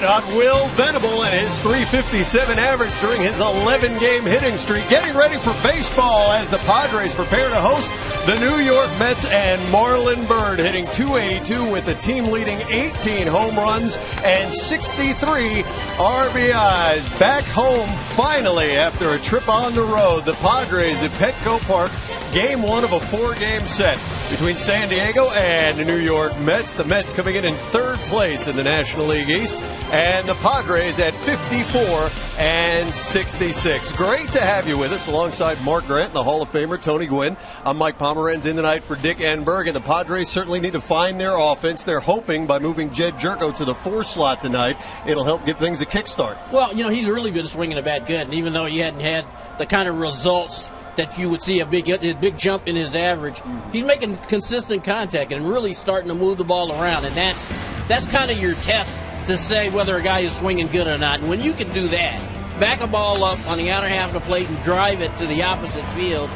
red-hot Will Venable and his .357 average during his 11-game hitting streak. Getting ready for baseball as the Padres prepare to host the New York Mets, and Marlon Byrd hitting .282 with the team-leading 18 home runs and 63 RBIs. Back home finally after a trip on the road. The Padres at Petco Park. Game one of a 4-game set between San Diego and the New York Mets. The Mets coming in third place in the National League East, and the Padres at 54 and 66. Great to have you with us alongside Mark Grant and the Hall of Famer Tony Gwynn. I'm Mike Pomeranz in tonight for Dick Enberg, and the Padres certainly need to find their offense. They're hoping by moving Jed Jerko to the 4 slot tonight, it'll help give things a kickstart. Well, he's really been swinging the bat good, and even though he hadn't had the kind of results that you would see a big jump in his average, he's making consistent contact and really starting to move the ball around, and that's kind of your test to say whether a guy is swinging good or not. And when you can do that, back a ball up on the outer half of the plate and drive it to the opposite field,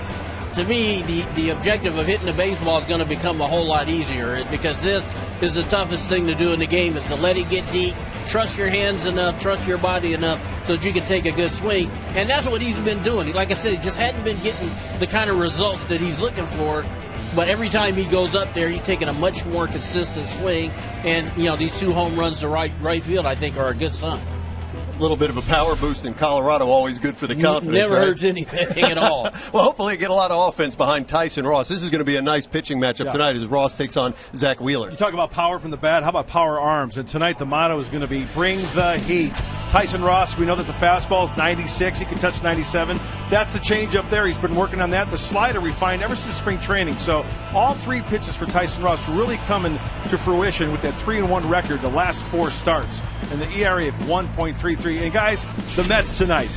to me, the objective of hitting the baseball is going to become a whole lot easier, because this is the toughest thing to do in the game, is to let it get deep, trust your hands enough, trust your body enough so that you can take a good swing. And that's what he's been doing. Like I said, he just hadn't been getting the kind of results that he's looking for. But every time he goes up there, he's taking a much more consistent swing. And, these 2 home runs to right field, I think, are a good sign. A little bit of a power boost in Colorado, always good for the confidence. Never right? hurts anything at all. Well, hopefully get a lot of offense behind Tyson Ross. This is going to be a nice pitching matchup tonight as Ross takes on Zach Wheeler. You talk about power from the bat. How about power arms? And tonight the motto is going to be bring the heat. Tyson Ross, we know that the fastball is 96. He can touch 97. That's the change up there. He's been working on that. The slider refined ever since spring training. So all 3 pitches for Tyson Ross really coming to fruition with that 3-1 record the last 4 starts. And the ERA of 1.33. And guys, the Mets tonight.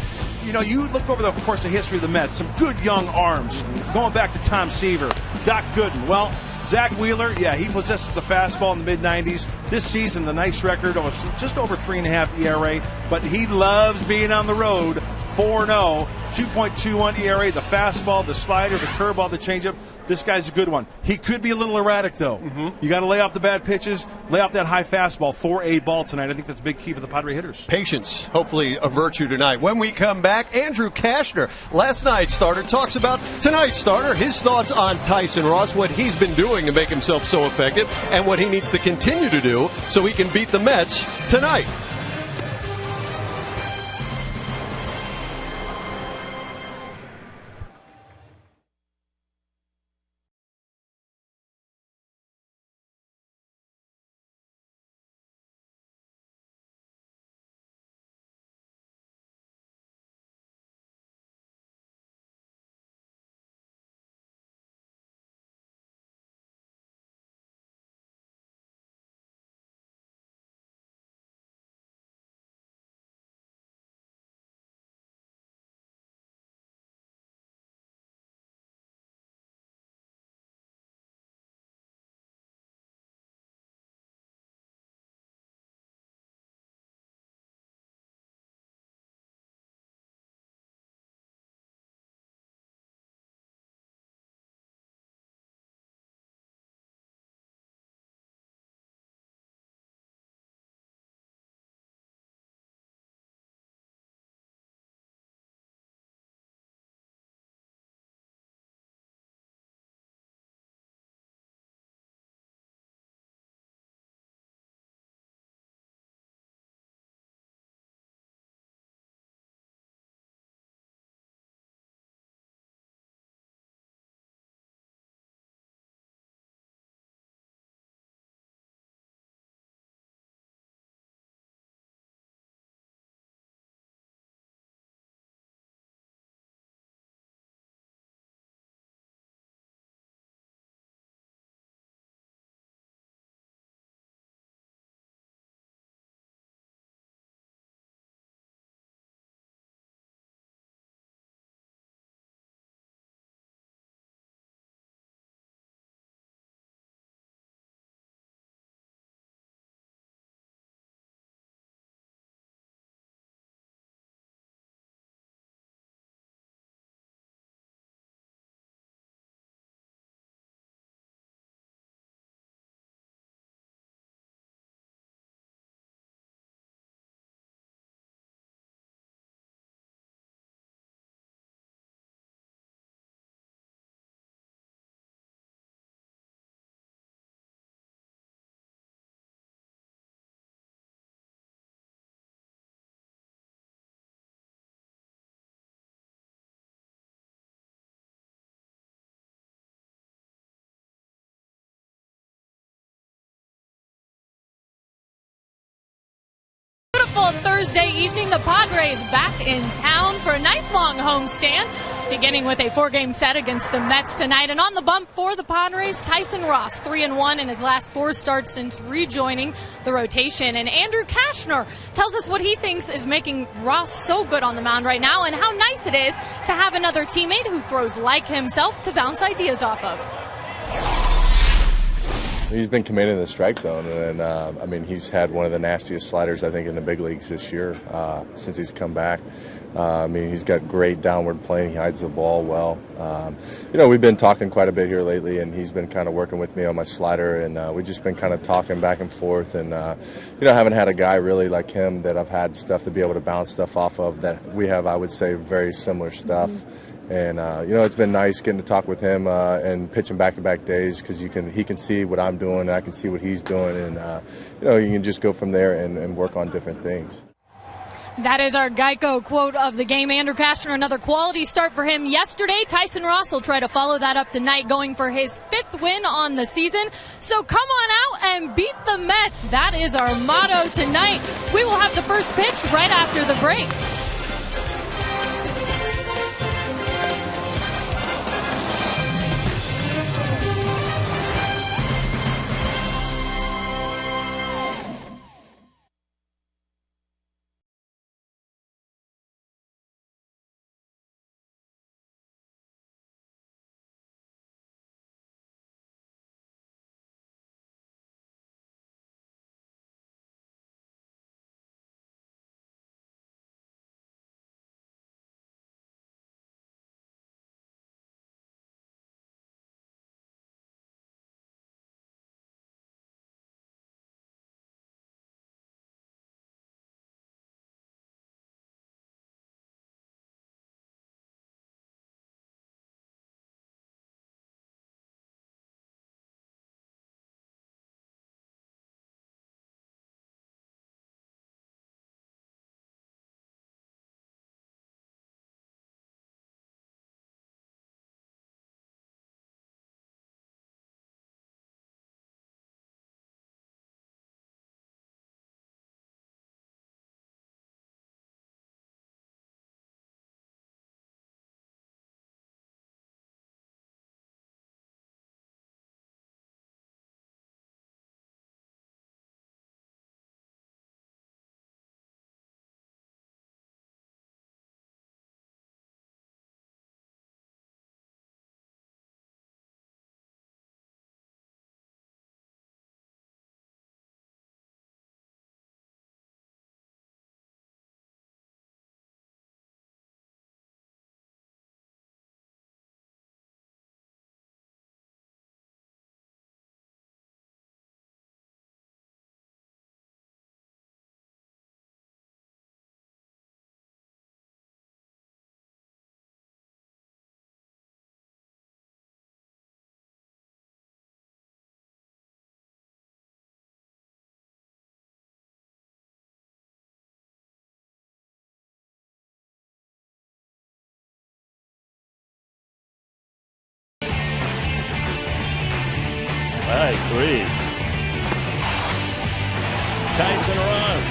You look over the course of history of the Mets, some good young arms, going back to Tom Seaver, Doc Gooden. Well, Zach Wheeler, he possesses the fastball in the mid-90s. This season, the nice record of just over 3.5 ERA, but he loves being on the road. 4-0, 2.21 ERA, the fastball, the slider, the curveball, the changeup. This guy's a good one. He could be a little erratic, though. You got to lay off the bad pitches, lay off that high fastball for a ball tonight. I think that's a big key for the Padre hitters. Patience, hopefully a virtue tonight. When we come back, Andrew Kashner, last night's starter, talks about tonight's starter, his thoughts on Tyson Ross, what he's been doing to make himself so effective, and what he needs to continue to do so he can beat the Mets tonight. Well, Thursday evening, the Padres back in town for a nice long homestand, beginning with a 4-game set against the Mets tonight. And on the bump for the Padres, Tyson Ross, 3-1 in his last 4 starts since rejoining the rotation. And Andrew Kashner tells us what he thinks is making Ross so good on the mound right now and how nice it is to have another teammate who throws like himself to bounce ideas off of. He's been committed in the strike zone, and I mean, he's had one of the nastiest sliders, I think, in the big leagues this year since he's come back. I mean, he's got great downward plane. He hides the ball well. We've been talking quite a bit here lately, and he's been kind of working with me on my slider, and we've just been kind of talking back and forth. And haven't had a guy really like him that I've had stuff to be able to bounce stuff off of that we have, I would say, very similar stuff. And, it's been nice getting to talk with him and pitching back-to-back days because he can see what I'm doing and I can see what he's doing. And, you can just go from there and work on different things. That is our Geico quote of the game. Andrew Kashner, another quality start for him yesterday. Tyson Ross will try to follow that up tonight, going for his 5th win on the season. So come on out and beat the Mets. That is our motto tonight. We will have the first pitch right after the break. I agree. Tyson Ross.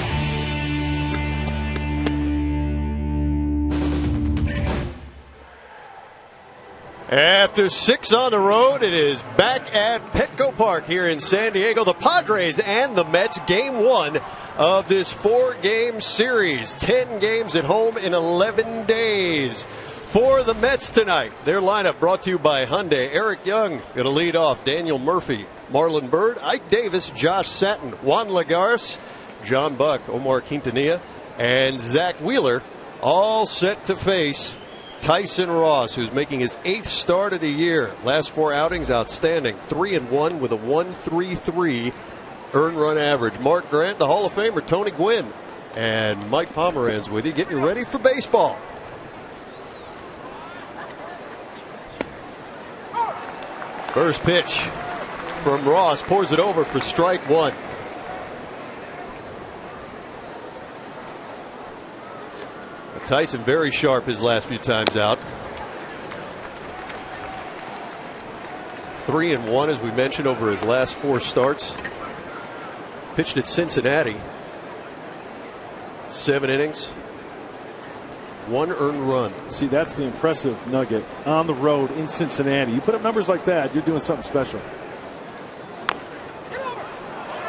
After 6 on the road, it is back at Petco Park here in San Diego. The Padres and the Mets, game 1 of this 4-game series. 10 games at home in 11 days. For the Mets tonight, their lineup brought to you by Hyundai. Eric Young going to lead off. Daniel Murphy, Marlon Byrd, Ike Davis, Josh Satin, Juan Lagares, John Buck, Omar Quintanilla, and Zach Wheeler, all set to face Tyson Ross, who's making his 8th start of the year. Last 4 outings, outstanding. 3-1 with a 1.33 earned run average. Mark Grant, the Hall of Famer, Tony Gwynn, and Mike Pomeranz with you, getting you ready for baseball. First pitch from Ross, pours it over for strike 1. Tyson very sharp his last few times out. 3-1, as we mentioned, over his last 4 starts. Pitched at Cincinnati. 7 innings, 1 earned run. See, that's the impressive nugget on the road in Cincinnati. You put up numbers like that, you're doing something special.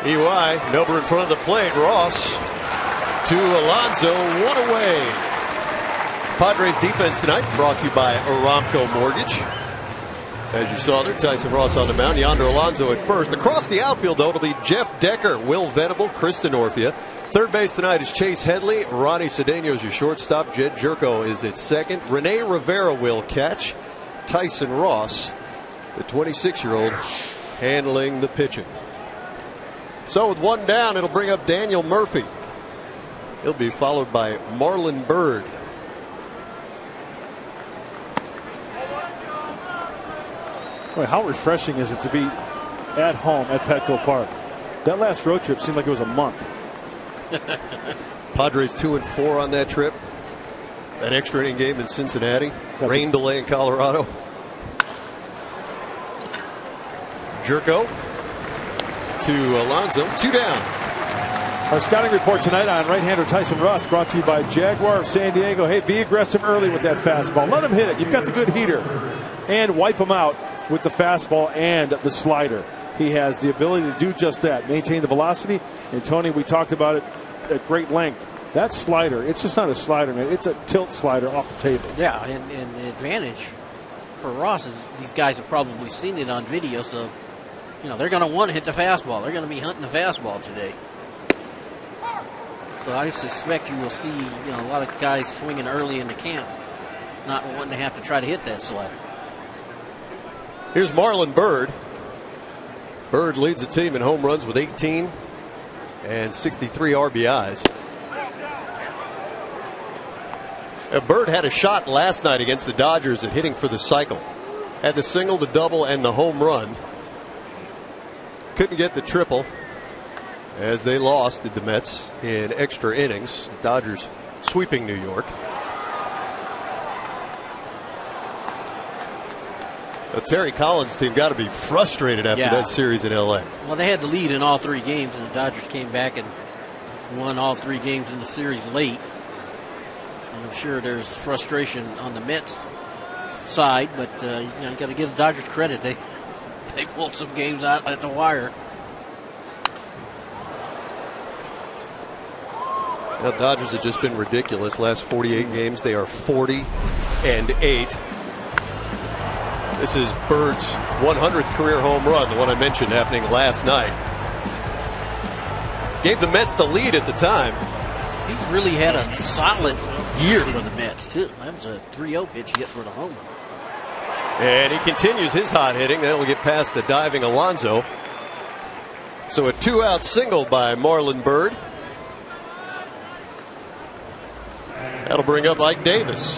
EY, Milber in front of the plate. Ross to Alonso, 1 away. Padres defense tonight brought to you by Aramco Mortgage. As you saw there, Tyson Ross on the mound, Yonder Alonso at first. Across the outfield, though, it'll be Jeff Decker, Will Venable, Chris Denorfia. Third base tonight is Chase Headley. Ronnie Cedeno is your shortstop. Jed Jerko is at second. Rene Rivera will catch. Tyson Ross, the 26-year-old, handling the pitching. So with 1 down, it'll bring up Daniel Murphy. He'll be followed by Marlon Byrd. Boy, how refreshing is it to be at home at Petco Park? That last road trip seemed like it was a month. Padres 2-4 on that trip. That extra inning game in Cincinnati. Rain delay in Colorado. Jerko to Alonso. 2 down. Our scouting report tonight on right-hander Tyson Ross brought to you by Jaguar of San Diego. Hey, be aggressive early with that fastball. Let him hit it. You've got the good heater. And wipe him out with the fastball and the slider. He has the ability to do just that. Maintain the velocity. And, Tony, we talked about it at great length. That slider, it's just not a slider, man. It's a tilt slider off the table. Yeah, and the advantage for Ross is these guys have probably seen it on video, so they're going to want to hit the fastball. They're going to be hunting the fastball today. So I suspect you will see a lot of guys swinging early in the camp, not wanting to have to try to hit that slider. Here's Marlon Byrd. Byrd leads the team in home runs with 18 and 63 RBIs. Byrd had a shot last night against the Dodgers at hitting for the cycle. Had the single, the double, and the home run. Couldn't get the triple as they lost to the Mets in extra innings. Dodgers sweeping New York. The Terry Collins team got to be frustrated after that series in L.A. Well, they had the lead in all 3 games, and the Dodgers came back and won all 3 games in the series late. And I'm sure there's frustration on the Mets side, but you got to give the Dodgers credit. They pulled some games out at the wire. The Dodgers have just been ridiculous. Last 48 games, they are 40-8. This is Bird's 100th career home run, the one I mentioned happening last night. Gave the Mets the lead at the time. He's really had a solid year for the Mets, too. That was a 3-0 pitch he hit for the home run. And he continues his hot hitting. That'll get past the diving Alonso. So a 2-out single by Marlon Byrd. That'll bring up Ike Davis.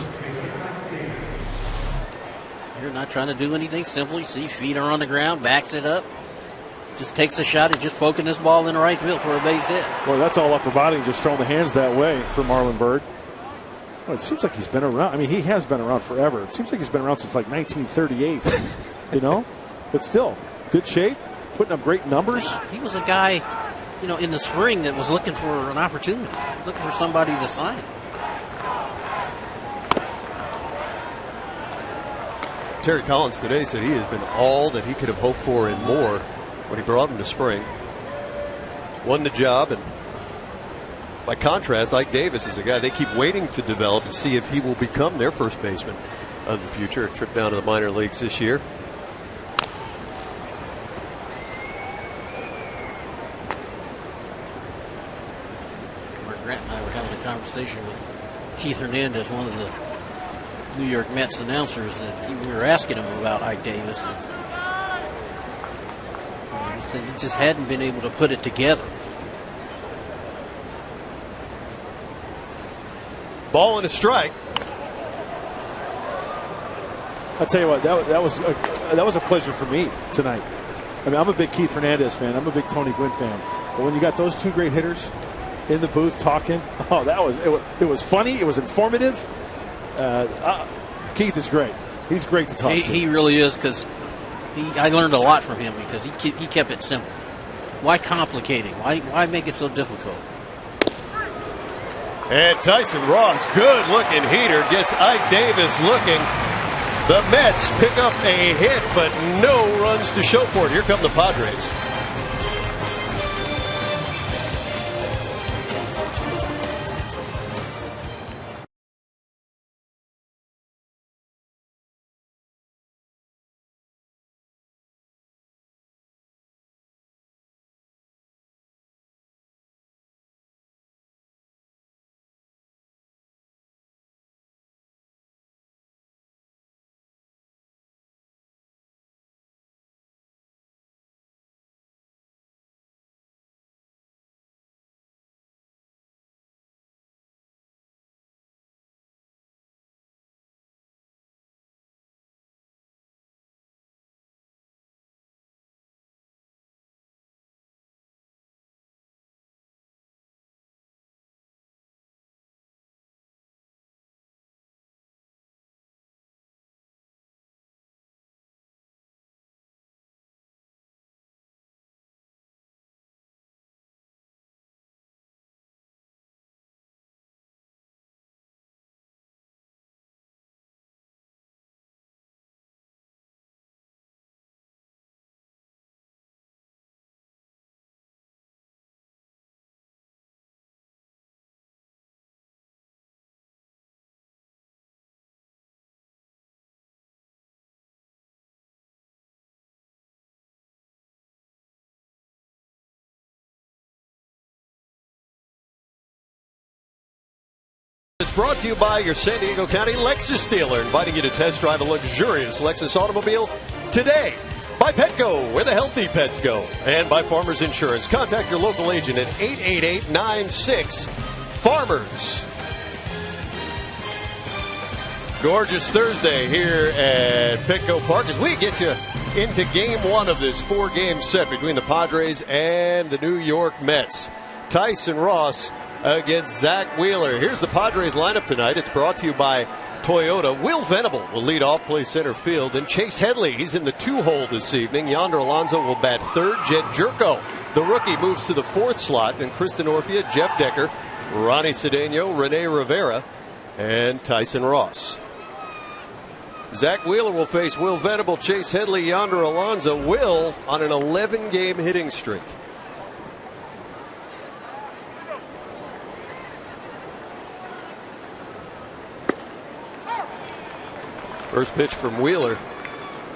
You're not trying to do anything simple. You see, feet are on the ground, backs it up. Just takes a shot at just poking this ball in the right field for a base hit. Boy, that's all upper body, just throwing the hands that way for Marlon Byrd. Well, it seems like he's been around. I mean, he has been around forever. It seems like he's been around since like 1938, But still, good shape, putting up great numbers. Yeah, he was a guy, in the spring that was looking for an opportunity, looking for somebody to sign. Terry Collins today said he has been all that he could have hoped for and more when he brought him to spring. Won the job, and by contrast, Ike Davis is a guy they keep waiting to develop and see if he will become their first baseman of the future. A trip down to the minor leagues this year. Mark Grant and I were having a conversation with Keith Hernandez, one of the New York Mets announcers, that we were asking him about Ike Davis. He said he just hadn't been able to put it together. Ball and a strike. I'll tell you what, that was a pleasure for me tonight. I mean, I'm a big Keith Hernandez fan. I'm a big Tony Gwynn fan. But when you got those 2 great hitters in the booth talking, it was funny. It was informative. Keith is great. He's great to talk to. He really is, because I learned a lot from him, because he kept it simple. Why complicate it? Why make it so difficult? And Tyson Ross, good-looking heater, gets Ike Davis looking. The Mets pick up a hit, but no runs to show for it. Here come the Padres. It's brought to you by your San Diego County Lexus dealer, inviting you to test drive a luxurious Lexus automobile today. By Petco, where the healthy pets go. And by Farmers Insurance. Contact your local agent at 888-96-FARMERS. Gorgeous Thursday here at Petco Park as we get you into Game 1 of this 4-game set between the Padres and the New York Mets. Tyson Ross against Zach Wheeler. Here's the Padres lineup tonight. It's brought to you by Toyota. Will Venable will lead off, play center field. And Chase Headley, he's in the 2-hole this evening. Yonder Alonso will bat third. Jed Jerko, the rookie, moves to the 4th slot. And Kristen Orfia, Jeff Decker, Ronnie Cedeno, Rene Rivera, and Tyson Ross. Zach Wheeler will face Will Venable, Chase Headley, Yonder Alonso. Will on an 11-game hitting streak. First pitch from Wheeler,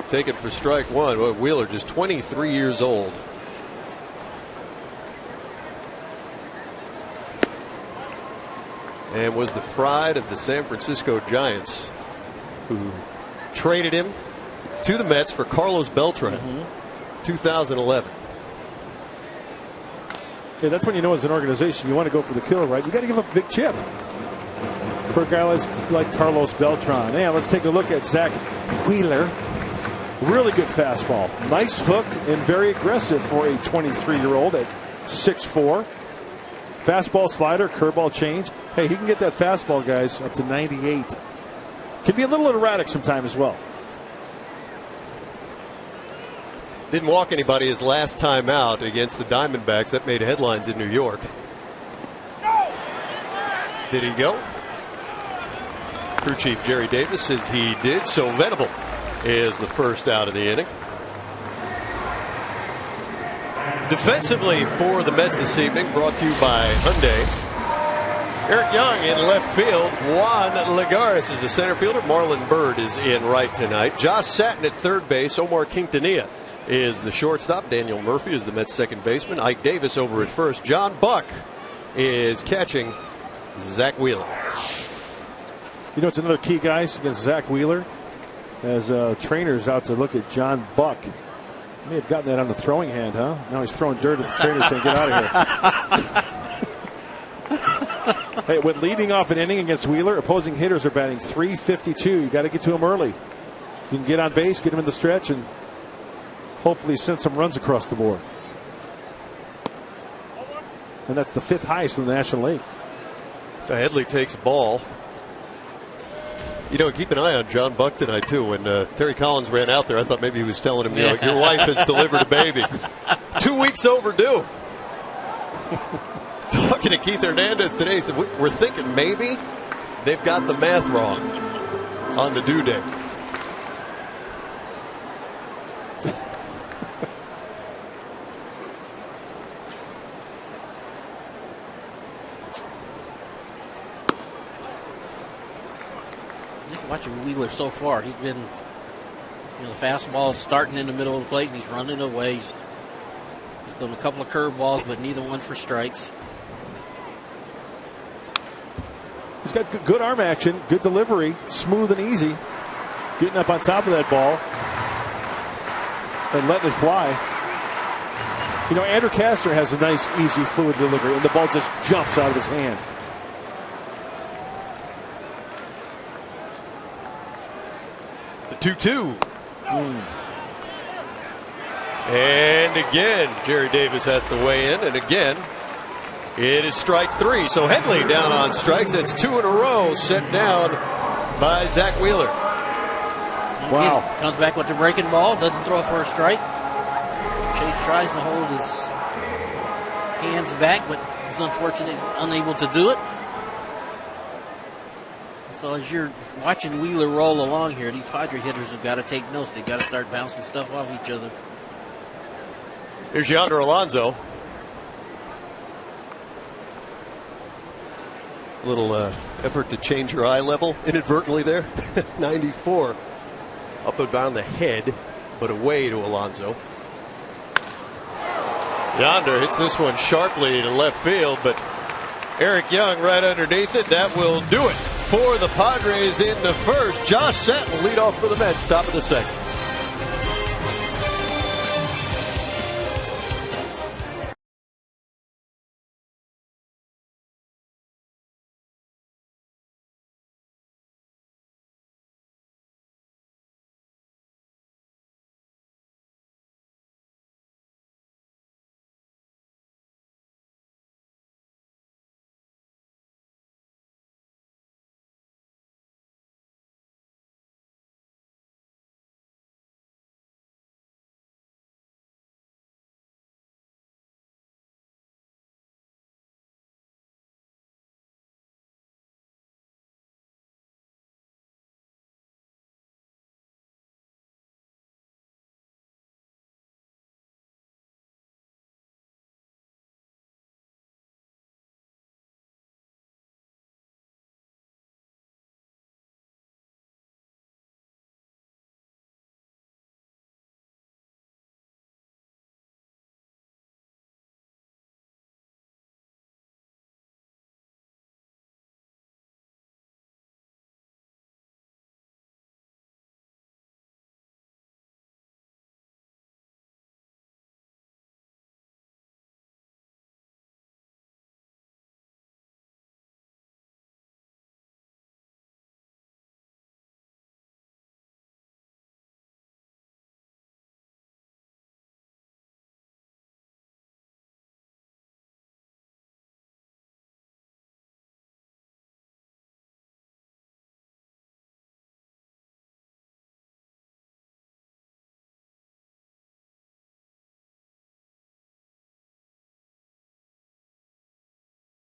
taken for strike one. Well, Wheeler just 23 years old. And was the pride of the San Francisco Giants, who traded him to the Mets for Carlos Beltran, 2011. Yeah, that's when you know as an organization you want to go for the kill, right? You got to give up a big chip for a guy like Carlos Beltran. Yeah, let's take a look at Zach Wheeler. Really good fastball. Nice hook and very aggressive for a 23-year-old at 6'4". Fastball, slider, curveball, change. Hey, he can get that fastball, guys, up to 98. Can be a little erratic sometime as well. Didn't walk anybody his last time out against the Diamondbacks. That made headlines in New York. Did he go? Crew chief Jerry Davis says he did. So Venable is the first out of the inning. Defensively for the Mets this evening, brought to you by Hyundai. Eric Young in left field. Juan Lagares is the center fielder. Marlon Byrd is in right tonight. Josh Satin at third base. Omar Quintanilla is the shortstop. Daniel Murphy is the Mets second baseman. Ike Davis over at first. John Buck is catching Zach Wheeler. You know, it's another key, guys, against Zach Wheeler. As trainers out to look at John Buck. May have gotten that on the throwing hand, huh? Now he's throwing dirt at the trainer saying, get out of here. Hey, when leading off an inning against Wheeler, opposing hitters are batting .352. You got to get to him early. You can get on base, get him in the stretch, and hopefully send some runs across the board. And that's the 5th highest in the National League. Headley takes a ball. You know, keep an eye on John Buck tonight, too. When Terry Collins ran out there, I thought maybe he was telling him, you know, your wife has delivered a baby. 2 weeks overdue. talking to Keith Hernandez today. He said, we're thinking maybe they've got the math wrong on the due date. Just watching Wheeler so far. He's been, the fastball starting in the middle of the plate, and he's running away. He's thrown a couple of curveballs, but neither one for strikes. He's got good arm action, good delivery, smooth and easy. Getting up on top of that ball and letting it fly. Andrew Castner has a nice, easy, fluid delivery, and the ball just jumps out of his hand. The 2-2. And again, Jerry Davis has to weigh in, and again, it is strike 3. So Headley down on strikes. That's 2 in a row set down by Zach Wheeler. Wow. Again, comes back with the breaking ball, doesn't throw for a strike. Chase tries to hold his hands back, but is unfortunately unable to do it. So as you're watching Wheeler roll along here, these Padre hitters have got to take notes. They've got to start bouncing stuff off each other. Here's Yonder Alonso. A little effort to change your eye level inadvertently there. 94. Up and down the head, but away to Alonso. Yonder hits this one sharply to left field, but Eric Young right underneath it. That will do it for the Padres in the first. Josh Satin will lead off for the Mets, top of the second.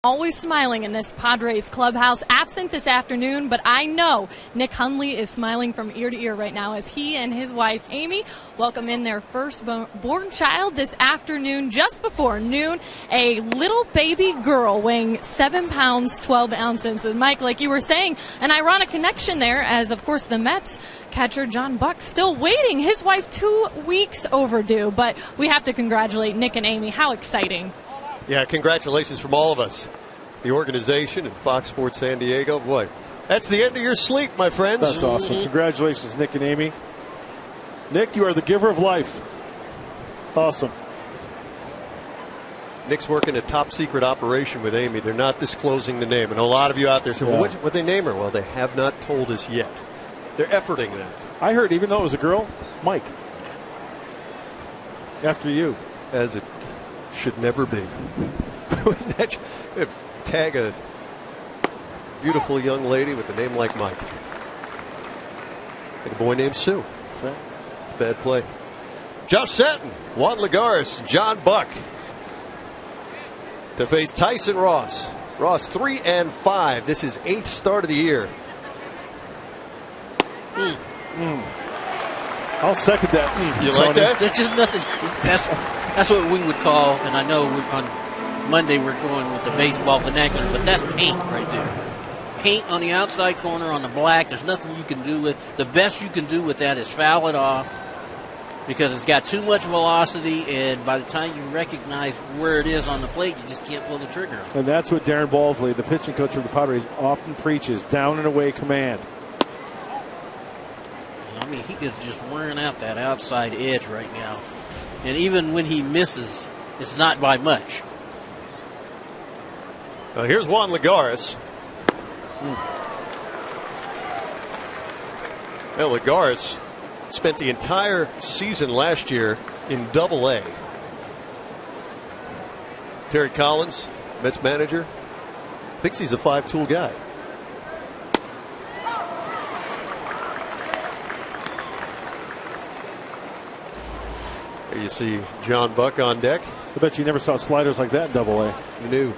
Always smiling in this Padres clubhouse. Absent this afternoon, but I know Nick Hundley is smiling from ear to ear right now as he and his wife, Amy, welcome in their first-born child this afternoon just before noon, a little baby girl weighing 7 pounds, 12 ounces. And, Mike, like you were saying, an ironic connection there as, of course, the Mets catcher John Buck still waiting. His wife 2 weeks overdue, but we have to congratulate Nick and Amy. How exciting. Yeah, congratulations from all of us. The organization and Fox Sports San Diego. Boy, that's the end of your sleep, my friends. That's awesome. Congratulations, Nick and Amy. Nick, you are the giver of life. Awesome. Nick's working a top secret operation with Amy. They're not disclosing the name. And a lot of you out there say, well, what'd they name her? Well, they have not told us yet. They're efforting that. I heard, even though it was a girl, Mike. After you. As it should never be. Tag a beautiful young lady with a name like Mike. And a boy named Sue. That's right. It's a bad play. Josh Satin, Juan Lagares, John Buck. to face Tyson Ross. Ross 3-5. This is 8th start of the year. I'll second that. You like that? There's just nothing. That's what we would call, and I know on Monday we're going with the baseball vernacular, but that's paint right there. Paint on the outside corner on the black. There's nothing you can do with. The best you can do with that is foul it off, because it's got too much velocity, and by the time you recognize where it is on the plate, you just can't pull the trigger. And that's what Darren Balsley, the pitching coach of the Padres, often preaches: down and away command. I mean, he is just wearing out that outside edge right now. And even when he misses, it's not by much. Now here's Juan Lagares. Well, Lagares spent the entire season last year in Double-A. Terry Collins, Mets manager, thinks he's a 5-tool guy. There you see John Buck on deck. I bet you never saw sliders like that in Double-A. New.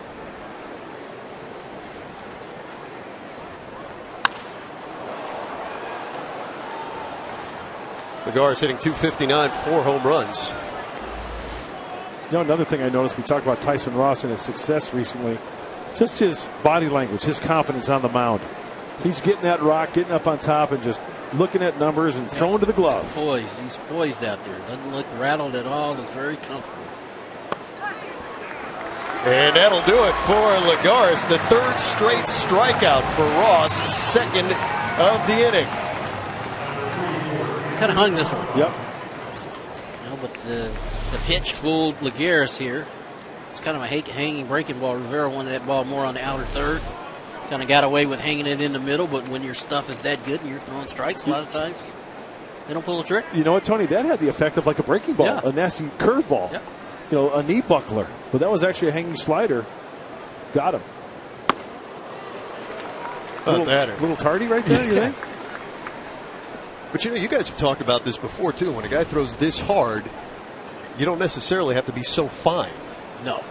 Lagares hitting .259, 4 home runs. You know, another thing I noticed, we talked about Tyson Ross and his success recently, just his body language, his confidence on the mound. He's getting that rock, getting up on top, and just looking at numbers and throwing to the glove. He's poised out there. Doesn't look rattled at all. Looks very comfortable. And that'll do it for Lagares. The 3rd straight strikeout for Ross, 2nd of the inning. Kind of hung this one. Yep. But the pitch fooled Lagares here. It's kind of a hanging breaking ball. Rivera wanted that ball more on the outer third. Kind of got away with hanging it in the middle, but when your stuff is that good and you're throwing strikes a lot of times, they don't pull the trick. You know what, Tony? That had the effect of like a breaking ball, a nasty curveball. Yeah. You know, a knee buckler. But that was actually a hanging slider. Got him. Little tardy right there, you think? But, you know, you guys have talked about this before, too. When a guy throws this hard, you don't necessarily have to be so fine. No.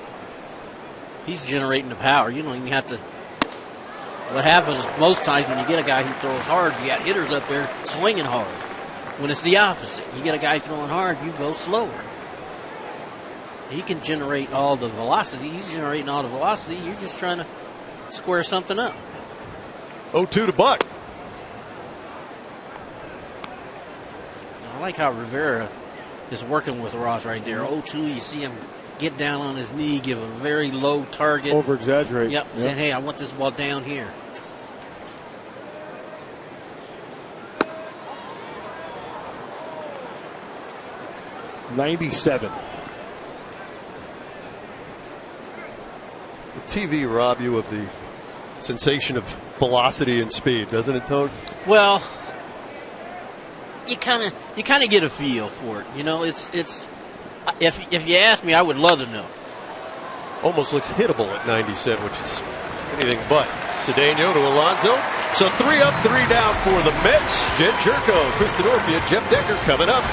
He's generating the power. You don't even have to. What happens most times when you get a guy who throws hard, you got hitters up there swinging hard. When it's the opposite, you get a guy throwing hard, you go slower. He can generate all the velocity. He's generating all the velocity. You're just trying to square something up. 0-2 to Buck. I like how Rivera is working with Ross right there. 0-2, you see him get down on his knee, give a very low target. Over-exaggerate. Yep, saying, hey, I want this ball down here. .97. The TV rob you of the sensation of velocity and speed, doesn't it, Toad? Well, you kind of get a feel for it. You know, it's if you ask me, I would love to know. Almost looks hittable at 97, which is anything but. Cedeno to Alonso. So 3 up, 3 down for the Mets. Jen Jerko, Chris Denorfia, Jeff Decker coming up.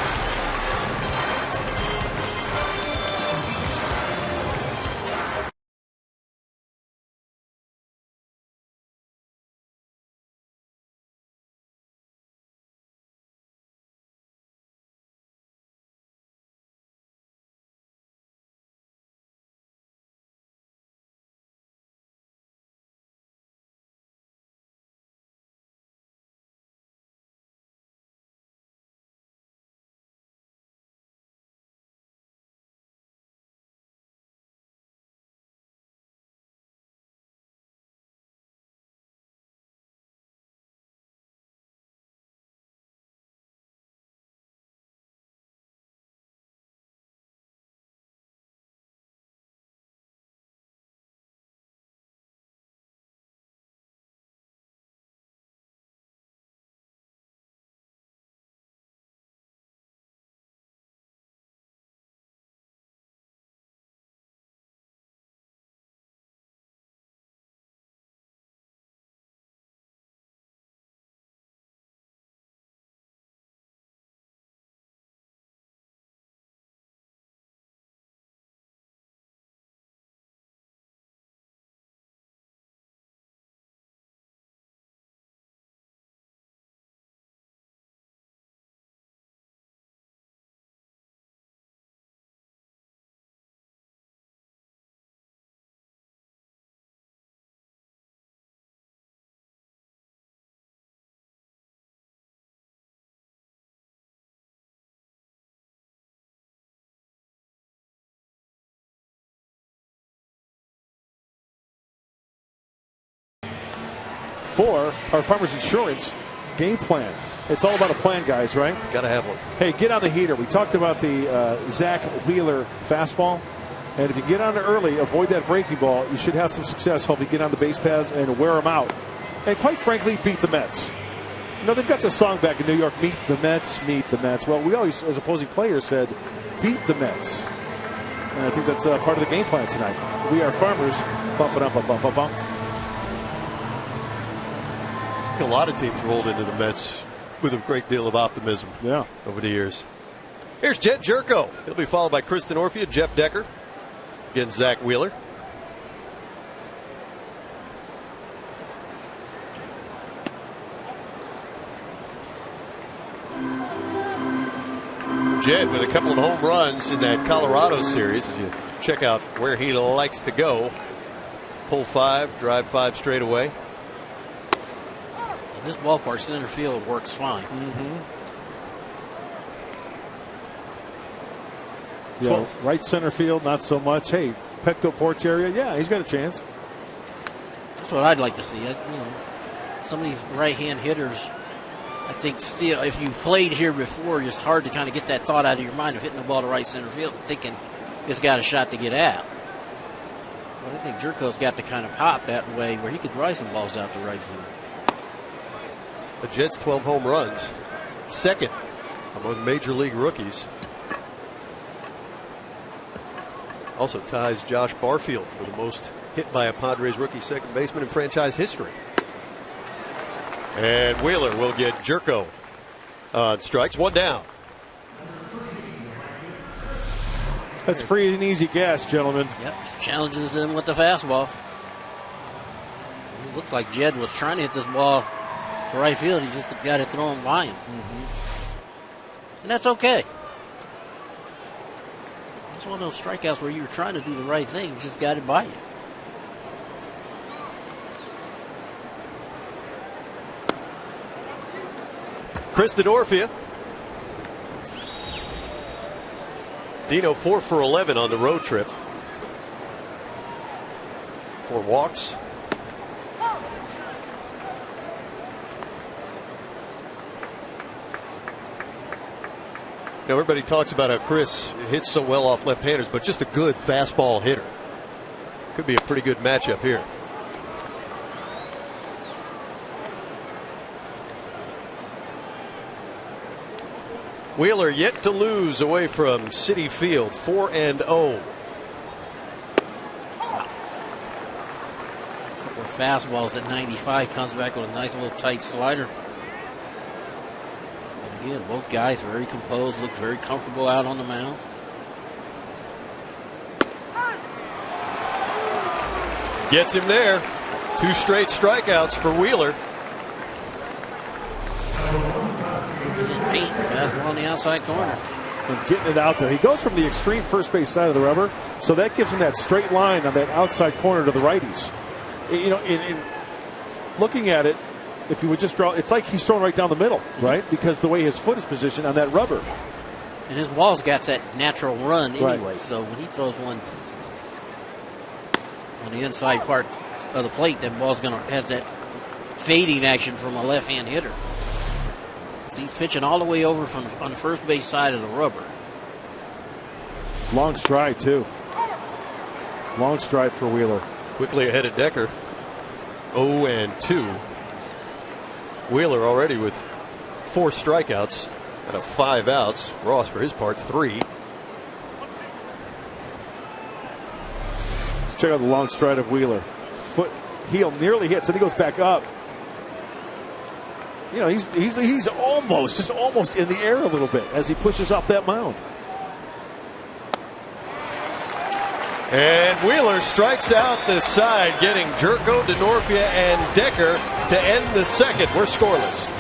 before, our Farmers Insurance game plan. It's all about a plan, guys, right? Got to have one. Hey, get on the heater. We talked about the Zach Wheeler fastball. And if you get on it early, avoid that breaking ball, you should have some success. Hopefully get on the base paths and wear them out. And quite frankly, beat the Mets. You know, they've got this song back in New York, meet the Mets, meet the Mets. Well, we always, as opposing players, said, beat the Mets. And I think that's part of the game plan tonight. We are Farmers. Bump it up, bump, bump, bump. A lot of teams rolled into the Mets with a great deal of optimism over the years. Here's Jed Jerko. He'll be followed by Kristen Orfia, Jeff Decker, against Zach Wheeler. Jed with a couple of home runs in that Colorado series. As you check out where he likes to go. Pull 5, drive 5 straight away. This ballpark, center field works fine. Yeah, right center field, not so much. Hey, Petco porch area, yeah, he's got a chance. That's what I'd like to see. Some of these right-hand hitters, I think still, if you played here before, it's hard to kind of get that thought out of your mind of hitting the ball to right center field and thinking it's got a shot to get out. But I think Jerko's got to kind of pop that way where he could drive some balls out to right field. The Jets 12 home runs, second among major league rookies. Also ties Josh Barfield for the most hit by a Padres rookie second baseman in franchise history. And Wheeler will get Jerko on strikes. 1 down. That's free and easy gas, gentlemen. Yep, challenges him with the fastball. It looked like Jed was trying to hit this ball to right field. He just got it thrown by him. And that's okay. It's one of those strikeouts where you were trying to do the right thing. You just got it by you. Kristen Orfia. Dino 4 for 11 on the road trip. 4 walks. Everybody talks about how Chris hits so well off left-handers, but just a good fastball hitter. Could be a pretty good matchup here. Wheeler yet to lose away from Citi Field, 4-0. A couple of fastballs at 95, comes back with a nice little tight slider. And again, both guys very composed, looked very comfortable out on the mound. Gets him there. 2 straight strikeouts for Wheeler. Fastball on the outside corner. And getting it out there. He goes from the extreme first base side of the rubber, so that gives him that straight line on that outside corner to the righties. You know, in looking at it, if you would just draw, it's like he's throwing right down the middle, right? Because the way his foot is positioned on that rubber. And his ball's got that natural run anyway, so when he throws one on the inside part of the plate, that ball's going to have that fading action from a left-hand hitter. So he's pitching all the way over from on the first base side of the rubber. Long stride, too. Long stride for Wheeler. Quickly ahead of Decker. 0-2. Wheeler already with 4 strikeouts out of 5 outs. Ross, for his part, 3. Let's check out the long stride of Wheeler. Foot, heel nearly hits, and he goes back up. You know, he's almost in the air a little bit as he pushes off that mound. And Wheeler strikes out the side, getting Jerko, Denorfia, and Decker to end the second. We're scoreless.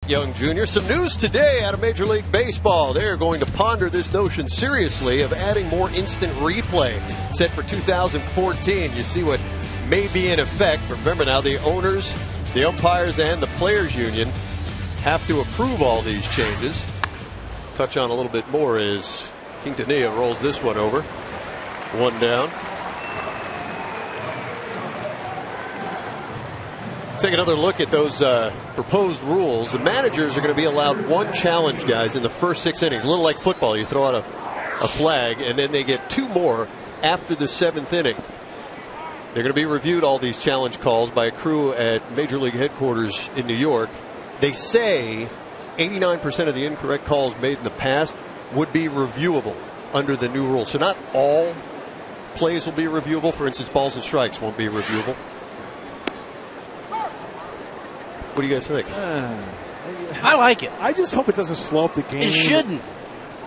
Young Jr. Some news today out of Major League Baseball. They're going to ponder this notion seriously of adding more instant replay. Set for 2014. You see what may be in effect. Remember now, the owners, the umpires, and the players union have to approve all these changes. Touch on a little bit more as Quintanilla rolls this one over. One down. Take another look at those proposed rules. The managers are going to be allowed one challenge, guys, in the first 6 innings. A little like football. You throw out a flag, and then they get 2 more after the 7th inning. They're going to be reviewed, all these challenge calls, by a crew at Major League headquarters in New York. They say 89% of the incorrect calls made in the past would be reviewable under the new rules. So not all plays will be reviewable. For instance, balls and strikes won't be reviewable. What do you guys think? I like it. I just hope it doesn't slow up the game. It shouldn't.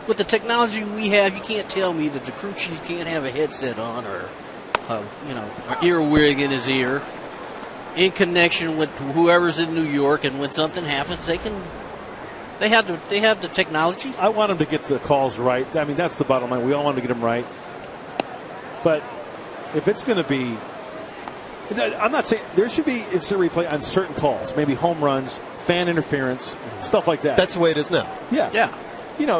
With the technology we have, you can't tell me that the crew chief can't have a headset on or, an earwig in his ear in connection with whoever's in New York, and when something happens, they have the technology. I want them to get the calls right. I mean, that's the bottom line. We all want to get them right. But if it's going to be, I'm not saying there should be instant replay on certain calls, maybe home runs, fan interference, stuff like that. That's the way it is now. Yeah.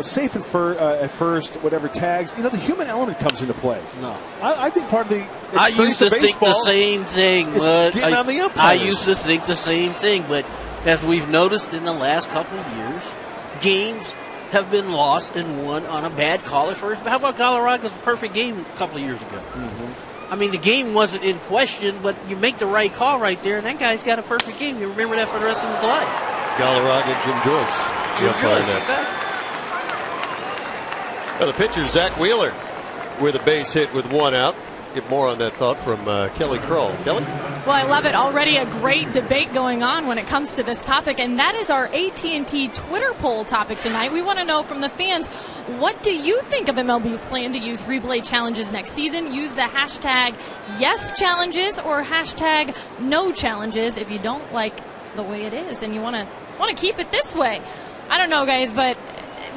Safe at first, whatever tags. The human element comes into play. No. I think part of the I used to think the same thing. But getting on the umpire. I used to think the same thing, but as we've noticed in the last couple of years, games have been lost and won on a bad call at first. How about Colorado's perfect game a couple of years ago? Mm-hmm. I mean, the game wasn't in question, but you make the right call right there, and that guy's got a perfect game. You remember that for the rest of his life. Galarraga, Jim Joyce. Jim Joyce, exactly. Well, the pitcher, Zach Wheeler, with a base hit with 1 out. Get more on that thought from Kelly Kroll. Kelly? Well, I love it. Already a great debate going on when it comes to this topic, and that is our AT&T Twitter poll topic tonight. We want to know from the fans, what do you think of MLB's plan to use replay challenges next season? Use the hashtag YesChallenges or hashtag NoChallenges if you don't like the way it is and you want to keep it this way. I don't know, guys, but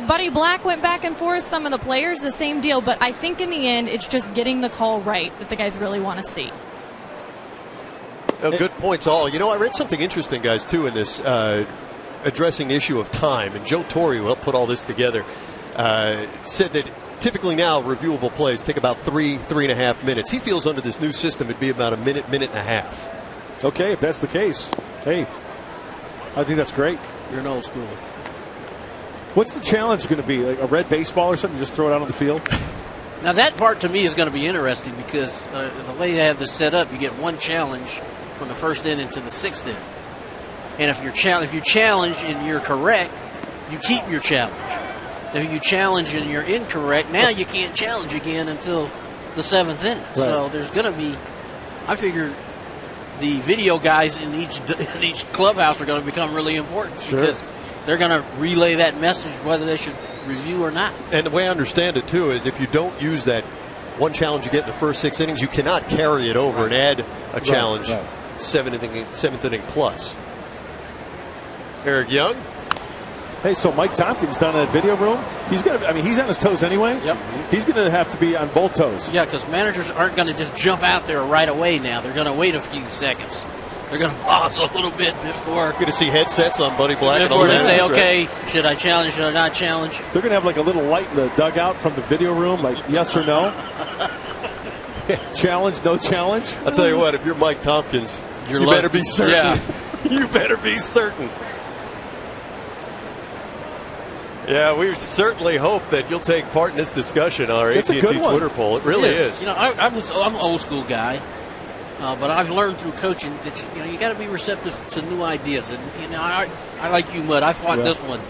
Buddy Black went back and forth. Some of the players, the same deal. But I think in the end, it's just getting the call right that the guys really want to see. Good points all. I read something interesting, guys, too, in this addressing the issue of time. And Joe Torre, who helped put all this together, said that typically now reviewable plays take about 3.5 minutes. He feels under this new system it'd be about a minute and a half. Okay, if that's the case, hey, I think that's great. You're an old schooler. What's the challenge going to be? Like a red baseball or something? Just throw it out on the field? Now, that part to me is going to be interesting because the way they have this set up, you get one challenge from the first inning to the 6th inning. And if you challenge and you're correct, you keep your challenge. If you challenge and you're incorrect, now you can't challenge again until the 7th inning. Right. So there's going to be, I figure, the video guys in each clubhouse are going to become really important. Sure. Because they're going to relay that message whether they should review or not. And the way I understand it, too, is if you don't use that one challenge you get in the first 6 innings, you cannot carry it over and add a challenge 7th inning plus. Eric Young. Hey, so Mike Tompkins down in that video room, he's on his toes anyway. Yep. He's going to have to be on both toes. Yeah, because managers aren't going to just jump out there right away now. They're going to wait a few seconds. They're going to pause a little bit before. Going to see headsets on Buddy Black. Before they say, okay, should I challenge, should I not challenge? They're going to have like a little light in the dugout from the video room, like yes or no. Challenge, no challenge. I'll tell you what, if you're Mike Tompkins, you better be certain. Yeah. You better be certain. Yeah, we certainly hope that you'll take part in this discussion on our AT&T Twitter poll. It really is. I'm an old school guy. But I've learned through coaching that you got to be receptive to new ideas, and I like you, Mud. I fought this one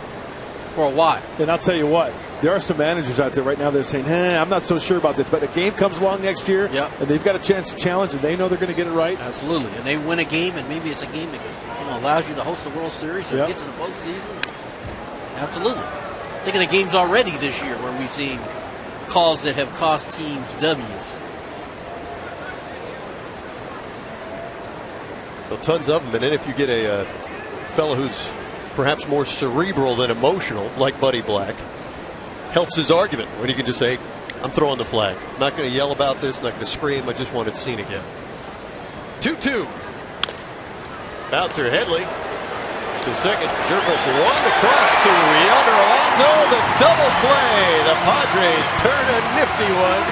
for a while. And I'll tell you what, there are some managers out there right now that are saying, I'm not so sure about this, but a game comes along next year, and they've got a chance to challenge, and they know they're going to get it right. Absolutely, and they win a game, and maybe it's a game that allows you to host the World Series or get to the postseason. Absolutely. Thinking of games already this year where we've seen calls that have cost teams W's. Well, tons of them. And then if you get a fellow who's perhaps more cerebral than emotional, like Buddy Black, helps his argument when you can just say, I'm throwing the flag. I'm not going to yell about this, not going to scream. I just want it seen again. 2-2. Bouncer Headley to second. Jerkle for one. Across to Yonder Alonso. The double play. The Padres turn a nifty one.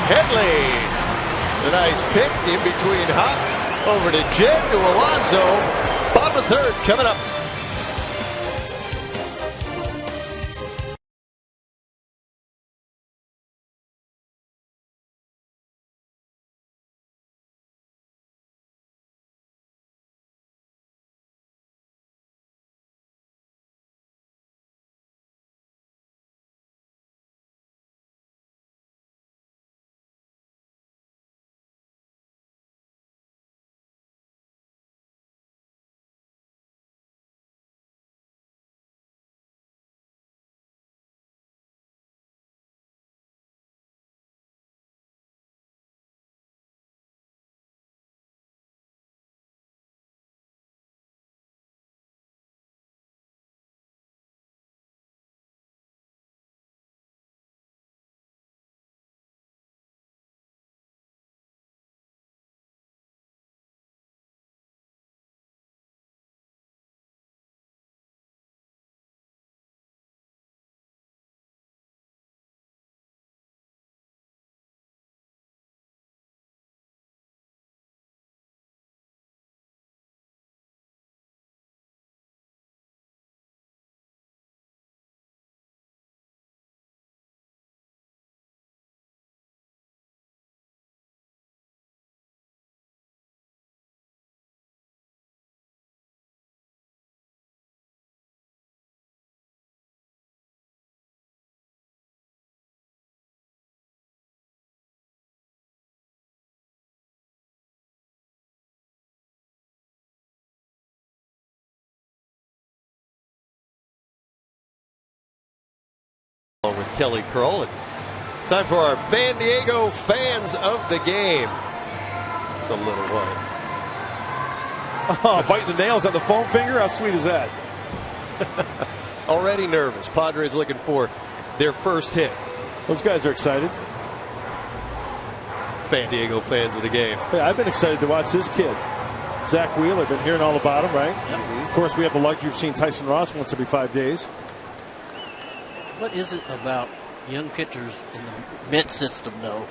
Headley. A nice pick in between Hop. Over to Jed to Alonso. Bottom of third coming up. With Kelly Kroll. And time for our San Diego fans of the game. The little one. Oh, biting the nails on the foam finger? How sweet is that? Already nervous. Padres looking for their first hit. Those guys are excited. San Diego fans of the game. Hey, I've been excited to watch this kid. Zach Wheeler, been hearing all about him, right? Yep. Of course, we have the luxury of seeing Tyson Ross once every 5 days. What is it about young pitchers in the Met system, though,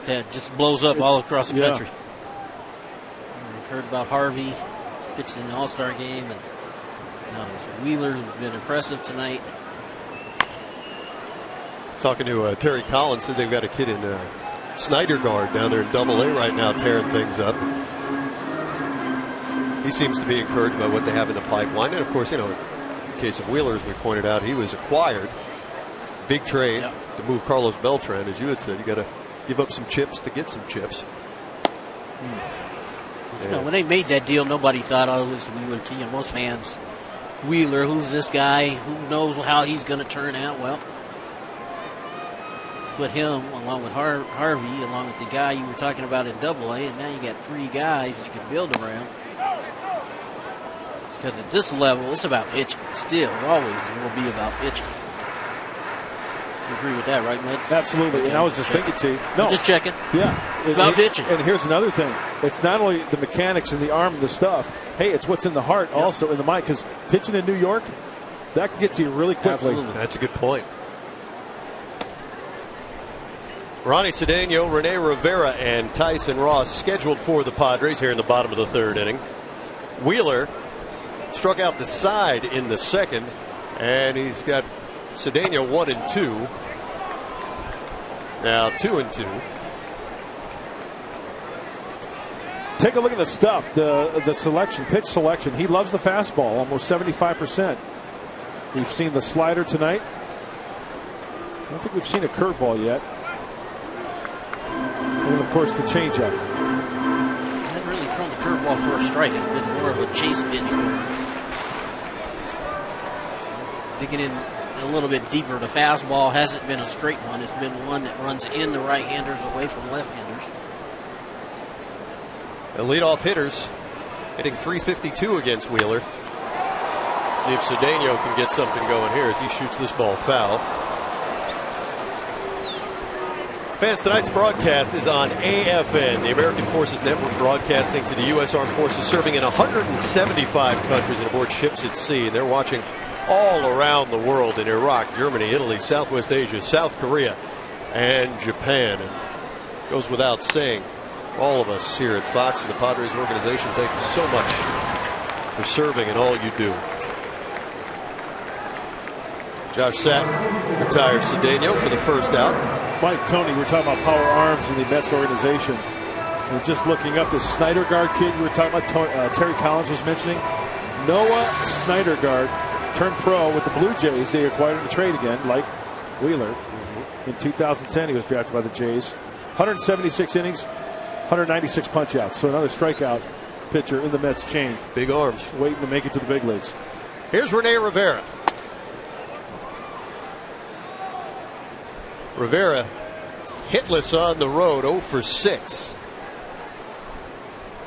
that just blows up all across the country? We've heard about Harvey pitching in the All-Star game, and now there's Wheeler, who's been impressive tonight. Talking to Terry Collins, said they've got a kid in Snyder Guard down there in Double-A right now, tearing things up. He seems to be encouraged by what they have in the pipeline, and of course, you know, case of Wheeler, as we pointed out, he was acquired. Big trade to move Carlos Beltran. As you had said, you got to give up some chips to get some chips. You know, when they made that deal, nobody thought, oh, it was Wheeler. You know, most fans, Wheeler, who's this guy? Who knows how he's going to turn out? Well, put him along with Harvey, along with the guy you were talking about in Double-A, and now you got three guys that you can build around. Because at this level, it's about pitching. Still, it always will be about pitching. You agree with that, right, Mud? Absolutely. Okay. And I was just thinking, T. No. Just checking. Yeah. It's about pitching. And here's another thing. It's not only the mechanics and the arm and the stuff. Hey, it's what's in the heart also, in the mind. Because pitching in New York, that can get to you really quickly. Absolutely. That's a good point. Ronnie Cedeno, Rene Rivera, and Tyson Ross scheduled for the Padres here in the bottom of the third inning. Wheeler struck out the side in the second, and he's got Cedeno 1-2. Now 2-2. Take a look at the stuff, the selection, pitch selection. He loves the fastball, almost 75%. We've seen the slider tonight. I don't think we've seen a curveball yet. And then, of course, the changeup. He hasn't really thrown the curveball for a strike. It's been more of a chase pitch for him. Digging in a little bit deeper, the fastball hasn't been a straight one. It's been one that runs in the right-handers away from left-handers. The leadoff hitters hitting .352 against Wheeler. See if Cedeno can get something going here as he shoots this ball foul. Fans, tonight's broadcast is on AFN, the American Forces Network, broadcasting to the U.S. Armed Forces, serving in 175 countries and aboard ships at sea. They're watching all around the world in Iraq, Germany, Italy, Southwest Asia, South Korea, and Japan. And it goes without saying, all of us here at Fox and the Padres organization, thank you so much for serving and all you do. Josh Satin retires Cedeno for the first out. Mike, Tony, we're talking about power arms in the Mets organization. We're just looking up this Snydergaard kid you were talking about, Terry Collins was mentioning. Noah Snydergaard turned pro with the Blue Jays. They acquired him to trade again, like Wheeler. In 2010, he was drafted by the Jays. 176 innings, 196 punch-outs. So another strikeout pitcher in the Mets chain. Big arms. Waiting to make it to the big leagues. Here's Rene Rivera. Rivera hitless on the road, 0 for 6.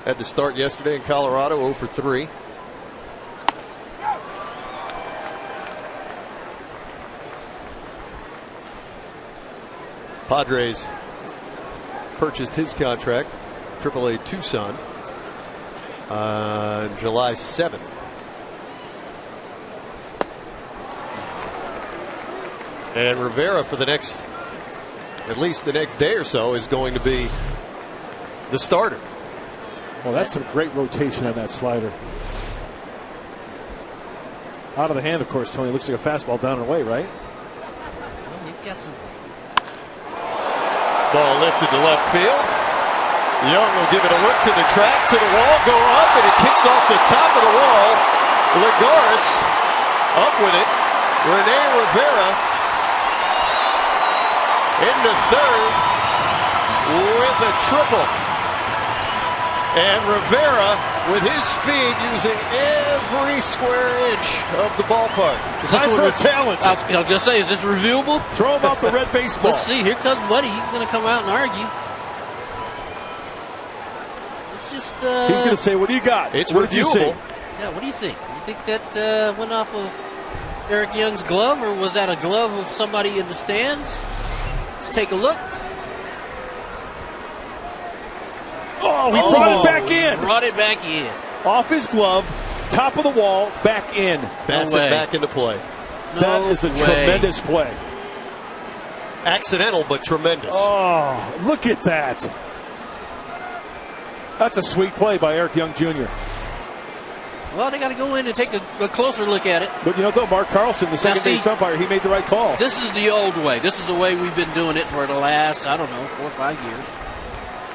Had to start yesterday in Colorado, 0 for 3. Padres purchased his contract, AAA Tucson, on July 7th. And Rivera, for the next, at least the next day or so, is going to be the starter. Well, that's some great rotation on that slider. Out of the hand, of course, Tony. Looks like a fastball down and away, right? Well, you've got some. Ball lifted to left field. Young will give it a look to the track, to the wall, go up, and it kicks off the top of the wall. Lagares up with it. Rene Rivera into third with a triple. And Rivera, with his speed, using every square inch of the ballpark. Time for a challenge. I was going to say, is this reviewable? Throw him out the red baseball. Let's see. Here comes Buddy. He's going to come out and argue. It's just. He's going to say, "What do you got? It's what did you see?" Yeah. What do you think? You think that went off of Eric Young's glove, or was that a glove of somebody in the stands? Let's take a look. Oh, he brought it back in. Brought it back in. Off his glove, top of the wall, back in. Bats it back into play. That is a tremendous play. Accidental, but tremendous. Oh, look at that. That's a sweet play by Eric Young Jr. Well, they got to go in and take a closer look at it. But you know, though, Mark Carlson, the second base umpire, he made the right call. This is the old way. This is the way we've been doing it for the last, 4 or 5 years.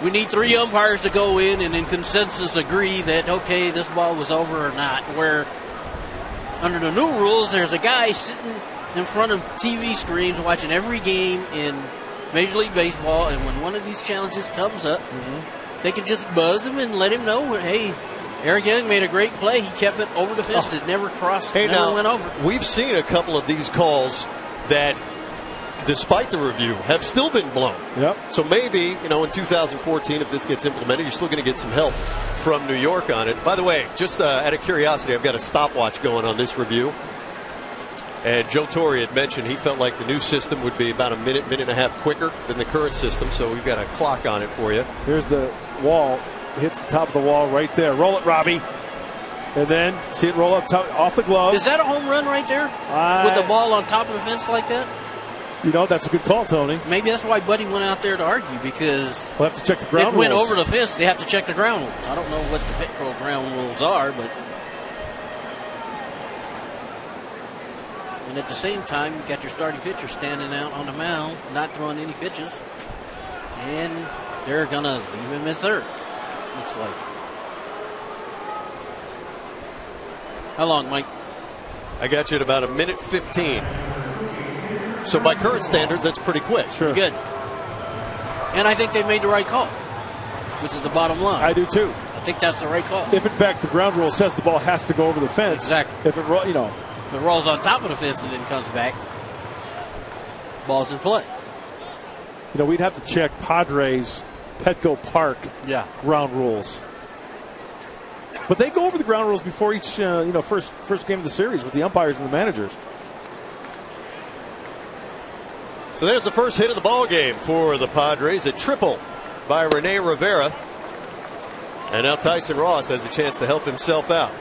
We need 3 umpires to go in and in consensus agree that, okay, this ball was over or not. Where under the new rules, there's a guy sitting in front of TV screens watching every game in Major League Baseball, and when one of these challenges comes up, they can just buzz him and let him know, hey, Eric Young made a great play. He kept it over the fence. It never crossed, never went over. We've seen a couple of these calls that, despite the review, have still been blown. Yep. So maybe, in 2014, if this gets implemented, you're still going to get some help from New York on it. By the way, just out of curiosity, I've got a stopwatch going on this review. And Joe Torre had mentioned he felt like the new system would be about a minute and a half quicker than the current system. So we've got a clock on it for you. Here's the wall. Hits the top of the wall right there. Roll it, Robbie. And then see it roll up top, off the glove. Is that a home run right there? With the ball on top of the fence like that? That's a good call, Tony. Maybe that's why Buddy went out there to argue, because we'll have to check the ground rules. It went rules. over the fence. They have to check the ground rules. I don't know what the Petco ground rules are, but. And at the same time, you got your starting pitcher standing out on the mound, not throwing any pitches. And they're going to leave him in third. Looks like. How long, Mike? I got you at about a minute 15. So by current standards, that's pretty quick. Sure. Good. And I think they made the right call, which is the bottom line. I do too. I think that's the right call. If in fact the ground rule says the ball has to go over the fence. Exactly. If it if it rolls on top of the fence and then comes back, ball's in play. We'd have to check Padres Petco Park ground rules. But they go over the ground rules before each first game of the series with the umpires and the managers. So there's the first hit of the ball game for the Padres. A triple by Rene Rivera. And now Tyson Ross has a chance to help himself out.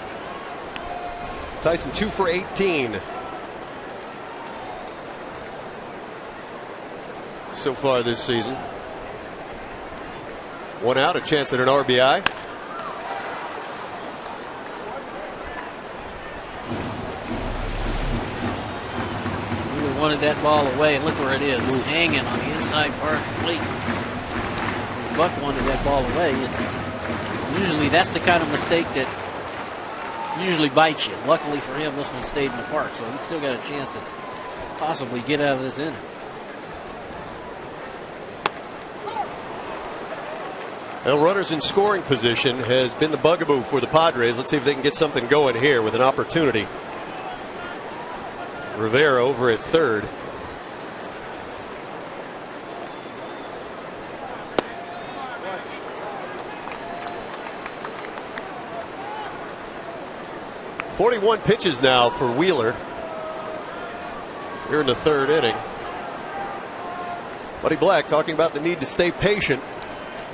Tyson 2 for 18 so far this season. One out, a chance at an RBI. Really wanted that ball away, and look where it is. It's hanging on the inside part of the plate. Buck wanted that ball away. Usually that's the kind of mistake that usually bites you. Luckily for him, this one stayed in the park, so he's still got a chance to possibly get out of this inning. Well, runners in scoring position has been the bugaboo for the Padres. Let's see if they can get something going here with an opportunity. Rivera over at third. .41 pitches now for Wheeler here in the third inning. Buddy Black talking about the need to stay patient,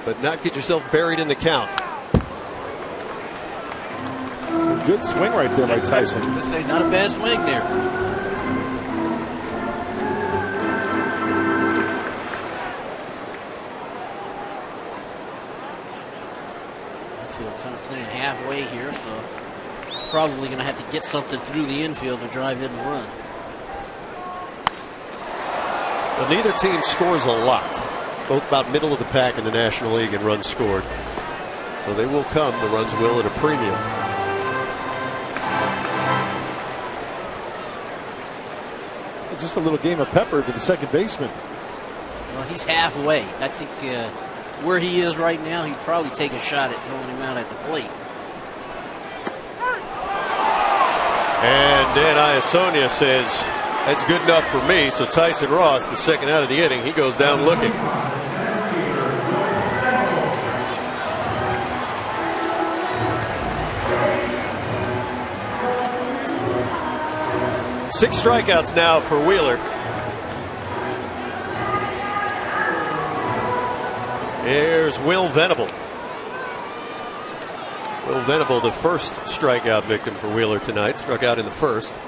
but not get yourself buried in the count. Good swing right there by Tyson. Not a bad swing there. Infield kind of playing halfway here, so he's probably going to have to get something through the infield to drive in the run. Well, neither team scores a lot. Both about middle of the pack in the National League in runs scored. So they will come. The runs will at a premium. Just a little game of pepper to the second baseman. Well, he's halfway. I think where he is right now, he'd probably take a shot at throwing him out at the plate. And Dan Iasonia says, that's good enough for me. So Tyson Ross, the second out of the inning, he goes down looking. Six strikeouts now for Wheeler. There's Will Venable. Will Venable, the first strikeout victim for Wheeler tonight, struck out in the first.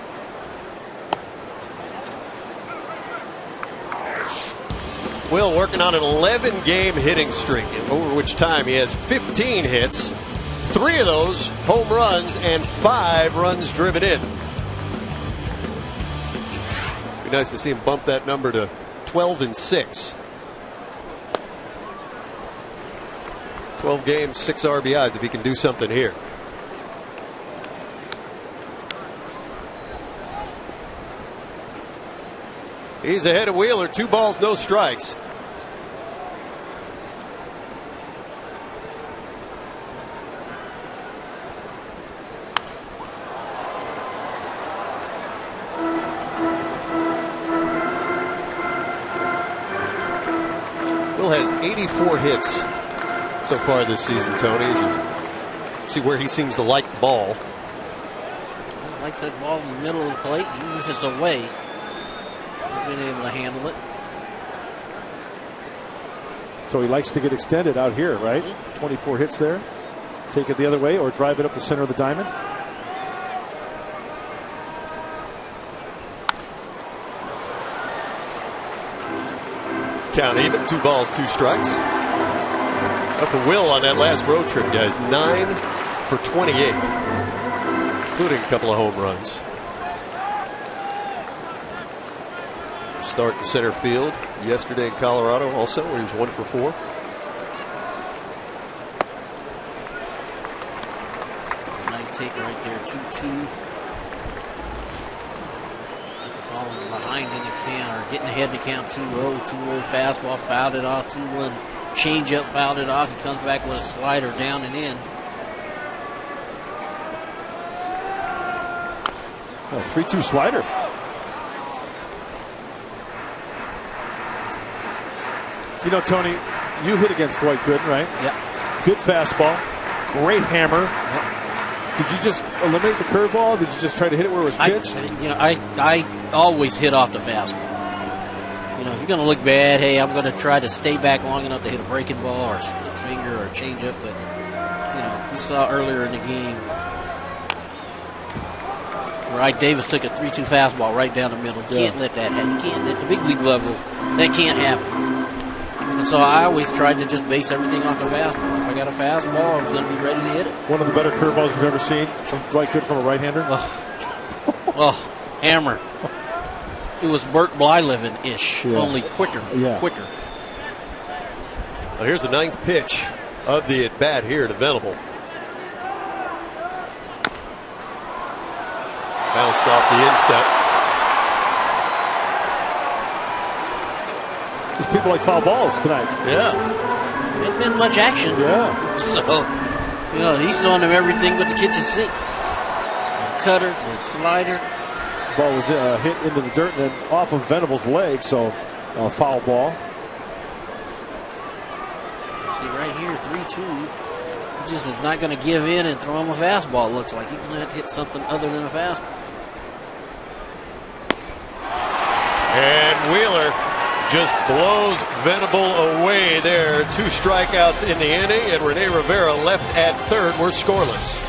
Will working on an 11-game hitting streak, over which time he has 15 hits, 3 of those home runs, and 5 runs driven in. Be nice to see him bump that number to 12-6. 12 games, 6 RBIs if he can do something here. He's ahead of Wheeler, 2 balls, no strikes. Will has 84 hits so far this season, Tony. As you see where he seems to like the ball. He likes that ball in the middle of the plate, even if it's away. He's been able to handle it. So he likes to get extended out here, right? 24 hits there. Take it the other way or drive it up the center of the diamond. Count even, 2 balls, 2 strikes. Up for Will on that last road trip, guys. 9 for 28, including a couple of home runs. Start in center field yesterday in Colorado also, where he was 1 for 4. That's a nice take right there, 2-2. Falling behind in the count, or getting ahead in the count, 2-0. 2-0 fastball, fouled it off. 2-1 changeup, fouled it off. He comes back with a slider down and in. Oh, 3-2 slider. You know, Tony, you hit against Dwight Gooden, right? Yep. Good fastball, great hammer, Did you just eliminate the curveball? Did you just try to hit it where it was pitched? I always hit off the fastball. If you're going to look bad, hey, I'm going to try to stay back long enough to hit a breaking ball or a split finger or a changeup. But, we saw earlier in the game where Ike Davis took a 3-2 fastball right down the middle. You can't let that happen. You can't, at the big league level, that can't happen. And so I always tried to just base everything off the fastball. If I got a fastball, I was going to be ready to hit it. One of the better curveballs you've ever seen, quite good from a right-hander. Hammer. It was Burt Blyleven-ish, only quicker. Quicker. Well, here's the 9th pitch of the at-bat here to Venable. Bounced off the instep. There's people like foul balls tonight. Yeah. Ain't been much action. Yeah. So, he's throwing them everything but the kitchen sink. The cutter, the slider. Ball was hit into the dirt and then off of Venable's leg, so foul ball. See right here, 3-2. He just is not going to give in and throw him a fastball. It looks like he's going to hit something other than a fastball. And Wheeler just blows Venable away there. 2 strikeouts in the inning, and Rene Rivera left at third. We're scoreless.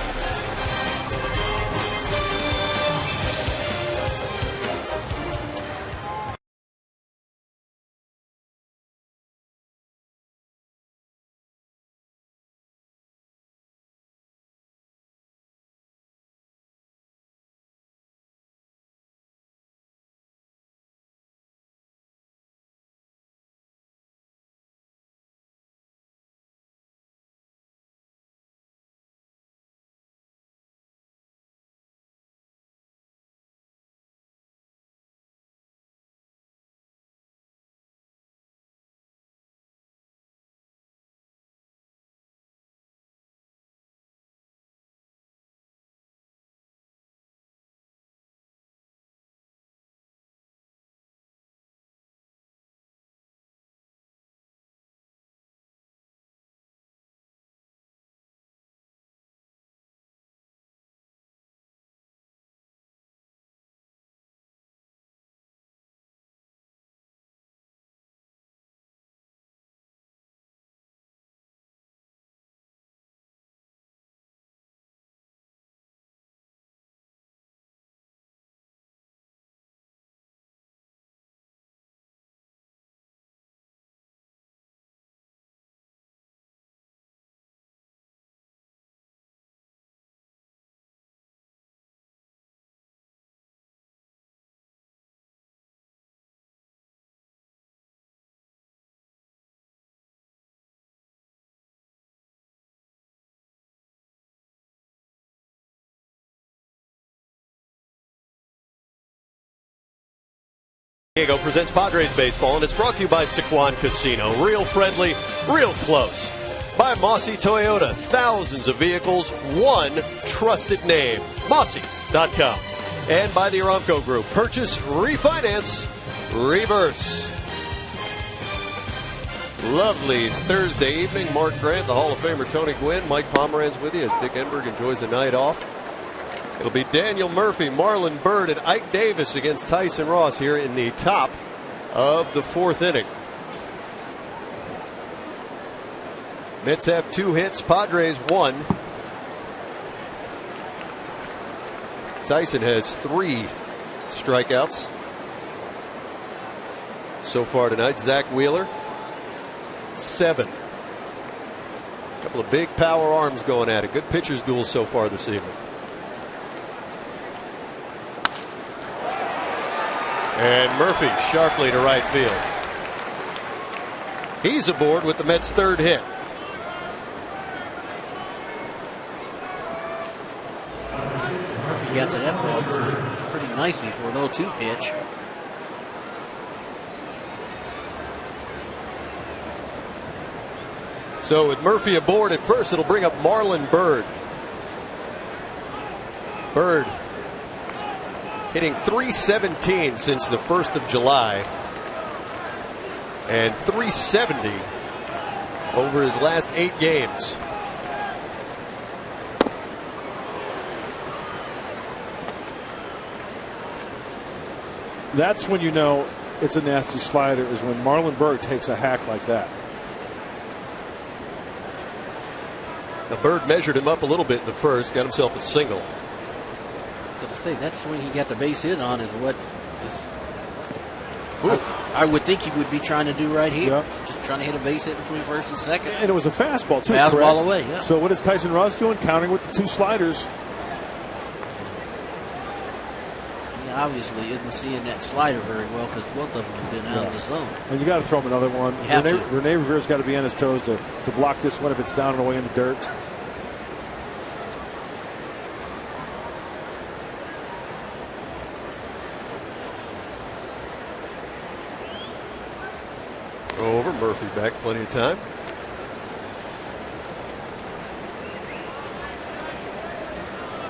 Diego presents Padres baseball, and it's brought to you by Sycuan Casino. Real friendly, real close. By Mossy Toyota, thousands of vehicles, one trusted name, Mossy.com. And by the Aramco Group, purchase, refinance, reverse. Lovely Thursday evening. Mark Grant, the Hall of Famer Tony Gwynn, Mike Pomeranz with you as Dick Enberg enjoys a night off. It'll be Daniel Murphy, Marlon Byrd, and Ike Davis against Tyson Ross here in the top of the 4th inning. Mets have 2 hits, Padres 1. Tyson has 3 strikeouts so far tonight. Zach Wheeler, 7. A couple of big power arms going at it. Good pitchers duel so far this evening. And Murphy sharply to right field. He's aboard with the Mets' 3rd hit. Murphy got to that ball pretty nicely for an 0-2 pitch. So with Murphy aboard at first, it'll bring up Marlon Byrd. Byrd hitting .317 since the 1st of July and .370 over his last 8 games. That's when you know it's a nasty slider, is when Marlon Byrd takes a hack like that. The Bird measured him up a little bit in the first, got himself a single. I was going to say, that swing he got the base hit on is what I would think he would be trying to do right here. Yep. Just trying to hit a base hit between first and second. And it was a fastball, too. Fastball correct? away, yeah. So what is Tyson Ross doing? Countering with the 2 sliders. He obviously isn't seeing that slider very well because both of them have been out of the zone. And you got to throw him another one. Rene Rivera's got to be on his toes to block this one if it's down and away in the dirt. Over, Murphy back, plenty of time.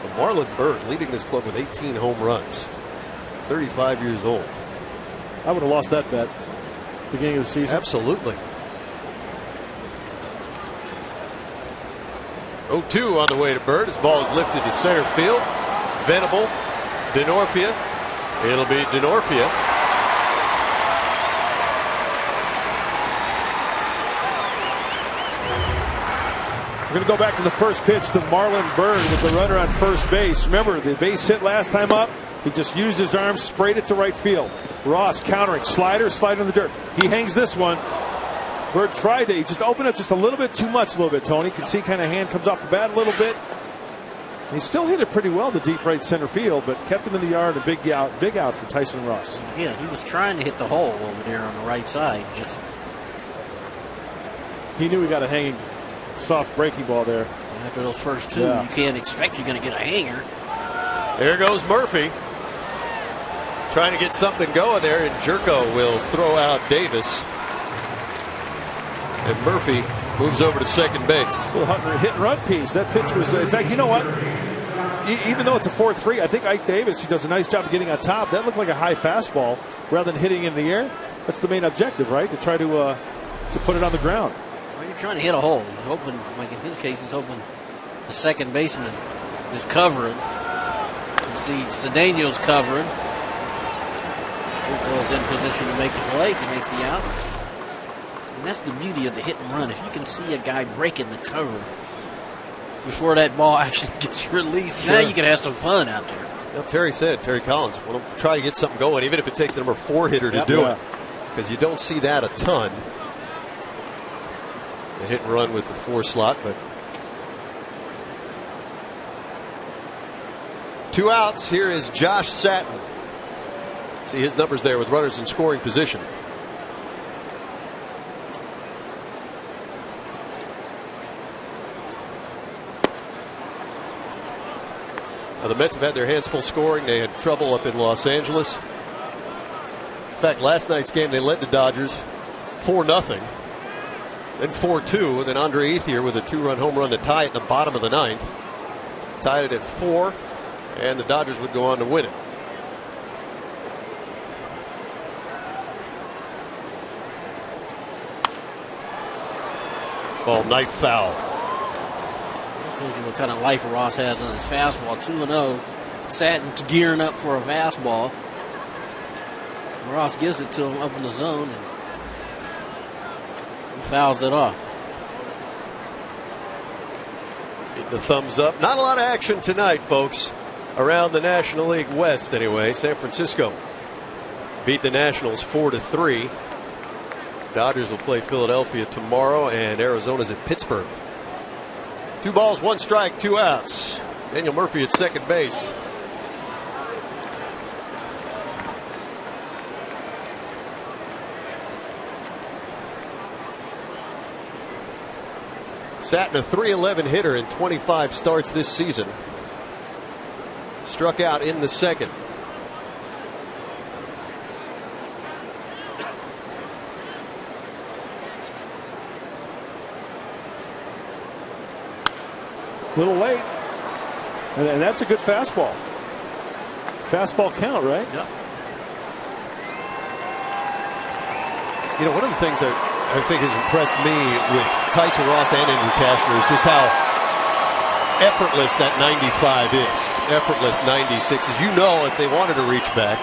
But Marlon Byrd leading this club with 18 home runs. 35 years old. I would have lost that bet beginning of the season. Absolutely. 0-2 on the way to Byrd. His ball is lifted to center field. Venable. Denorfia. It'll be Denorfia. We're going to go back to the first pitch to Marlon Byrd with the runner on first base. Remember, the base hit last time up. He just used his arm, sprayed it to right field. Ross countering, slide in the dirt. He hangs this one. Byrd tried to just open up just a little bit too much, Tony. You can see kind of hand comes off the bat a little bit. He still hit it pretty well, the deep right center field, but kept it in the yard. A big out for Tyson Ross. Yeah, he was trying to hit the hole over there on the right side. He knew he got a hanging soft breaking ball there. After those first 2, you can't expect you're going to get a hanger. There goes Murphy. Trying to get something going there, and Jerko will throw out Davis. And Murphy moves over to second base. A little hit and run piece. That pitch was, in fact, you know what? Even though it's a 4-3, I think Ike Davis, he does a nice job of getting on top. That looked like a high fastball rather than hitting in the air. That's the main objective, right? To try to put it on the ground. Well, you're trying to hit a hole. He's hoping, like in his case, he's hoping the second baseman is covering. You can see Cedeno's covering. Jerko's in position to make the play. He makes the out. And that's the beauty of the hit and run. If you can see a guy breaking the cover before that ball actually gets released, now you can have some fun out there. Well, Terry Collins, want to try to get something going, even if it takes the number 4 hitter to do it. Because you don't see that a ton. The hit and run with the 4 slot, but 2 outs. Here is Josh Satin. See his numbers there with runners in scoring position. Now the Mets have had their hands full scoring. They had trouble up in Los Angeles. In fact, last night's game they led the Dodgers 4-0. Then 4-2, and then Andre Ethier with a 2-run home run to tie it in the bottom of the 9th. Tied it at 4, and the Dodgers would go on to win it. Ball knife foul. That tells you what kind of life Ross has on his fastball. 2-0. Satin's gearing up for a fastball. Ross gives it to him up in the zone and fouls it off. Getting the thumbs up. Not a lot of action tonight, folks. Around the National League West, anyway. San Francisco beat the Nationals 4-3. Dodgers will play Philadelphia tomorrow, and Arizona's at Pittsburgh. 2 balls, 1 strike, 2 outs. Daniel Murphy at second base. Satin, a .311 hitter in 25 starts this season. Struck out in the second. A little late. And that's a good fastball. Fastball count, right? Yep. You know, one of the things that I think has impressed me with Tyson Ross and Andrew Cashner is just how effortless that 95 is. Effortless 96. As you know, if they wanted to reach back,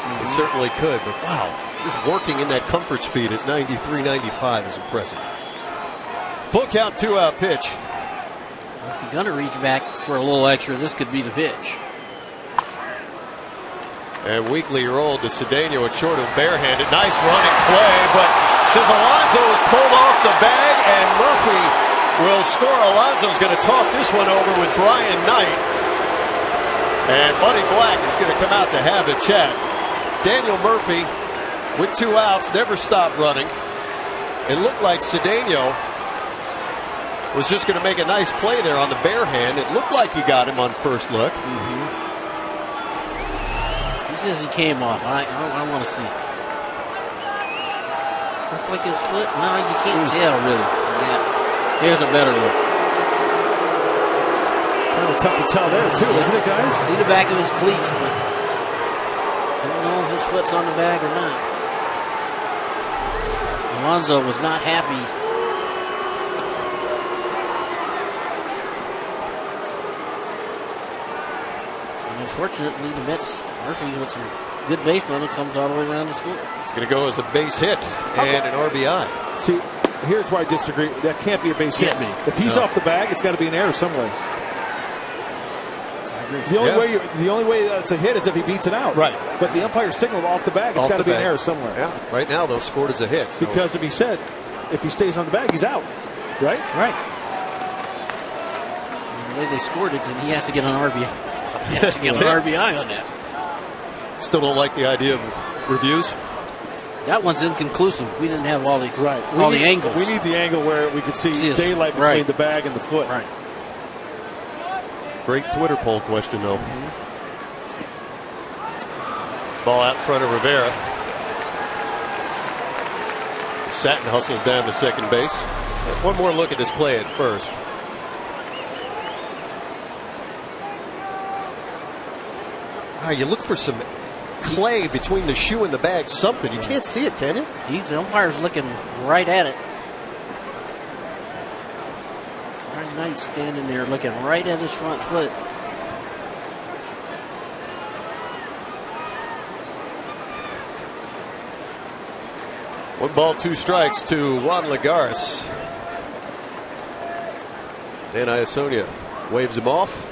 They certainly could, but wow, just working in that comfort speed at 93, 95 is impressive. Full count, 2-out pitch. If you're going to reach back for a little extra, this could be the pitch. And Weekly rolled to Cedeno at short of barehanded. Nice running play, but since Alonso is pulled off the bag and Murphy will score, Alonso's going to talk this one over with Brian Knight. And Buddy Black is going to come out to have a chat. Daniel Murphy with 2 outs, never stopped running. It looked like Cedeno was just going to make a nice play there on the bare hand. It looked like he got him on first look. He says he came off. I want to see. Looks like his foot. No, you can't tell really. Yeah. Here's a better look. Kind of tough to tell there too, isn't it, guys? See the back of his cleats, but don't know if his foot's on the bag or not. Alonso was not happy. And unfortunately, the Mets, Murphy with some good base running, comes all the way around the score. It's going to go as a base hit and an RBI. See, here's where I disagree. That can't be a base hit. If he's off the bag, it's got to be an error somewhere. The only way that it's a hit is if he beats it out. Right. But the umpire signaled off the bag. It's got to be an error somewhere. Yeah. Right now, though, scored as a hit. So. Because if he stays on the bag, he's out. Right? Right. And the way they scored it, then he has to get an RBI. He has to get an RBI on that. Still don't like the idea of reviews? That one's inconclusive. We didn't have all the the angles. We need the angle where we could see daylight between the bag and the foot. Right. Great Twitter poll question, though. Ball out in front of Rivera. Satin hustles down to second base. One more look at this play at first. You look for some clay between the shoe and the bag, something. You can't see it, can you? The umpire's looking right at it. Brian Knight standing there looking right at his front foot. One ball, 2 strikes to Juan Lagares. Dan Iasonia waves him off.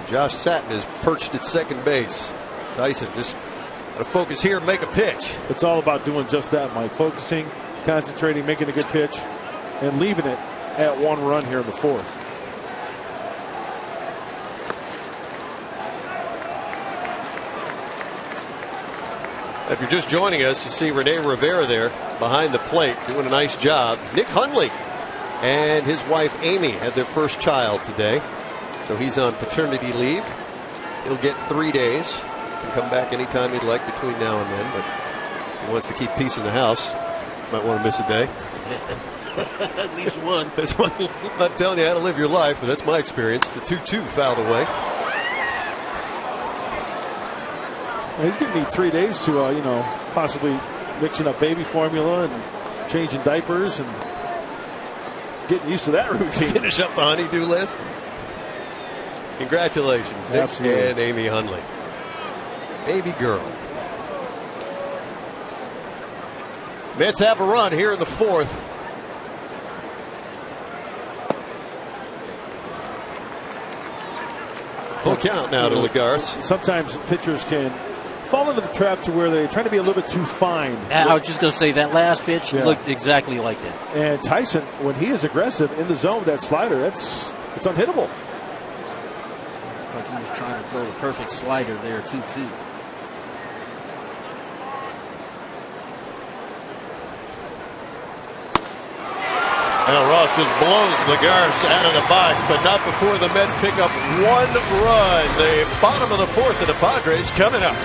Josh Satin is perched at second base. Tyson just got to focus here and make a pitch. It's all about doing just that, Mike. Focusing, concentrating, making a good pitch, and leaving it at 1 run here in the 4th. If you're just joining us, you see Rene Rivera there behind the plate doing a nice job. Nick Hundley and his wife Amy had their first child today. So he's on paternity leave. He'll get 3 days. Can come back anytime he'd like between now and then. But if he wants to keep peace in the house, might want to miss a day. At least one. That's one. I'm not telling you how to live your life, but that's my experience. The 2-2 fouled away. Well, he's going to need 3 days to, possibly mixing up baby formula and changing diapers and getting used to that routine. Finish up the honey-do list. Congratulations, Nick Absolutely. and Amy Hundley. Baby girl. Mets have a run here in the 4th. Full count now to Lagares. Sometimes pitchers can fall into the trap to where they're trying to be a little bit too fine. I was just going to say that last pitch looked exactly like that. And Tyson, when he is aggressive in the zone with that slider, it's unhittable. Like he was trying to throw the perfect slider there, 2-2. Now Ross just blows Lagares out of the box, but not before the Mets pick up 1 run. The bottom of the 4th of the Padres coming up.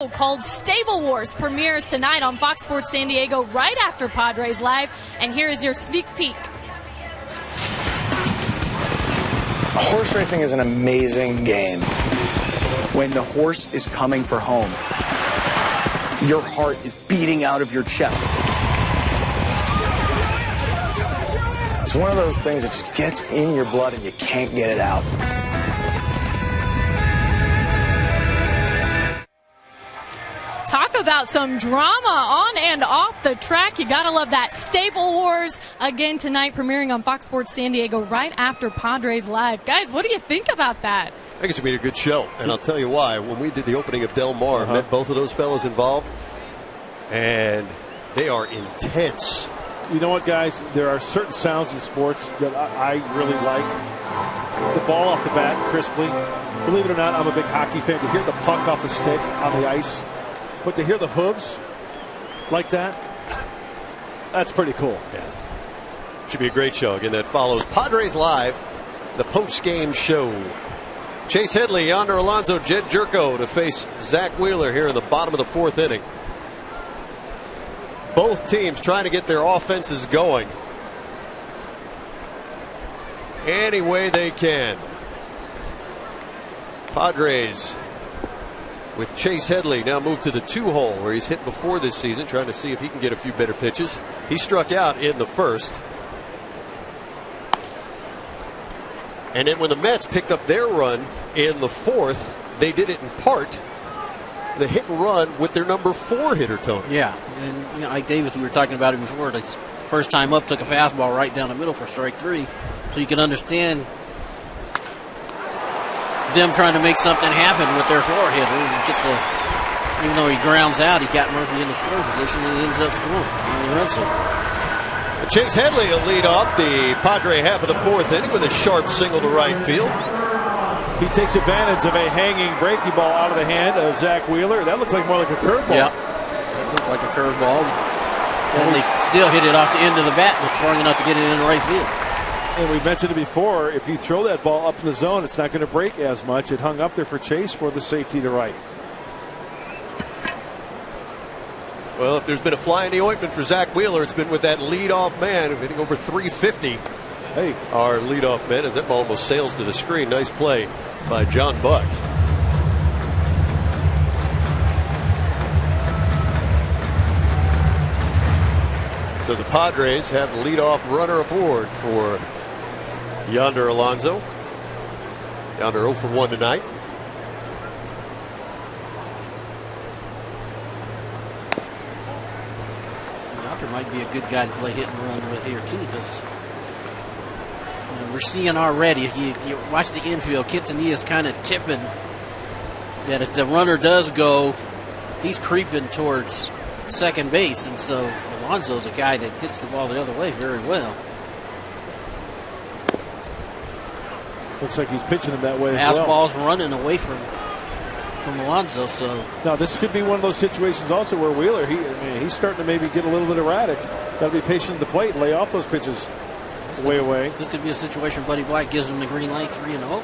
called Stable Wars premieres tonight on Fox Sports San Diego right after Padres Live. And here is your sneak peek. Horse racing is an amazing game. When the horse is coming for home, your heart is beating out of your chest. It's one of those things that just gets in your blood and you can't get it out. Talk about some drama on and off the track. You gotta love that. Stable Wars again tonight, premiering on Fox Sports San Diego right after Padres Live. Guys, what do you think about that? I think it's going to be a good show, and I'll tell you why. When we did the opening of Del Mar, met both of those fellows involved, and they are intense. You know what, guys? There are certain sounds in sports that I really like. The ball off the bat, crisply. Believe it or not, I'm a big hockey fan. To hear the puck off the stick on the ice, but to hear the hooves like that, that's pretty cool. Yeah. Should be a great show. Again, that follows Padres Live, the post-game show. Chase Headley, Yonder Alonso, Jed Jerko to face Zach Wheeler here in the bottom of the fourth inning. Both teams trying to get their offenses going any way they can. Padres with Chase Headley now moved to the 2-hole where he's hit before this season, trying to see if he can get a few better pitches. He struck out in the first. And then when the Mets picked up their run in the fourth, they did it in part the hit and run with their number 4 hitter, Tony. Yeah, and Ike Davis, we were talking about it before. The first time up, took a fastball right down the middle for strike 3. So you can understand them trying to make something happen with their 4 hitter. He gets even though he grounds out, he got Murphy in the scoring position and ends up scoring. And he runs it. Chase Headley will lead off the Padre half of the fourth inning with a sharp single to right field. He takes advantage of a hanging breaking ball out of the hand of Zach Wheeler. That looked like more like a curveball. Yeah, it looked like a curveball. And they still hit it off the end of the bat, but strong enough to get it in the right field. And we mentioned it before, if you throw that ball up in the zone, it's not going to break as much. It hung up there for Chase for the safety to right. Well, if there's been a fly in the ointment for Zach Wheeler, it's been with that leadoff man hitting over 350. Hey, our leadoff man, as that ball almost sails to the screen. Nice play by John Buck. So the Padres have the leadoff runner aboard for Yonder Alonso. Yonder 0 for 1 tonight. Yonder might be a good guy to play hit and run with here too, because we're seeing already, if you watch the infield, Quintanilla's kind of tipping that if the runner does go, he's creeping towards second base. And so Alonso's a guy that hits the ball the other way very well. Looks like he's pitching him that way as well. Fastball's running away from Alonso. So now this could be one of those situations also where Wheeler, he's starting to maybe get a little bit erratic. Got to be patient at the plate, lay off those pitches. Way away. This could be a situation Buddy Black gives him the green light, 3-0.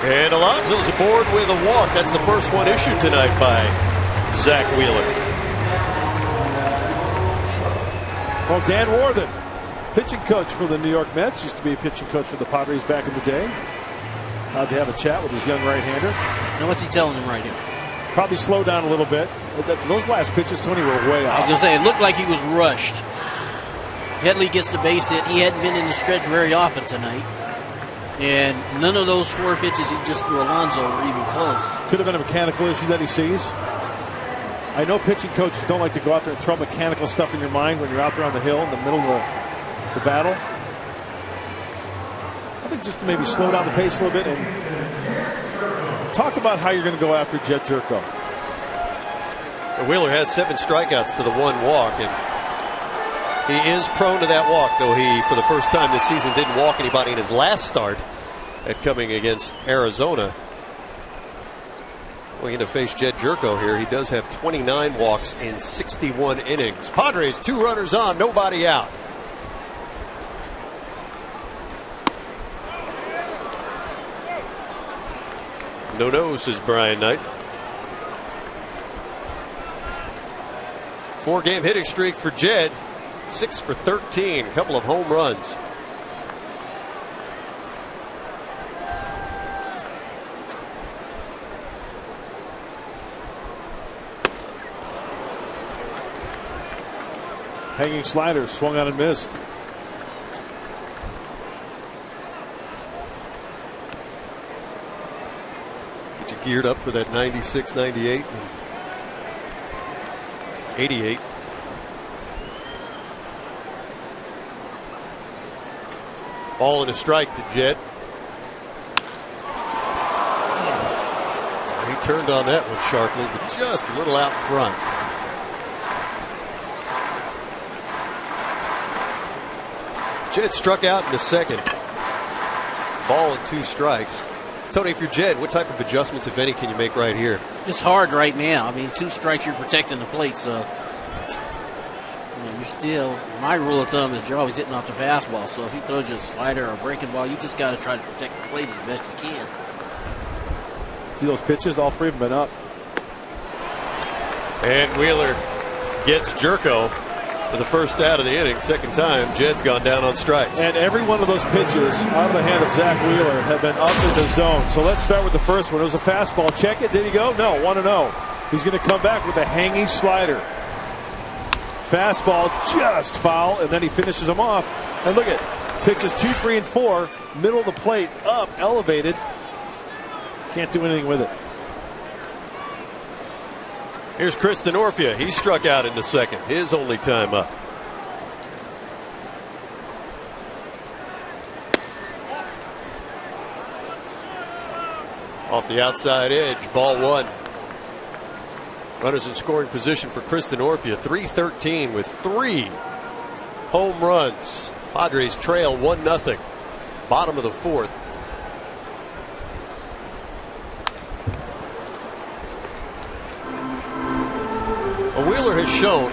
And Alonso's aboard with a walk. That's the first one issued tonight by Zach Wheeler. Well, Dan Worthen, pitching coach for the New York Mets, used to be a pitching coach for the Padres back in the day. Had to have a chat with his young right-hander. Now what's he telling him right here? Probably slow down a little bit. Those last pitches, Tony, were way off. I was going to say, it looked like he was rushed. Headley gets the base hit. He hadn't been in the stretch very often tonight. And none of those 4 pitches he just threw Alonso were even close. Could have been a mechanical issue that he sees. I know pitching coaches don't like to go out there and throw mechanical stuff in your mind when you're out there on the hill in the middle of the battle. I think just to maybe slow down the pace a little bit and talk about how you're going to go after Jed Jerko. Wheeler has 7 strikeouts to the 1 walk, and he is prone to that walk, though he, for the first time this season, didn't walk anybody in his last start at coming against Arizona. Going to face Jed Jerko here. He does have 29 walks in 61 innings. Padres 2 runners on, nobody out. No, says Brian Knight. 4-game hitting streak for Jed. 6 for 13. A couple of home runs. Hanging slider, swung on and missed. Get you geared up for that 96, 98, and 88. Ball and a strike to Jed. He turned on that one sharply, but just a little out front. Jed struck out in the second. Ball and 2 strikes. Tony, if you're Jed, what type of adjustments, if any, can you make right here? It's hard right now. I mean, 2 strikes, you're protecting the plate, so you're still. My rule of thumb is you're always hitting off the fastball. So if he throws you a slider or a breaking ball, you just got to try to protect the plate as best you can. See those pitches? All 3 have been up. And Wheeler gets Jerko for the first out of the inning. Second time, Jed's gone down on strikes. And every one of those pitches out of the hand of Zach Wheeler have been up in the zone. So let's start with the first one. It was a fastball. Check it. Did he go? No. 1-0. He's going to come back with a hanging slider. Fastball just foul, and then he finishes him off. And look at pitches 2, 3, and 4. Middle of the plate, up, elevated. Can't do anything with it. Here's Chris Denorfia. He struck out in the second. His only time up. Off the outside edge. Ball 1. Runners in scoring position for Chris Denorfia. 3-13 with 3 home runs. Padres trail 1-0. Bottom of the 4th. Wheeler has shown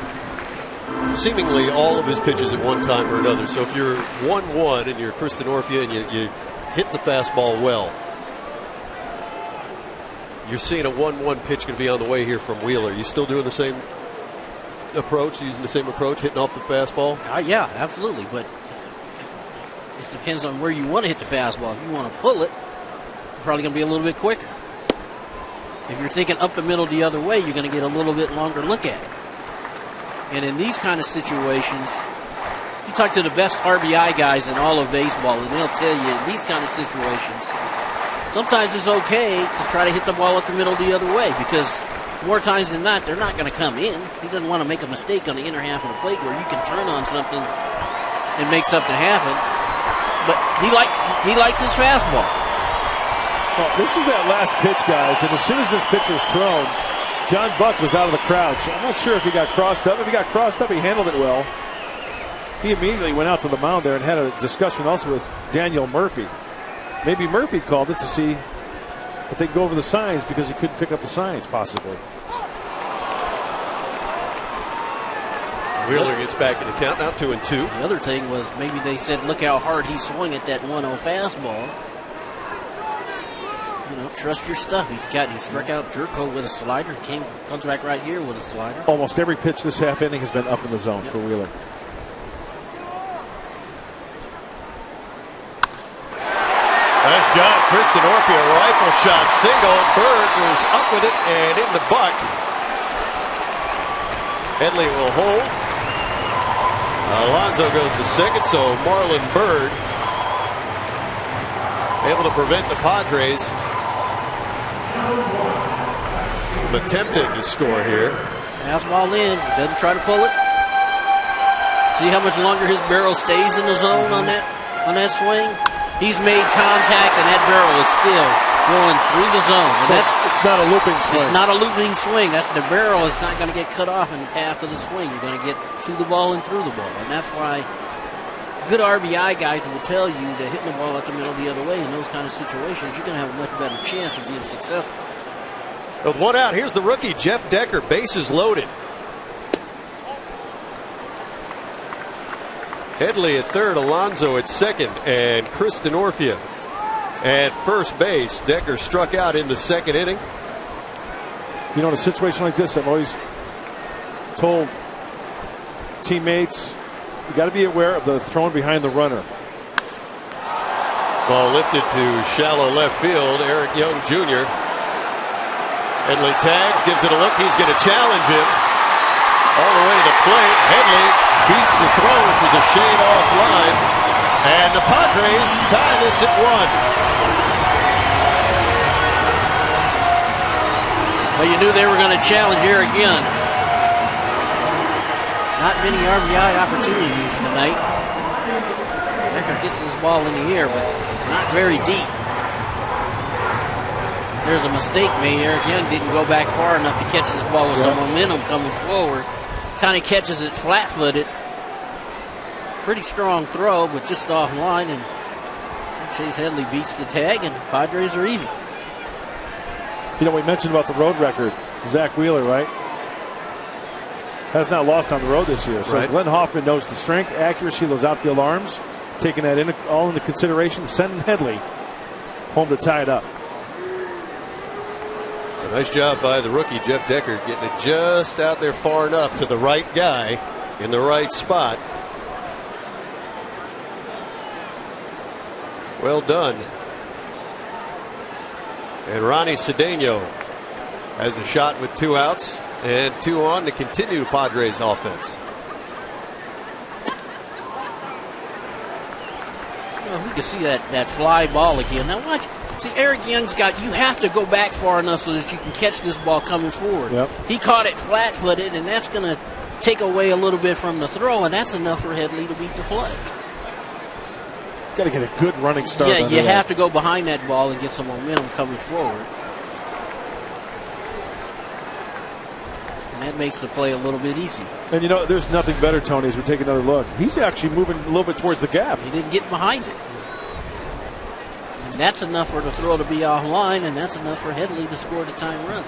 seemingly all of his pitches at one time or another. So if you're 1-1 and you're Chris Denorfia and you hit the fastball well, you're seeing a 1-1 pitch going to be on the way here from Wheeler. You still doing the same approach, using the same approach, hitting off the fastball? Yeah, absolutely. But it depends on where you want to hit the fastball. If you want to pull it, you're probably going to be a little bit quicker. If you're thinking up the middle the other way, you're going to get a little bit longer look at it. And in these kind of situations, you talk to the best RBI guys in all of baseball, and they'll tell you in these kind of situations, sometimes it's okay to try to hit the ball up the middle the other way, because more times than not, they're not going to come in. He doesn't want to make a mistake on the inner half of the plate where you can turn on something and make something happen. But he likes his fastball. Well, this is that last pitch, guys, and as soon as this pitch was thrown, John Buck was out of the crowd. So I'm not sure if he got crossed up. If he got crossed up, he handled it well. He immediately went out to the mound there and had a discussion also with Daniel Murphy. Maybe Murphy called it to see if they could go over the signs because he couldn't pick up the signs, possibly. Wheeler gets back in the count, now 2-2. The other thing was maybe they said, look how hard he swung at that 1-0 fastball. You know, trust your stuff. He struck out Jerko with a slider. Comes back right here with a slider. Almost every pitch this half inning has been up in the zone for Wheeler. Nice job, Chris Denorfia. Rifle shot, single. Bird was up with it and in the buck. Headley will hold. Alonso goes to second, so Marlon Bird able to prevent the Padres from attempting to score here. Fastball in. He doesn't try to pull it. See how much longer his barrel stays in the zone on that swing? He's made contact, and that barrel is still going through the zone. And it's not a looping swing. It's not a looping swing. That's the barrel is not going to get cut off in the path of the swing. You're going to get to the ball and through the ball. And that's why good RBI guys will tell you that hitting the ball up the middle the other way in those kind of situations, you're going to have a much better chance of being successful. With one out, here's the rookie, Jeff Decker, bases loaded. Headley at third, Alonso at second, and Chris Denorfia at first base. Decker struck out in the second inning. You know, in a situation like this, I've always told teammates, you got to be aware of the throwing behind the runner. Ball lifted to shallow left field. Eric Young Jr. Headley tags, gives it a look. He's going to challenge him all the way to the plate. Headley beats the throw, which was a shade offline. And the Padres tie this at 1. Well, you knew they were going to challenge Eric Young. Not many RBI opportunities tonight. Decker gets this ball in the air, but not very deep. There's a mistake made. Eric Young didn't go back far enough to catch this ball with some momentum coming forward. Kind of catches it flat-footed. Pretty strong throw, but just offline. And Chase Headley beats the tag, and Padres are even. You know, we mentioned about the road record. Zach Wheeler, right? Has not lost on the road this year. So Glenn Hoffman knows the strength, accuracy of those outfield arms, taking that all into consideration, sending Headley home to tie it up. A nice job by the rookie, Jeff Decker, getting it just out there far enough to the right guy in the right spot. Well done. And Ronnie Cedeno has a shot with 2 outs and 2 on to continue Padres offense. Well, we can see that fly ball again. Now watch. See, Eric Young's you have to go back far enough so that you can catch this ball coming forward. Yep. He caught it flat-footed, and that's going to take away a little bit from the throw, and that's enough for Headley to beat the play. Got to get a good running start. Yeah, you have to go behind that ball and get some momentum coming forward. And that makes the play a little bit easier. And you know, there's nothing better, Tony, as we take another look. He's actually moving a little bit towards the gap. He didn't get behind it. And that's enough for the throw to be offline, and that's enough for Headley to score the tying run.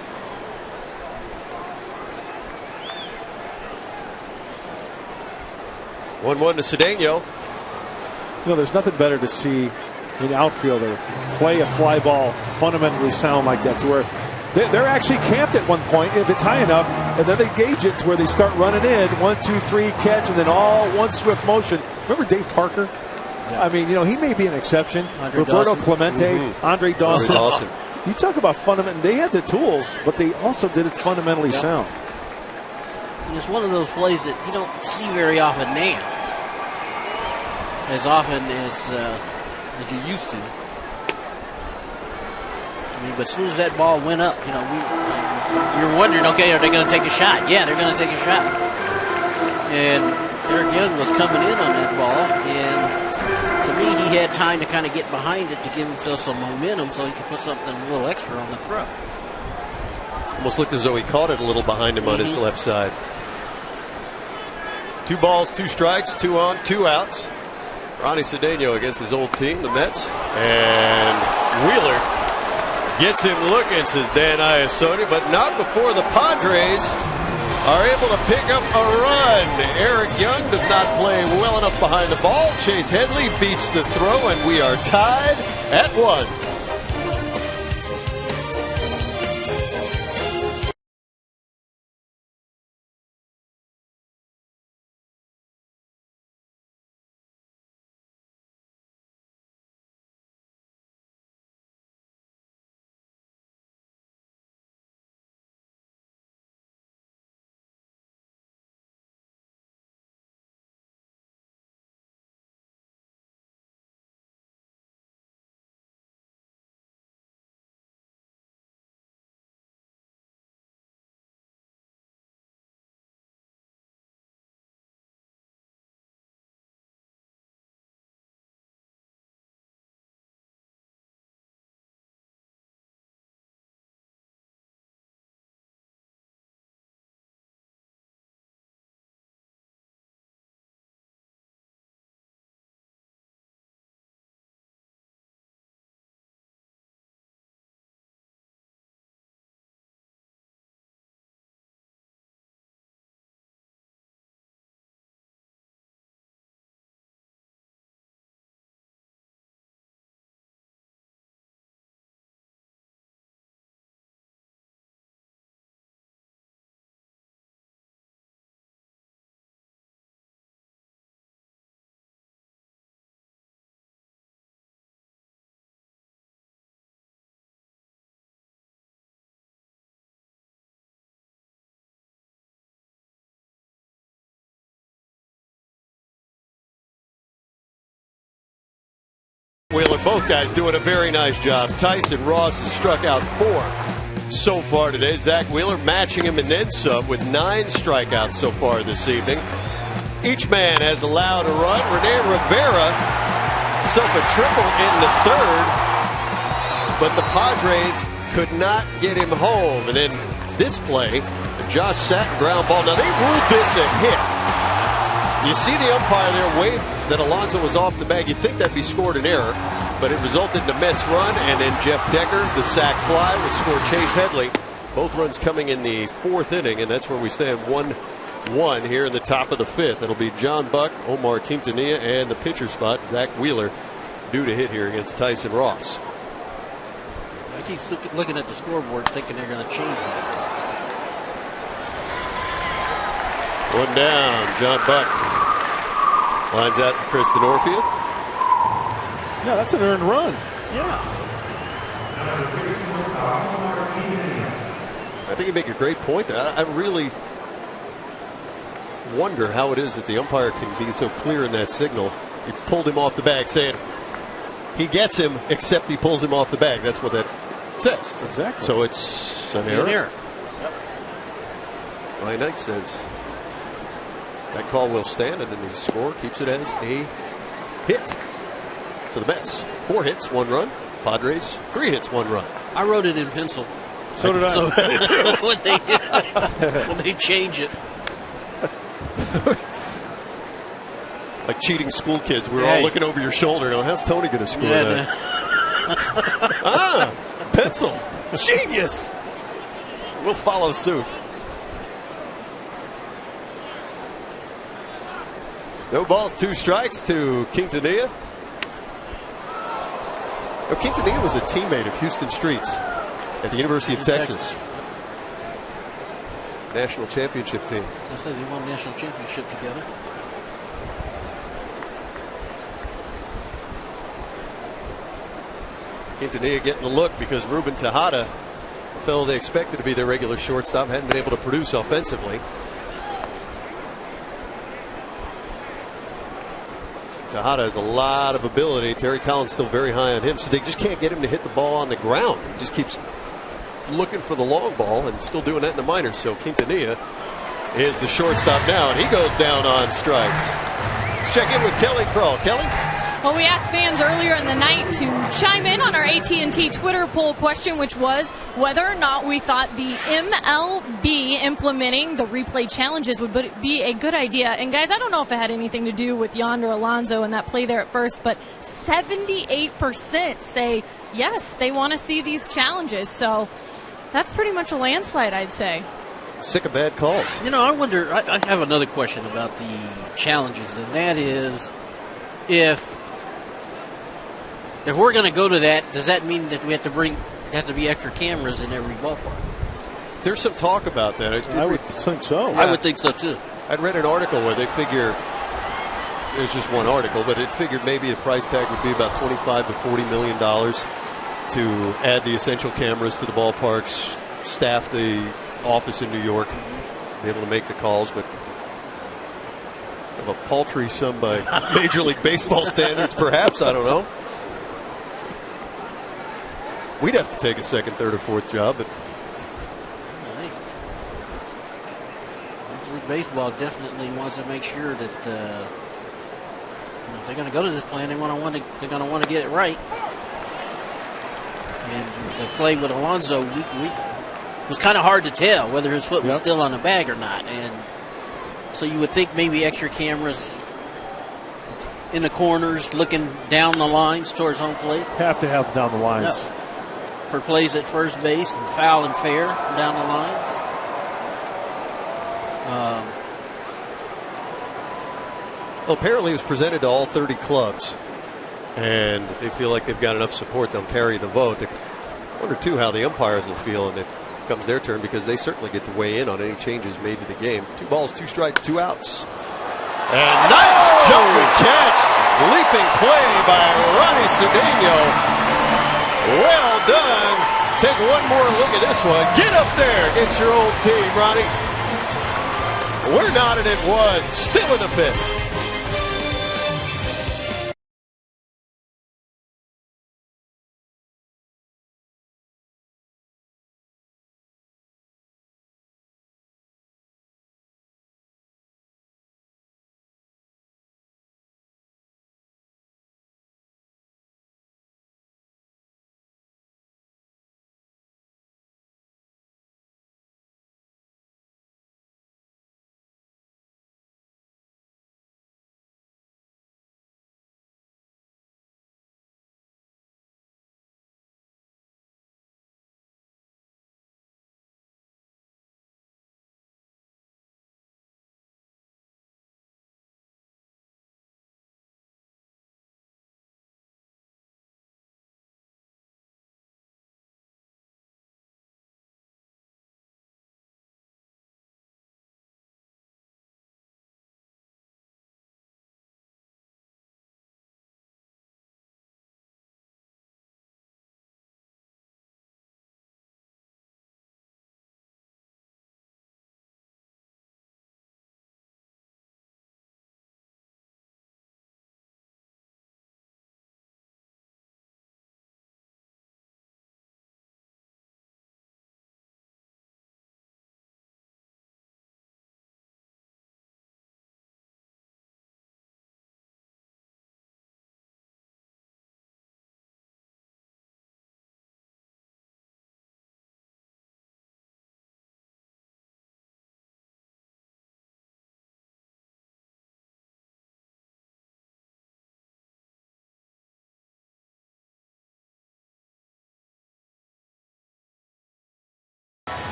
One to Cedeno. You know, there's nothing better to see an outfielder play a fly ball fundamentally sound like that, to where they're actually camped at one point if it's high enough, and then they gauge it to where they start running in 1, 2, 3 catch, and then all one swift motion. Remember Dave Parker? Yeah. I mean, you know, he may be an exception. Roberto Clemente, Andre Dawson. You talk about fundamental. They had the tools, but they also did it fundamentally sound. And it's one of those plays that you don't see very often now, as often as you used to. I mean, but as soon as that ball went up, you know, you're wondering, okay, are they going to take a shot? Yeah, they're going to take a shot. And Eric Young was coming in on that ball, and to me, he had time to kind of get behind it to give himself some momentum so he could put something a little extra on the throw. Almost looked as though he caught it a little behind him on his left side. 2 balls, 2 strikes, 2 on, 2 outs. Ronnie Cedeno against his old team, the Mets. And Wheeler gets him looking, says Dan Iasoni, but not before the Padres are able to pick up a run. Eric Young does not play well enough behind the ball. Chase Headley beats the throw, and we are tied at 1. Wheeler, both guys doing a very nice job. Tyson Ross has struck out 4 so far today. Zach Wheeler matching him and then some with 9 strikeouts so far this evening. Each man has allowed a run. Rene Rivera himself a triple in the 3rd, but the Padres could not get him home. And then this play, a Josh Satin ground ball. Now they ruled this a hit. You see the umpire there wave that Alonso was off the bag. You'd think that'd be scored an error, but it resulted in a Mets run, and then Jeff Decker, the sac fly, would score Chase Headley. Both runs coming in the 4th inning, and that's where we stand 1-1 here in the top of the 5th. It'll be John Buck, Omar Quintanilla, and the pitcher spot, Zach Wheeler, due to hit here against Tyson Ross. I keep looking at the scoreboard thinking they're going to change that. One down, John Buck lines out to Chris Denorfia. Yeah, that's an earned run. Yeah. I think you make a great point there. I really wonder how it is that the umpire can be so clear in that signal. He pulled him off the bag, saying he gets him, except he pulls him off the bag. That's what that says. Exactly. So it's an error. An error. Yep. Ryan Knight says that call will stand, and then the score keeps it as a hit. So the Mets, 4 hits, 1 run. Padres, 3 hits, 1 run. I wrote it in pencil. So did I. So when they change it. Like cheating school kids, we're all looking over your shoulder. Now, how's Tony going to score that? Pencil. Genius. We'll follow suit. No balls, 2 strikes to Quintanilla. Now, Quintanilla was a teammate of Houston Street's at the University of Texas. National championship team. I said they won national championship together. Quintanilla getting the look because Ruben Tejada, the fellow they expected to be their regular shortstop, hadn't been able to produce offensively. Tejada has a lot of ability. Terry Collins still very high on him, so they just can't get him to hit the ball on the ground. He just keeps looking for the long ball and still doing that in the minors. So Quintanilla is the shortstop now, and he goes down on strikes. Let's check in with Kelly Crawl. Kelly? Well, we asked fans earlier in the night to chime in on our AT&T Twitter poll question, which was whether or not we thought the MLB implementing the replay challenges would be a good idea. And guys, I don't know if it had anything to do with Yonder Alonso and that play there at first, but 78% say yes, they want to see these challenges. So that's pretty much a landslide, I'd say. Sick of bad calls. You know, I wonder, I have another question about the challenges, and that is if we're going to go to that, does that mean that we have to be extra cameras in every ballpark? There's some talk about that. I would think so. I would think so too. I'd read an article where they figure, it's just one article, but it figured maybe the price tag would be about $25 to $40 million to add the essential cameras to the ballparks, staff the office in New York, be able to make the calls, but of a paltry sum by Major League Baseball standards, perhaps, I don't know. We'd have to take a second, third, or fourth job, but Major League Baseball definitely wants to make sure that if they're going to go to this plan, they're going to want to get it right. And the play with Alonso was kind of hard to tell whether his foot was still on the bag or not, and so you would think maybe extra cameras in the corners looking down the lines towards home plate. Have to have down the lines. No. For plays at first base and foul and fair down the lines. Well, apparently it was presented to all 30 clubs, and if they feel like they've got enough support, they'll carry the vote. I wonder, too, how the umpires will feel, and it comes their turn, because they certainly get to weigh in on any changes made to the game. 2 balls, 2 strikes, 2 outs. And nice jumping catch. Leaping play by Ronnie Cedeno. Well done. Take one more look at this one. Get up there against your old team, Ronnie. We're knotted at 1. Still in the 5th.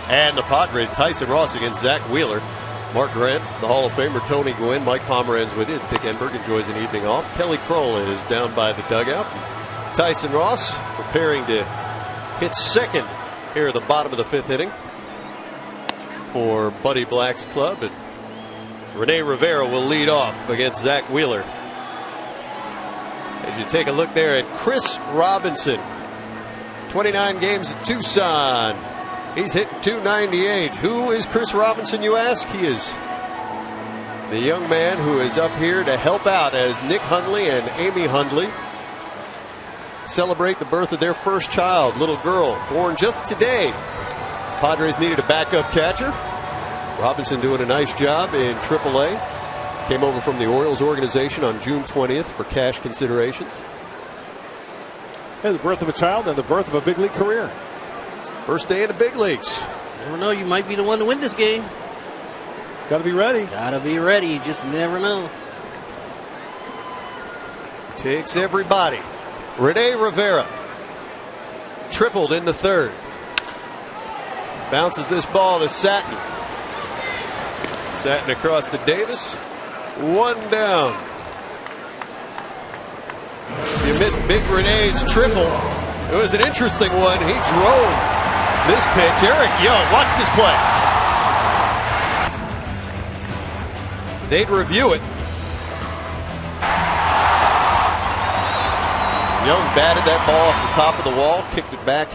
And the Padres, Tyson Ross against Zach Wheeler. Mark Grant, the Hall of Famer, Tony Gwynn, Mike Pomeranz with you. Dick Enberg enjoys an evening off. Kelly Crowley is down by the dugout. Tyson Ross preparing to hit second here at the bottom of the 5th inning for Buddy Black's club. And Rene Rivera will lead off against Zach Wheeler. As you take a look there at Chris Robinson, 29 games at Tucson. He's hitting .298. Who is Chris Robinson, you ask? He is the young man who is up here to help out as Nick Hundley and Amy Hundley celebrate the birth of their first child, little girl, born just today. Padres needed a backup catcher. Robinson doing a nice job in AAA. Came over from the Orioles organization on June 20th for cash considerations. And the birth of a child and the birth of a big league career. First day in the big leagues. Never know. You might be the one to win this game. Got to be ready. Got to be ready. You just never know. Takes everybody. Rene Rivera tripled in the 3rd. Bounces this ball to Satin. Satin across to Davis. 1 down. You missed Big Rene's triple. It was an interesting one. He drove this pitch. Eric Young, watch this play. They'd review it. Young batted that ball off the top of the wall, kicked it back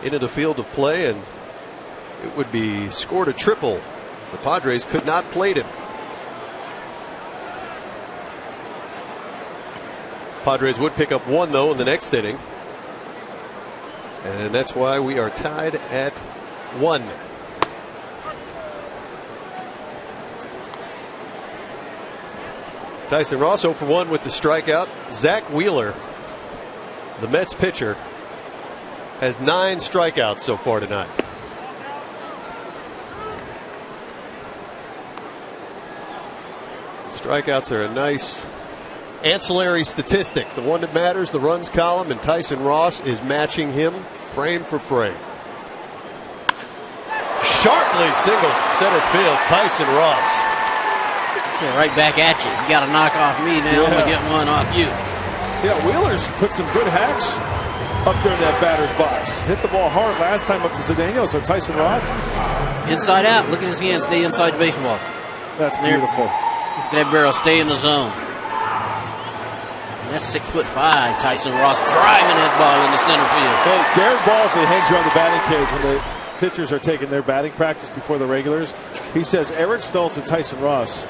into the field of play, and it would be scored a triple. The Padres could not plate him. Padres would pick up 1, though, in the next inning. And that's why we are tied at 1. Tyson Ross 0 for 1 with the strikeout. Zach Wheeler, the Mets pitcher, has 9 strikeouts so far tonight. Strikeouts are a nice ancillary statistic. The one that matters, the runs column, and Tyson Ross is matching him frame for frame. Sharply single center field, Tyson Ross. Right back at you. You got to knock off me now. I'm going to get one off you. Yeah, Wheeler's put some good hacks up there in that batter's box. Hit the ball hard last time up to Cedeno, so Tyson Ross. Inside out. Look at his hand. Stay inside the baseball. That's beautiful. Look at that barrel. Stay in the zone. And that's 6'5". Tyson Ross driving that ball in the center field. Hey, Darren Balsley hangs around the batting cage when the pitchers are taking their batting practice before the regulars. He says Eric Stoltz and Tyson Ross.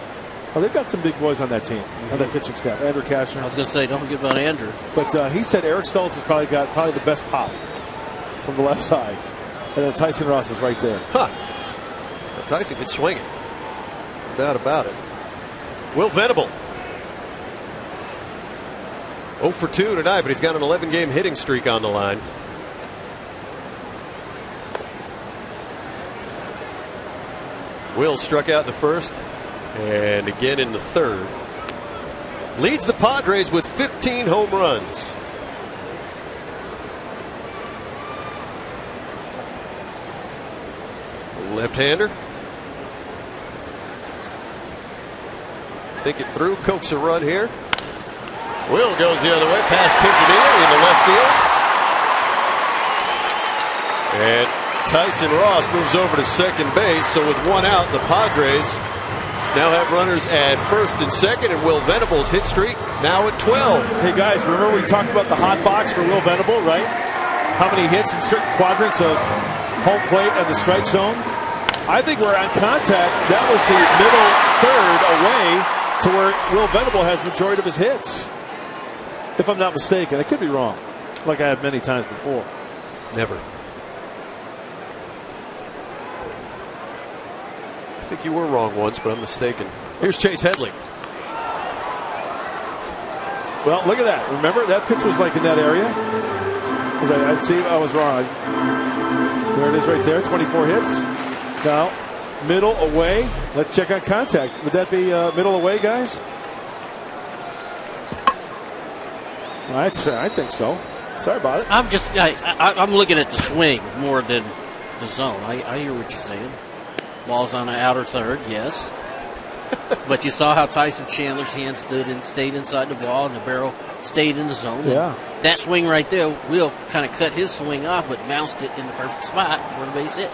Oh, they've got some big boys on that team, on that pitching staff. Andrew Cashner. I was going to say, don't forget about Andrew. But he said Eric Stoltz has probably got the best pop from the left side. And then Tyson Ross is right there. Huh. Well, Tyson can swing it. No doubt about it. Will Venable. 0 for 2 tonight, but he's got an 11-game hitting streak on the line. Will struck out in the 1st. And again in the 3rd. Leads the Padres with 15 home runs. Left-hander. Think it through, coax a run here. Will goes the other way, past Quintanilla in the left field. And Tyson Ross moves over to second base, so with 1 out, the Padres now have runners at 1st and 2nd, and Will Venable's hit streak now at 12. Hey guys, remember we talked about the hot box for Will Venable, right? How many hits in certain quadrants of home plate and the strike zone? I think we're on contact. That was the middle 3rd away to where Will Venable has majority of his hits. If I'm not mistaken. I could be wrong, like I have many times before. Never. I think you were wrong once, but I'm mistaken. Here's Chase Headley. Well, look at that. Remember, that pitch was like in that area. I'd see I was wrong. There it is right there, 24 hits. Now, middle away. Let's check on contact. Would that be middle away, guys? I think so. Sorry about it. I'm looking at the swing more than the zone. I hear what you're saying. Ball's on the outer third, yes. But you saw how Tyson Chandler's hand stayed inside the ball, and the barrel stayed in the zone. Yeah. And that swing right there, Will kind of cut his swing off, but bounced it in the perfect spot for the base hit.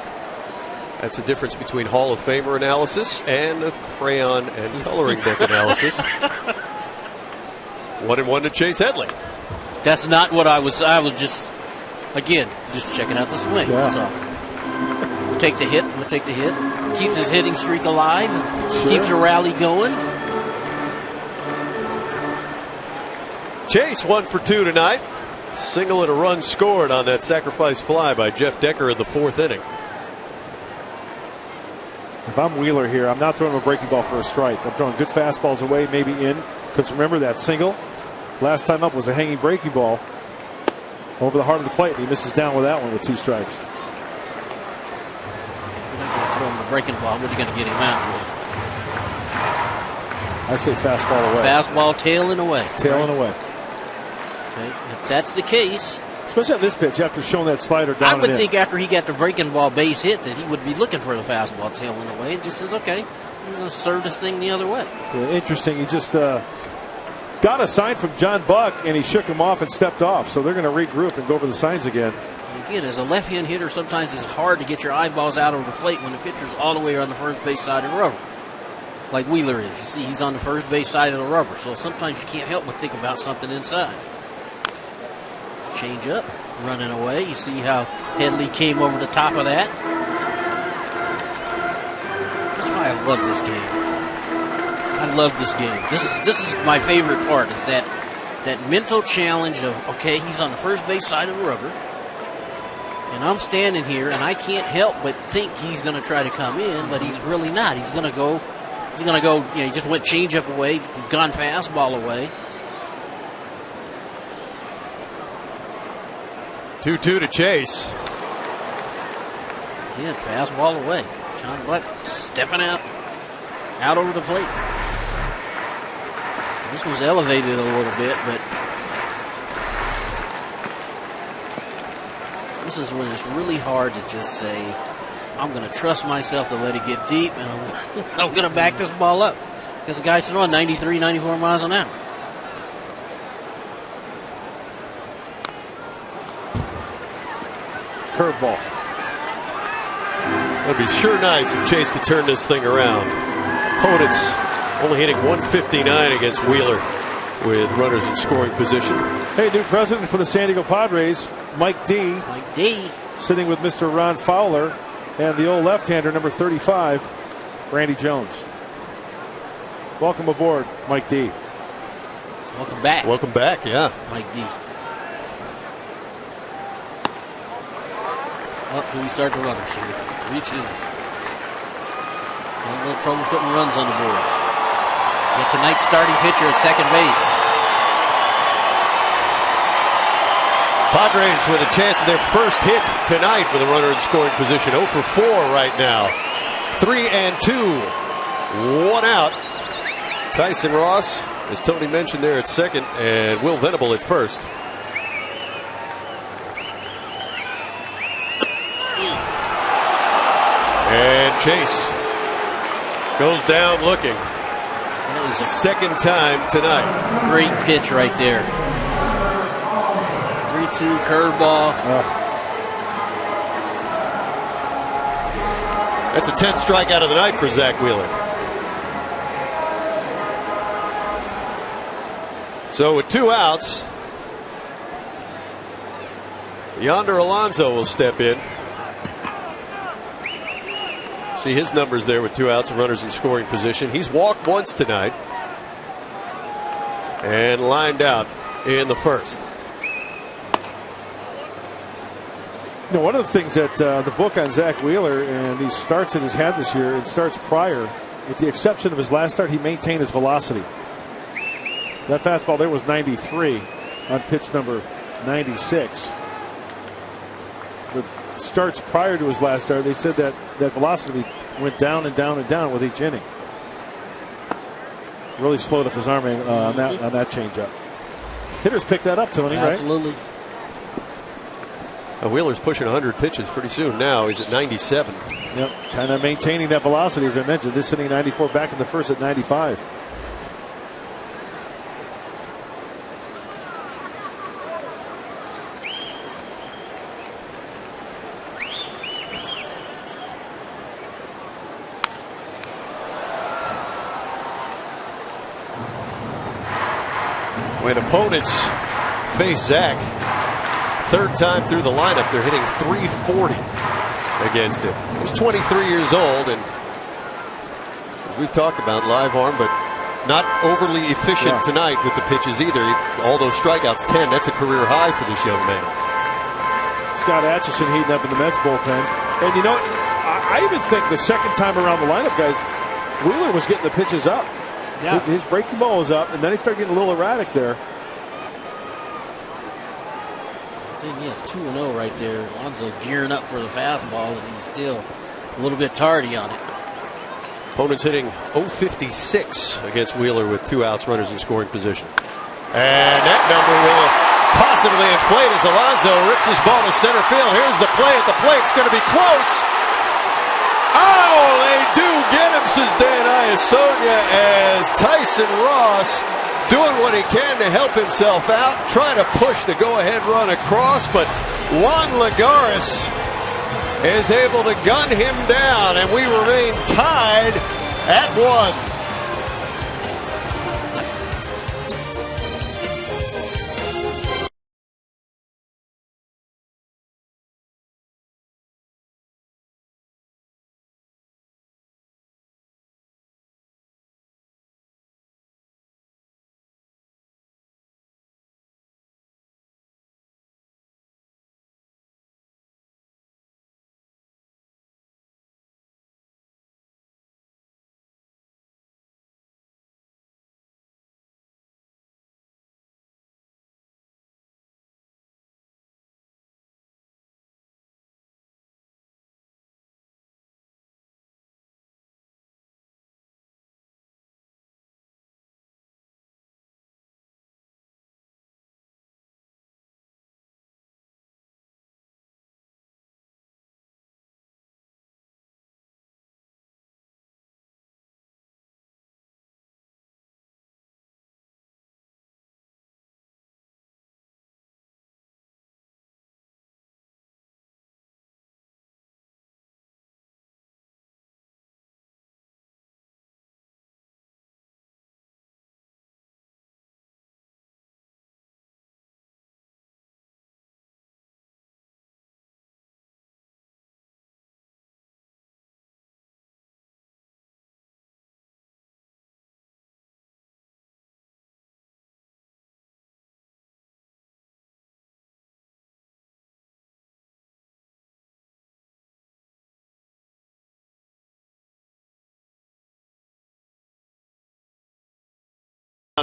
That's the difference between Hall of Famer analysis and a crayon and coloring book analysis. 1-1 to Chase Headley. That's not what I was just checking out the swing. Yeah. That's all. We'll take the hit. Keeps his hitting streak alive. Sure. Keeps the rally going. Chase 1 for 2 tonight. Single and a run scored on that sacrifice fly by Jeff Decker in the 4th inning. If I'm Wheeler here, I'm not throwing a breaking ball for a strike. I'm throwing good fastballs away, maybe in. Because remember that single last time up was a hanging breaking ball over the heart of the plate. And he misses down with that one with 2 strikes. If you're not going to throw him the breaking ball, what are you going to get him out with? I say fastball away. Fastball tailing away. Tailing away. Okay. If that's the case, especially on this pitch, after showing that slider down. I would think after he got the breaking ball base hit that he would be looking for the fastball tailing away. It just says, okay, I'm going to serve this thing the other way. Yeah, interesting. He just got a sign from John Buck, and he shook him off and stepped off. So they're going to regroup and go over the signs again. Again, as a left-hand hitter, sometimes it's hard to get your eyeballs out over the plate when the pitcher's all the way on the first base side of the rubber. It's like Wheeler is. You see, he's on the first base side of the rubber. So sometimes you can't help but think about something inside. Change up, running away. You see how Headley came over the top of that. That's why I love this game. I love this game. This is my favorite part. It's that mental challenge of, okay, he's on the first base side of the rubber, and I'm standing here, and I can't help but think he's going to try to come in, but he's really not. He's going to go. He just went changeup away. He's gone fastball away. 2-2 to Chase. Yeah, fastball away. John Buck stepping out over the plate. This one's elevated a little bit, but this is when it's really hard to just say, I'm going to trust myself to let it get deep, and I'm going to back this ball up. Because the guy's throwing 93, 94 miles an hour. Curveball. That'd be sure nice if Chase could turn this thing around. Opponents only hitting 159 against Wheeler with runners in scoring position. Hey, new president for the San Diego Padres, Mike D. Mike D. Sitting with Mr. Ron Fowler and the old left-hander, number 35, Randy Jones. Welcome aboard, Mike D. Welcome back. Welcome back, yeah. Mike D. Oh, do we start the runners here? 3-2. A little trouble putting runs on the board. Get tonight's starting pitcher at second base. Padres with a chance of their first hit tonight with a runner in scoring position. 0 for 4 right now. 3-2. 1 out. Tyson Ross, as Tony mentioned there at second, and Will Venable at first. And Chase goes down looking. That is a second time tonight. great pitch right there. 3-2 curveball. That's a 10th strikeout of the night for Zach Wheeler. So with 2 outs, Yonder Alonso will step in. See his numbers there with 2 outs and runners in scoring position. He's walked once tonight and lined out in the first. You know, one of the things that the book on Zach Wheeler and these starts that he's had this year, and starts prior, with the exception of his last start, he maintained his velocity. That fastball there was 93 on pitch number 96. But starts prior to his last start, they said that velocity went down and down and down with each inning. Really slowed up his arm on that changeup. Hitters pick that up, Tony, right? Absolutely. Wheeler's pushing 100 pitches pretty soon now. He's at 97. Yep, kind of maintaining that velocity, as I mentioned. This inning 94, back in the first at 95. When opponents face Zach, third time through the lineup, they're hitting .340 against him. He's 23 years old, and as we've talked about, live arm, but not overly efficient tonight with the pitches either. All those strikeouts, 10, that's a career high for this young man. Scott Atchison heating up in the Mets bullpen. And you know, I even think the second time around the lineup, guys, Wheeler was getting the pitches up. Yeah. His breaking ball was up, and then he started getting a little erratic there. I think he has 2-0 right there. Alonso gearing up for the fastball, and he's still a little bit tardy on it. Opponents hitting .056 against Wheeler with 2 outs, runners in scoring position. And that number will possibly inflate as Alonso rips his ball to center field. Here's the play at the plate. It's going to be close. Oh, they do get him, says Dan Iasonia, as Tyson Ross doing what he can to help himself out, trying to push the go-ahead run across, but Juan Lagares is able to gun him down, and we remain tied at 1.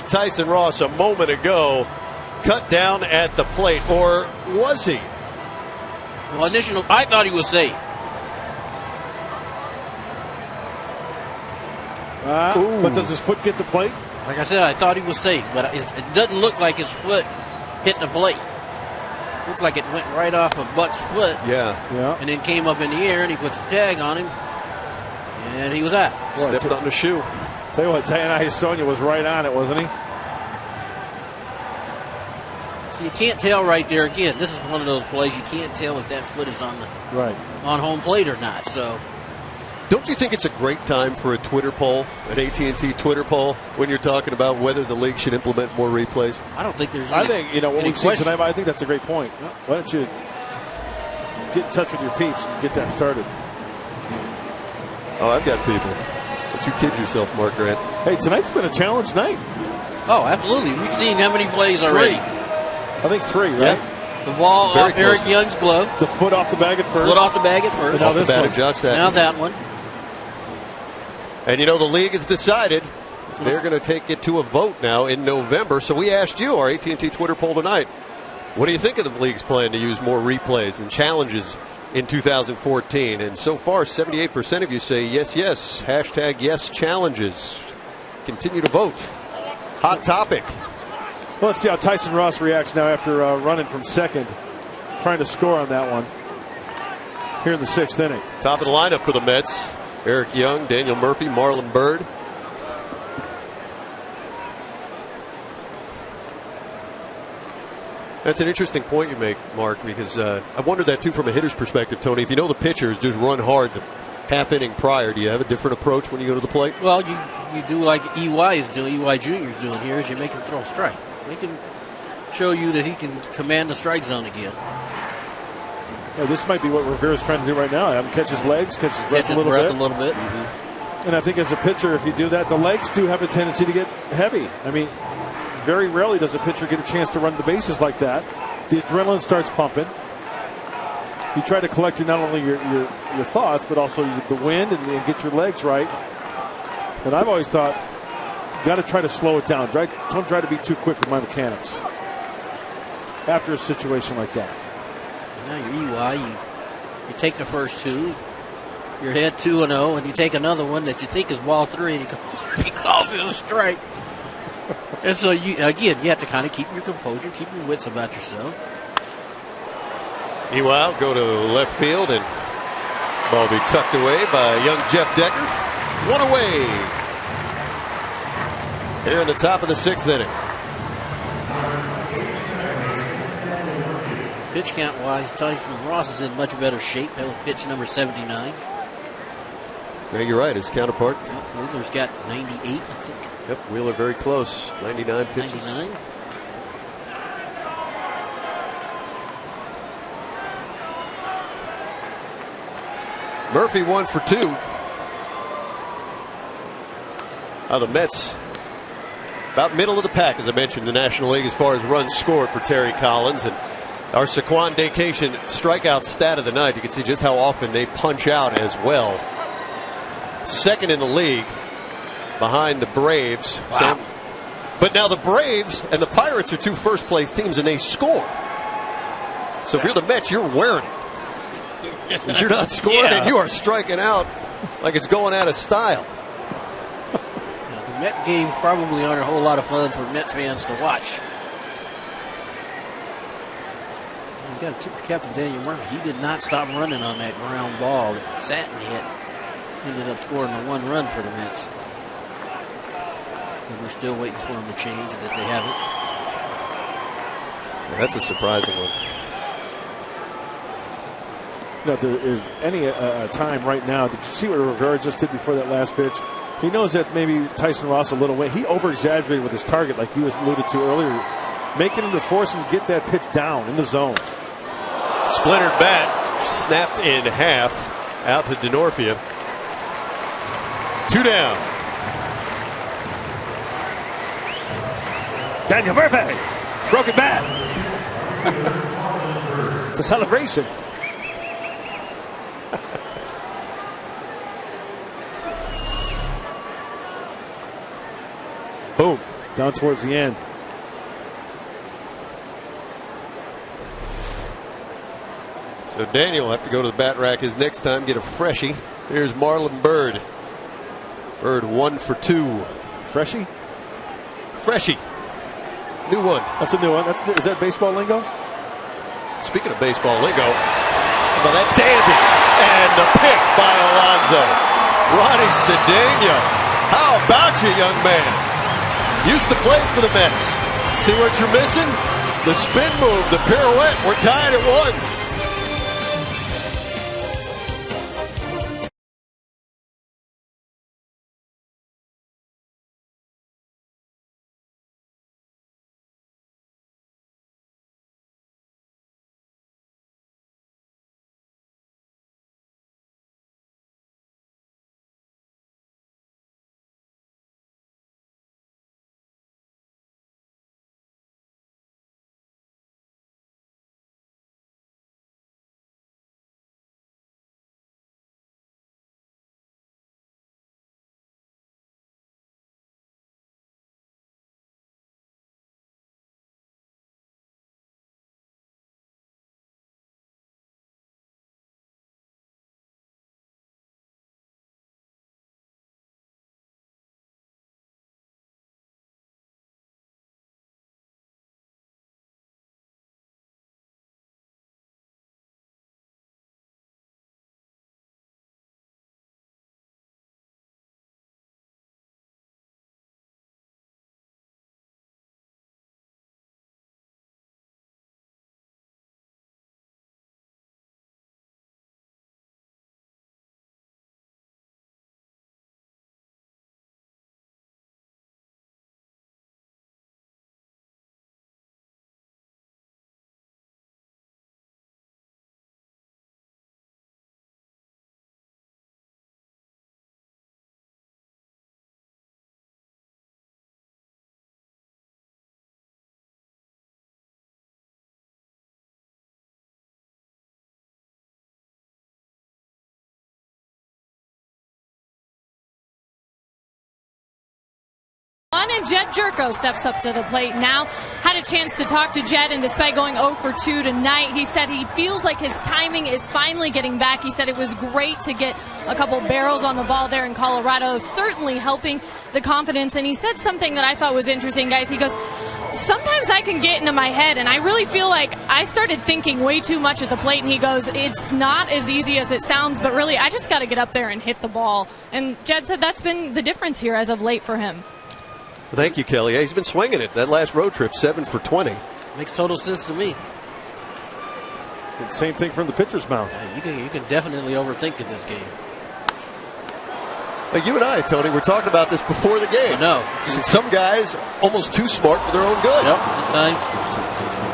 Tyson Ross a moment ago cut down at the plate, or was he? Well, initially, I thought he was safe. But does his foot get the plate? Like I said, I thought he was safe, but it doesn't look like his foot hit the plate. Looked like it went right off of Buck's foot. Yeah. And then came up in the air, and he puts the tag on him, and he was out. Stepped on the shoe. Tell you what, Dan Iasonia was right on it, wasn't he? So you can't tell right there. Again, this is one of those plays you can't tell if that foot is on the on home plate or not. So, don't you think it's a great time for a Twitter poll, an AT&T Twitter poll, when you're talking about whether the league should implement more replays? I don't think there's. I think what we've seen tonight. I think that's a great point. Yep. Why don't you get in touch with your peeps and get that started? Oh, I've got people. Don't you kid yourself, Mark Grant. Hey, tonight's been a challenge night. Oh, absolutely. We've seen how many plays already? I think 3, right? Yeah. The ball off Eric Young's glove. The foot off the bag at first. Foot off the bag at first. Off the bat of Josh Sackett. Now that one. And you know, the league has decided they're going to take it to a vote now in November. So we asked you, our AT&T Twitter poll tonight, what do you think of the league's plan to use more replays and challenges in 2014? And so far, 78% of you say yes, yes. Hashtag yes challenges. Continue to vote. Hot topic. Well, let's see how Tyson Ross reacts now after running from second trying to score on that one here in the 6th inning. Top of the lineup for the Mets: Eric Young, Daniel Murphy, Marlon Byrd. That's an interesting point you make, Mark, because I wondered that too from a hitter's perspective, Tony. If you know the pitchers just run hard the half inning prior, do you have a different approach when you go to the plate? Well, you do like EY is doing, EY Jr. is doing here, is you make him throw a strike. Make him show you that he can command the strike zone again. Yeah, this might be what Rivera's trying to do right now. Have him catch his legs, catch his breath a little bit. Mm-hmm. And I think as a pitcher, if you do that, the legs do have a tendency to get heavy. I mean, very rarely does a pitcher get a chance to run the bases like that. The adrenaline starts pumping. You try to collect not only your thoughts, but also the wind and get your legs right. And I've always thought, got to try to slow it down. Don't try to be too quick with my mechanics after a situation like that. Now your EY, you take the first two, you're ahead 2-0, and you take another one that you think is ball 3, and he calls it a strike. And so, you have to kind of keep your composure, keep your wits about yourself. Meanwhile, go to left field, and ball be tucked away by young Jeff Decker. One away here in the top of the 6th inning. Pitch count wise, Tyson Ross is in much better shape. That was pitch number 79. Yeah, you're right. His counterpart. Wheeler's got 98, I think. Yep, Wheeler very close. 99 pitches. 99. Murphy 1 for 2. The Mets about middle of the pack, as I mentioned, in the National League as far as runs scored for Terry Collins. And our Saquon Vacation strikeout stat of the night, you can see just how often they punch out as well. Second in the league behind the Braves. Wow. But now the Braves and the Pirates are 2 first-place teams, and they score. So if you're the Mets, you're wearing it. If you're not scoring, and you are striking out like it's going out of style. Now, the Met games probably aren't a whole lot of fun for Met fans to watch. You got to tip the cap to Daniel Murphy. He did not stop running on that ground ball that Satin hit. Ended up scoring a 1 run for the Mets. And we're still waiting for them to change, that they haven't. Yeah, that's a surprising one. No, there is any time right now. Did you see what Rivera just did before that last pitch? He knows that maybe Tyson Ross a little way. He over-exaggerated with his target, like he was alluded to earlier, making him to force him to get that pitch down in the zone. Splintered bat, snapped in half, out to Denorfia. 2 down. Daniel Murphy, broken bat. It's a celebration. Boom. Down towards the end. So Daniel will have to go to the bat rack his next time, get a freshie. Here's Marlon Byrd. Byrd 1 for 2. Freshie? Freshie. New one. That's a new one. Is that baseball lingo? Speaking of baseball lingo, how about that dandy? And the pick by Alonso. Ronnie Cedeno. How about you, young man? Used to play for the Mets. See what you're missing? The spin move, the pirouette. We're tied at 1. 1, and Jed Jerko steps up to the plate now. Had a chance to talk to Jed, and despite going 0 for 2 tonight, he said he feels like his timing is finally getting back. He said it was great to get a couple barrels on the ball there in Colorado, certainly helping the confidence. And he said something that I thought was interesting, guys. He goes, sometimes I can get into my head, and I really feel like I started thinking way too much at the plate. And he goes, it's not as easy as it sounds, but really I just got to get up there and hit the ball. And Jed said that's been the difference here as of late for him. Thank you, Kelly. Yeah, he's been swinging it. That last road trip, 7 for 20. Makes total sense to me. And same thing from the pitcher's mouth. Yeah, you can definitely overthink in this game. But you and I, Tony, were talking about this before the game. I know. Some guys almost too smart for their own good. Yep. Sometimes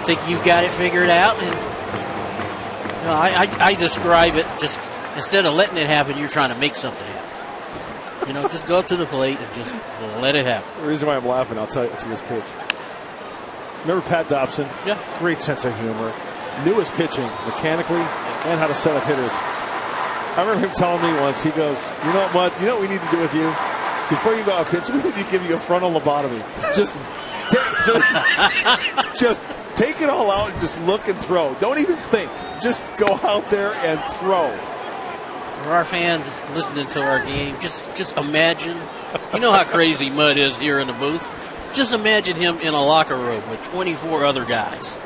think you've got it figured out, and I describe it just instead of letting it happen, you're trying to make something happen. Just go up to the plate and just let it happen. The reason why I'm laughing, I'll tell you to this pitch. Remember Pat Dobson? Yeah. Great sense of humor. Knew his pitching mechanically and how to set up hitters. I remember him telling me once, he goes, you know what we need to do with you? Before you go out pitch, we need to give you a frontal lobotomy. Just take it all out and just look and throw. Don't even think. Just go out there and throw. For our fans listening to our game, just imagine, you know how crazy Mud is here in the booth. Just imagine him in a locker room with 24 other guys.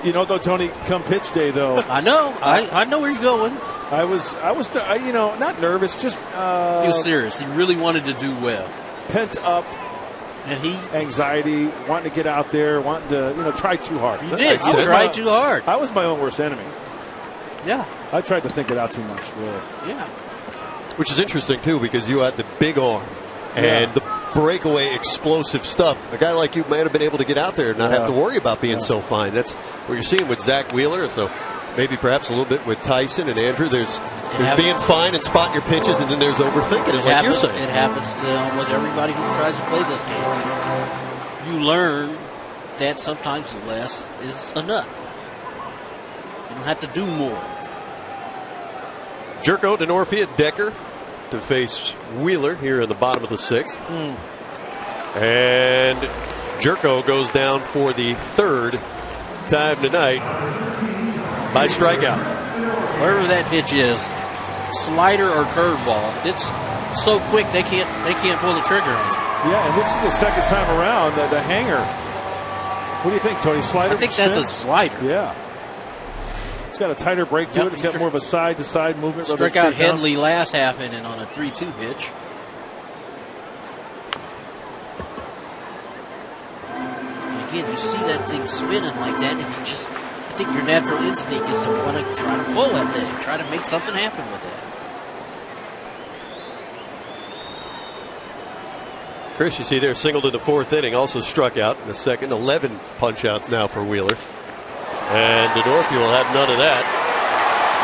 Though, Tony, come pitch day, though. I know. I know where you're going. I was, not nervous, just... he was serious. He really wanted to do well. Pent up. And anxiety, wanting to get out there, wanting to, try too hard. You did. You tried too hard. I was my own worst enemy. Yeah. I tried to think it out too much, really. Yeah. Which is interesting, too, because you had the big arm and the breakaway explosive stuff. A guy like you might have been able to get out there and not have to worry about being so fine. That's what you're seeing with Zach Wheeler. So maybe perhaps a little bit with Tyson and Andrew. There's being fine and spotting your pitches, and then there's overthinking it, like you're saying. It happens to almost everybody who tries to play this game. You learn that sometimes less is enough. You don't have to do more. Jerko, Denorfia, Decker to face Wheeler here in the bottom of the 6th. And Jerko goes down for the 3rd time tonight by strikeout. Wherever that pitch is, slider or curveball, it's so quick they can't pull the trigger on it. Yeah, and this is the second time around the hanger. What do you think, Tony? Slider? I think that's a slider. Yeah. It's got a tighter break to it. It's got more of a side-to-side movement. Struck out Headley last half inning on a 3-2 pitch. And again, you see that thing spinning like that, and I think your natural instinct is to want to try to pull that thing, try to make something happen with that. Chris, you see there, singled in the 4th inning, also struck out in the 2nd. 11 punch-outs now for Wheeler. And Denorfia will have none of that.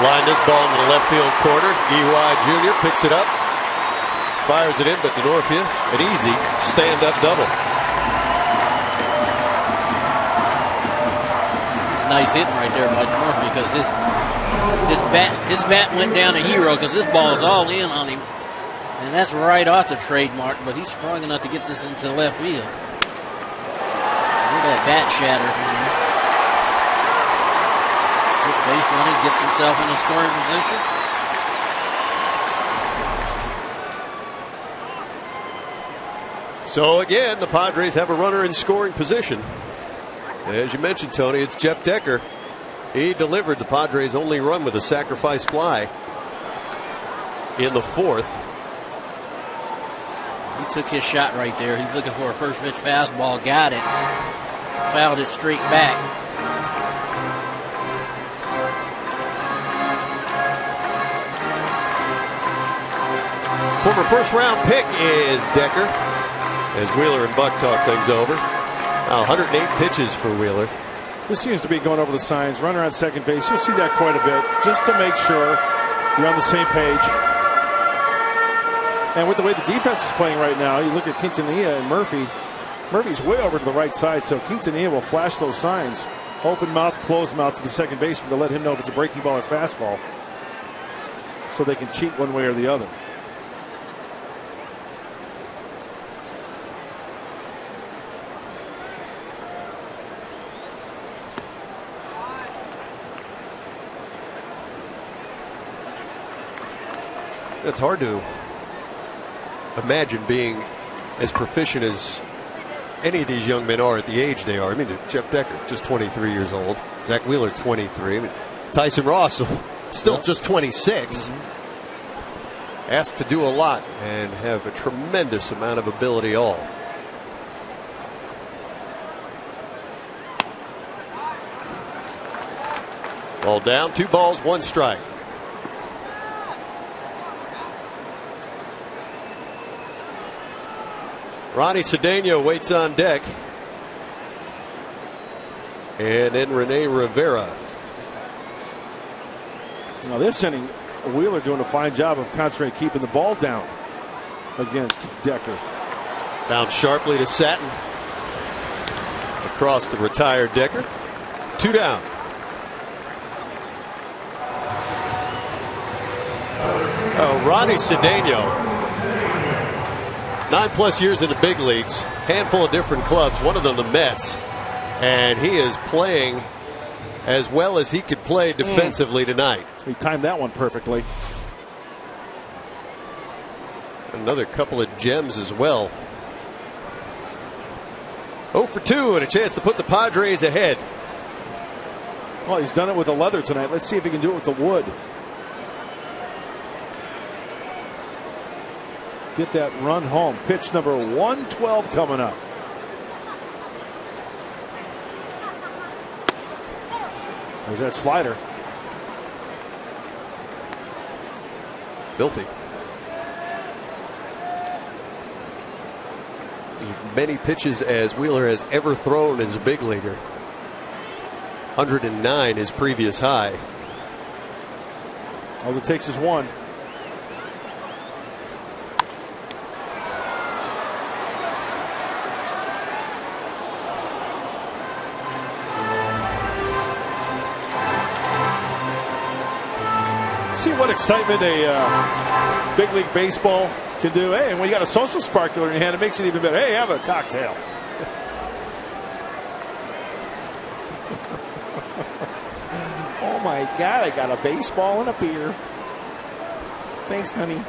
Line this ball into the left field corner. E.Y. Jr. picks it up. Fires it in, but Denorfia, an easy stand-up double. It's nice hitting right there by Denorfia because his bat went down a hero because this ball is all in on him. And that's right off the trademark, but he's strong enough to get this into left field. Look at that bat shatter. Good base running, gets himself in a scoring position. So again, the Padres have a runner in scoring position. As you mentioned, Tony, it's Jeff Decker. He delivered the Padres' only run with a sacrifice fly in the 4th. He took his shot right there. He's looking for a first pitch fastball. Got it. Fouled it straight back. Former first-round pick is Decker. As Wheeler and Buck talk things over. Now 108 pitches for Wheeler. This seems to be going over the signs. Runner on second base. You'll see that quite a bit, just to make sure you're on the same page. And with the way the defense is playing right now, you look at Quintanilla and Murphy. Murphy's way over to the right side, so Quintanilla will flash those signs. Open mouth, closed mouth to the second baseman to let him know if it's a breaking ball or fastball, so they can cheat one way or the other. It's hard to imagine being as proficient as any of these young men are at the age they are. I mean, Jeff Decker, just 23 years old. Zach Wheeler, 23. I mean, Tyson Ross, still just 26. Asked to do a lot and have a tremendous amount of ability all. Ball down, 2 balls, 1 strike. Ronnie Cedeno waits on deck. And then Rene Rivera. Now this inning, Wheeler doing a fine job of concentrating, keeping the ball down against Decker. Down sharply to Satin. Across the retired Decker. 2 down. Ronnie Cedeno, 9+ years in the big leagues, handful of different clubs, one of them the Mets, and he is playing as well as he could play defensively tonight. He timed that one perfectly. Another couple of gems as well. 0 for 2 and a chance to put the Padres ahead. Well, he's done it with the leather tonight. Let's see if he can do it with the wood. Get that run home. Pitch number 112 coming up. There's that slider. Filthy. As many pitches as Wheeler has ever thrown as a big leaguer. 109 his previous high. All it takes is one. See what excitement a big league baseball can do. Hey, and when you got a social sparkler in your hand, it makes it even better. Hey, have a cocktail. Oh my God, I got a baseball and a beer. Thanks, honey.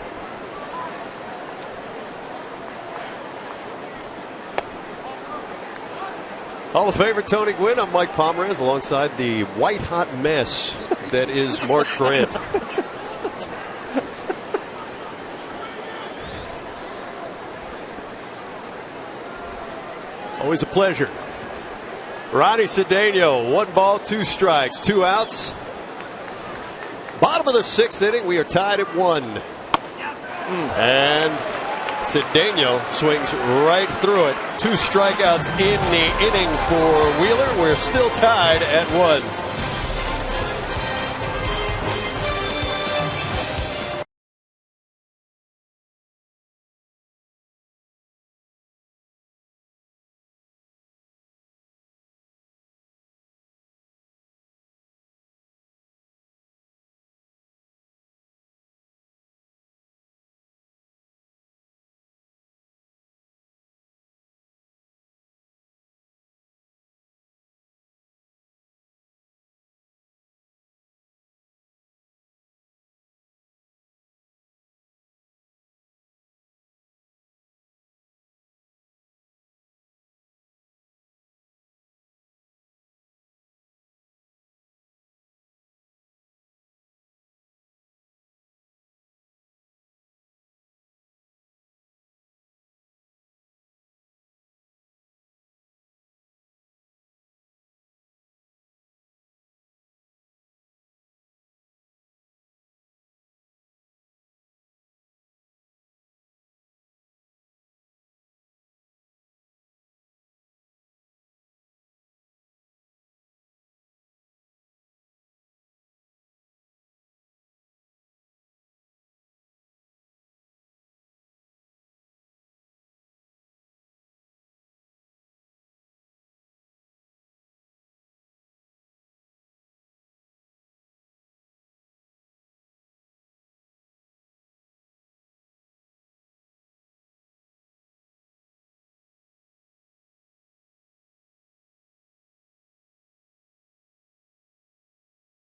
Hall of Famer Tony Gwynn. I'm Mike Pomeranz alongside the white hot mess that is Mark Grant. Always a pleasure. Ronnie Cedeno, 1 ball, 2 strikes, 2 outs. Bottom of the 6th inning, we are tied at 1. And Cedeno swings right through it. 2 strikeouts in the inning for Wheeler. We're still tied at 1.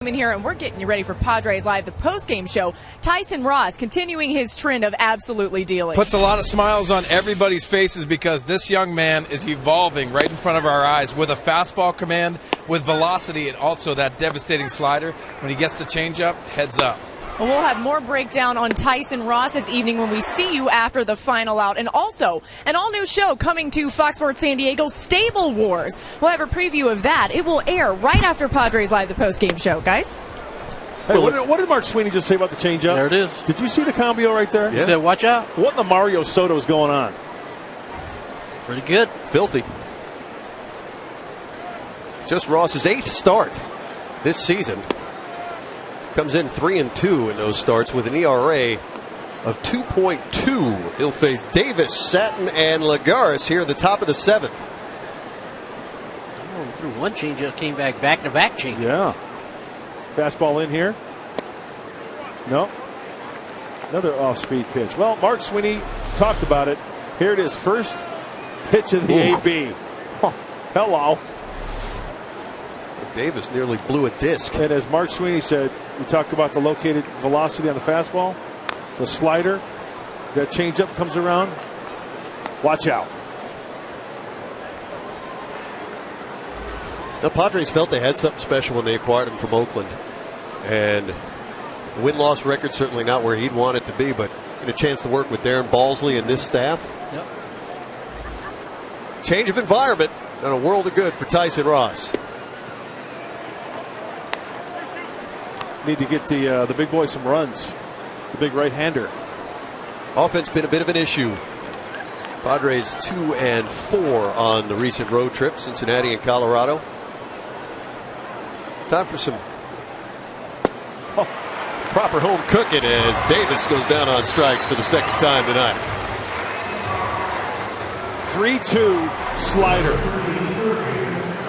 In here, and we're getting you ready for Padres Live, the post-game show. Tyson Ross continuing his trend of absolutely dealing. Puts a lot of smiles on everybody's faces because this young man is evolving right in front of our eyes with a fastball command, with velocity, and also that devastating slider. When he gets the changeup, heads up. Well, we'll have more breakdown on Tyson Ross this evening when we see you after the final out. And also, an all-new show coming to Fox Sports San Diego, Stable Wars. We'll have a preview of that. It will air right after Padres Live, the post-game show, guys. Hey, what did Mark Sweeney just say about the changeup? There it is. Did you see the cambio right there? He said, watch out. What in the Mario Soto is going on? Pretty good. Filthy. Just Ross's 8th start this season. Comes in 3-2 in those starts with an ERA of 2.2. He'll face Davis, Satin, and Lagares here at the top of the 7th. Oh, he threw one changeup, came back-to-back changeup. Yeah. Fastball in here. No. Another off-speed pitch. Well, Mark Sweeney talked about it. Here it is, first pitch of the AB. Oh, hello. Davis nearly blew a disc. And as Mark Sweeney said, we talked about the located velocity on the fastball, the slider, that changeup comes around. Watch out. The Padres felt they had something special when they acquired him from Oakland. And the win-loss record certainly not where he'd want it to be, but a chance to work with Darren Balsley and this staff. Yep. Change of environment and a world of good for Tyson Ross. Need to get the big boy some runs. The big right-hander. Offense been a bit of an issue. Padres 2-4 on the recent road trip, Cincinnati and Colorado. Time for some proper home cooking as Davis goes down on strikes for the second time tonight. 3-2 slider.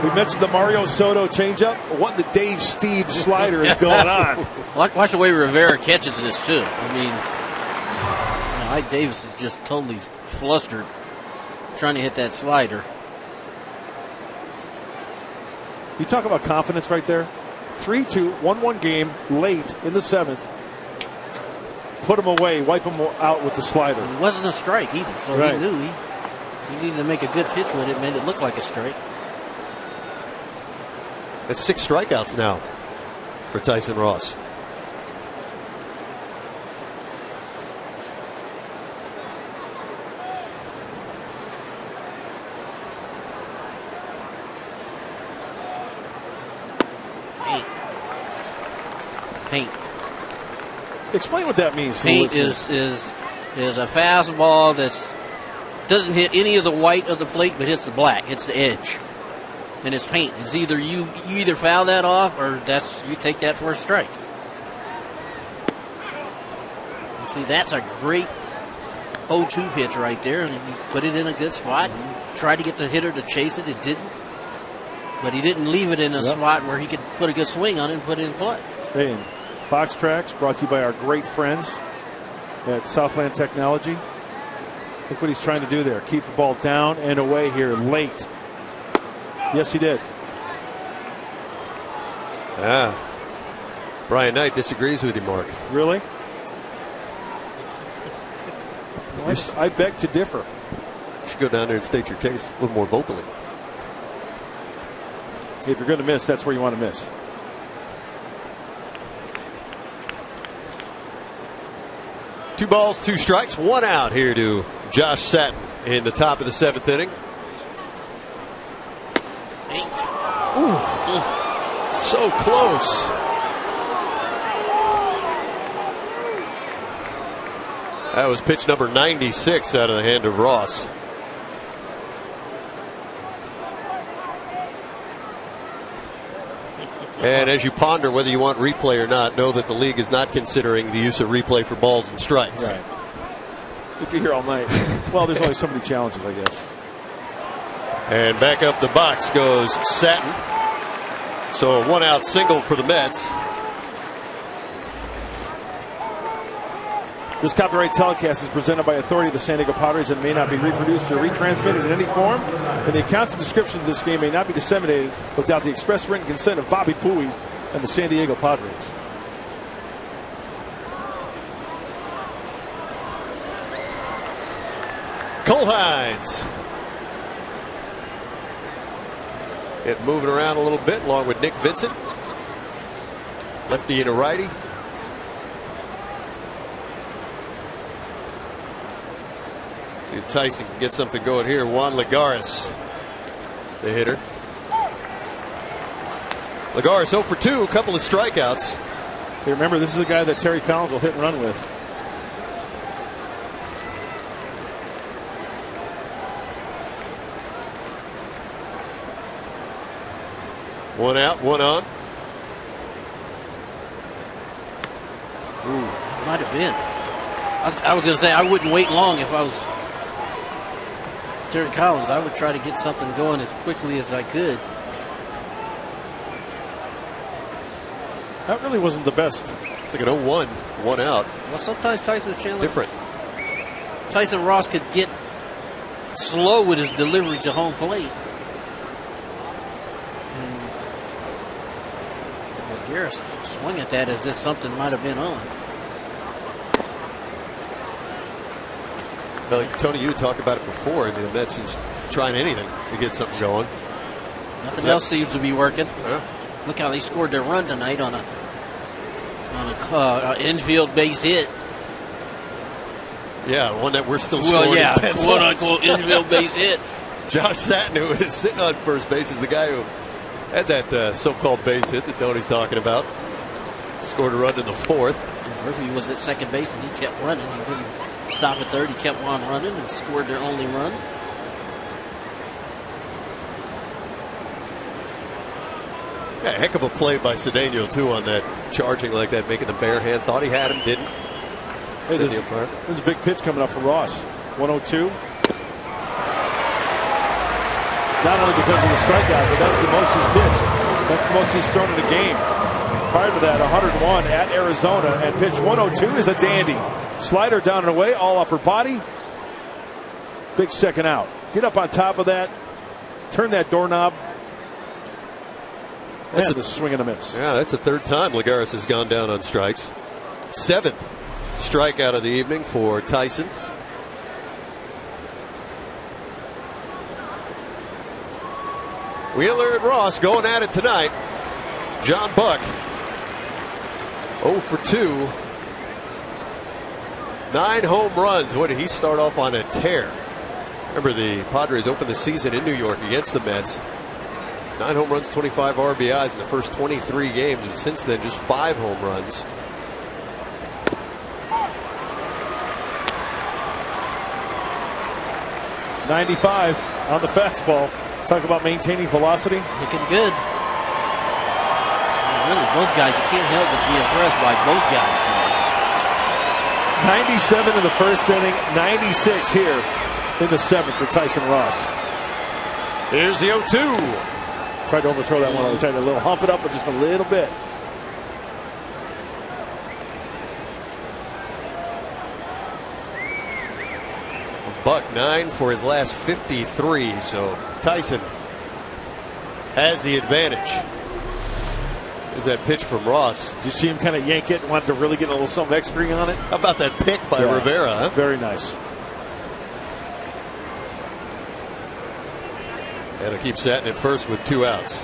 We mentioned the Mario Soto changeup. What the Dave Steve slider is going on? Watch the way Rivera catches this, too. I mean, Ike Davis is just totally flustered trying to hit that slider. You talk about confidence right there. 3-2, 1-1 game, late in the 7th. Put him away, wipe him out with the slider. It wasn't a strike either, so right. He knew he needed to make a good pitch with it, made it look like a strike. That's 6 strikeouts now for Tyson Ross. Paint. Explain what that means. Paint is a fastball that doesn't hit any of the white of the plate, but hits the black, hits the edge. And it's paint. It's either you either foul that off or you take that for a strike. You see, that's a great 0-2 pitch right there. And he put it in a good spot. And tried to get the hitter to chase it. It didn't. But he didn't leave it in a spot where he could put a good swing on it and put it in play. Hey, and Fox Tracks brought to you by our great friends at Southland Technology. Look what he's trying to do there. Keep the ball down and away here late. Yes, he did. Brian Knight disagrees with you, Mark. Really? I beg to differ. You should go down there and state your case a little more vocally. If you're going to miss, that's where you want to miss. Two balls, 2 strikes, 1 out here to Josh Satin in the top of the 7th inning. Ooh. So close. That was pitch number 96 out of the hand of Ross. And as you ponder whether you want replay or not, know that the league is not considering the use of replay for balls and strikes. Right. You'd be here all night. Well, there's only so many challenges, I guess. And back up the box goes Satin. So a 1-out single for the Mets. This copyright telecast is presented by authority of the San Diego Padres and may not be reproduced or retransmitted in any form. And the accounts and description of this game may not be disseminated without the express written consent of Bobby Pooey and the San Diego Padres. Cole Hines. It moving around a little bit along with Nick Vincent. Lefty and a righty. See if Tyson can get something going here. Juan Lagares, the hitter. Lagares 0 for 2, a couple of strikeouts. Hey, remember, this is a guy that Terry Collins will hit and run with. One out, one on. Ooh, might have been. I was going to say I wouldn't wait long if I was Terry Collins. I would try to get something going as quickly as I could. That really wasn't the best. It's like an 0-1, one out. Well, sometimes Tyson's Chandler. Different. Tyson Ross could get slow with his delivery to home plate. Garris swing at that as if something might have been on. Well, Tony, you talked about it before. I mean, the Mets is trying anything to get something going. Nothing else seems to be working. Yeah. Look how they scored their run tonight on a infield base hit. Yeah, one that we're still scoring. Well, yeah, quote unquote infield base hit. Josh Satin, who is sitting on first base, is the guy who had that so-called base hit that Tony's talking about. Scored a run in the fourth. Murphy was at second base and he kept running. He didn't stop at third. He kept on running and scored their only run. Yeah, heck of a play by Cedeno, too, on that, charging like that, making the bare hand. Thought he had him, didn't. Hey, there's a big pitch coming up for Ross. 102. Not only because of the strikeout, but that's the most he's pitched. That's the most he's thrown in a game. Prior to that, 101 at Arizona, and pitch 102 is a dandy. Slider down and away, all upper body. Big second out. Get up on top of that. Turn that doorknob. That's a swing and a miss. Yeah, that's the third time Lagares has gone down on strikes. 7th strikeout of the evening for Tyson. Wheeler and Ross going at it tonight. John Buck 0 for 2. 9 home runs. What did he start off on a tear? Remember, the Padres opened the season in New York against the Mets. 9 home runs, 25 RBIs in the first 23 games, and since then just 5 home runs. .95 on the fastball. Talk about maintaining velocity. Looking good. And really, both guys, you can't help but be impressed by both guys tonight. 97 in the first inning, 96 here in the 7th for Tyson Ross. Here's the 0-2. Tried to overthrow that one. Tried to hump it up with just a little bit. Buck 9 for his last 53, so Tyson has the advantage. There's that pitch from Ross. Did you see him kind of yank it and wanted to really get a little something extra on it? How about that pick by Rivera? Huh? Very nice. And he'll keep Satin at first with 2 outs.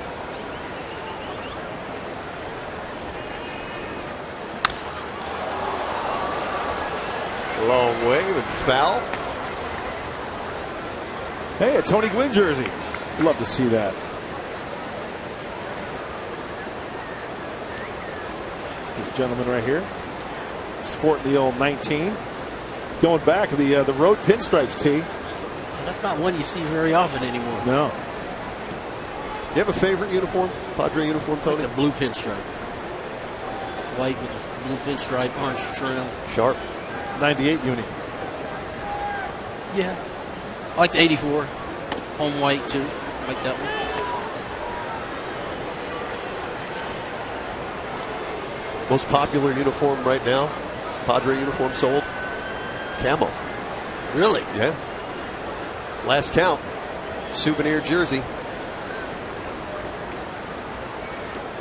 Long wave and foul. Hey, a Tony Gwynn jersey. Love to see that. This gentleman right here, sporting the old 19. Going back to the road pinstripes, T. That's not one you see very often anymore. No. You have a favorite uniform? Padre uniform, Tony? Like the blue pinstripe. White with the blue pinstripe, orange trim. Sharp. 98 uni. Yeah. I like the 84. Home white, too. I like that one. Most popular uniform right now? Padre uniform sold? Camo. Really? Yeah. Last count. Souvenir jersey.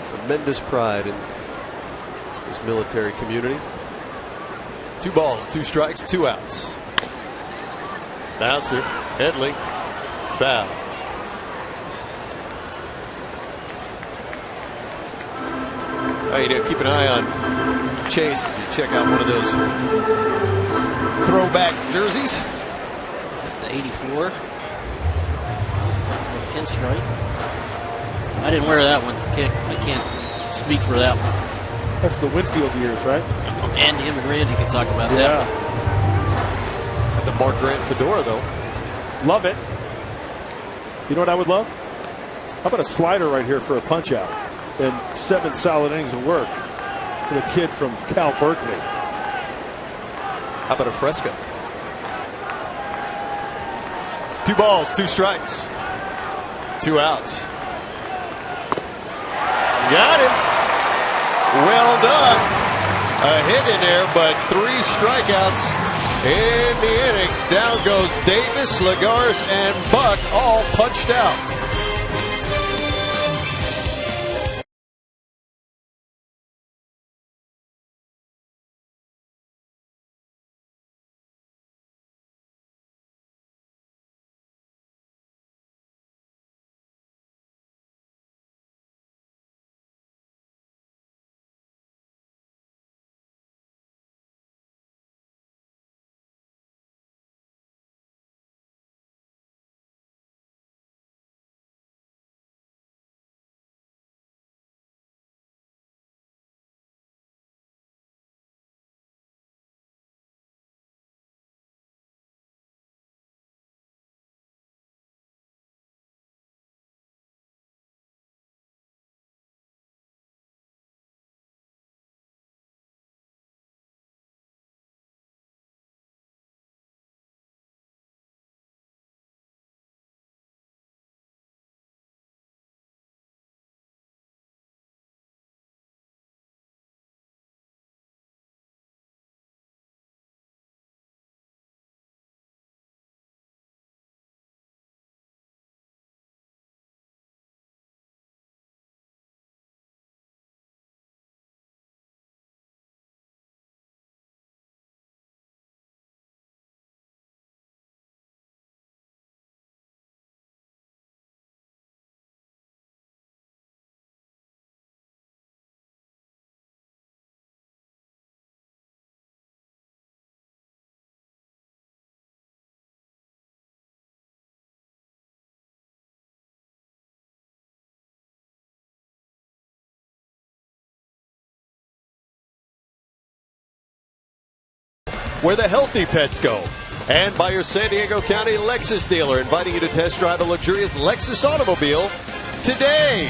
From tremendous pride in his military community. 2 balls, 2 strikes, 2 outs. Bouncer, Headley, foul. All right, keep an eye on Chase as you check out one of those throwback jerseys. That's the 84. That's the pinstripe. I didn't wear that one. I can't speak for that one. That's the Winfield years, right? Andy, him and Randy can talk about that one. And the Mark Grant fedora, though. Love it. You know what I would love? How about a slider right here for a punch out? And 7 solid innings of work for the kid from Cal Berkeley. How about a fresco? 2 balls, 2 strikes, 2 outs. Got him. Well done. A hit in there, but 3 strikeouts in the inning. Down goes Davis, Lagares, and Buck, all punched out. Where the healthy pets go. And by your San Diego County Lexus dealer, inviting you to test drive a luxurious Lexus automobile today.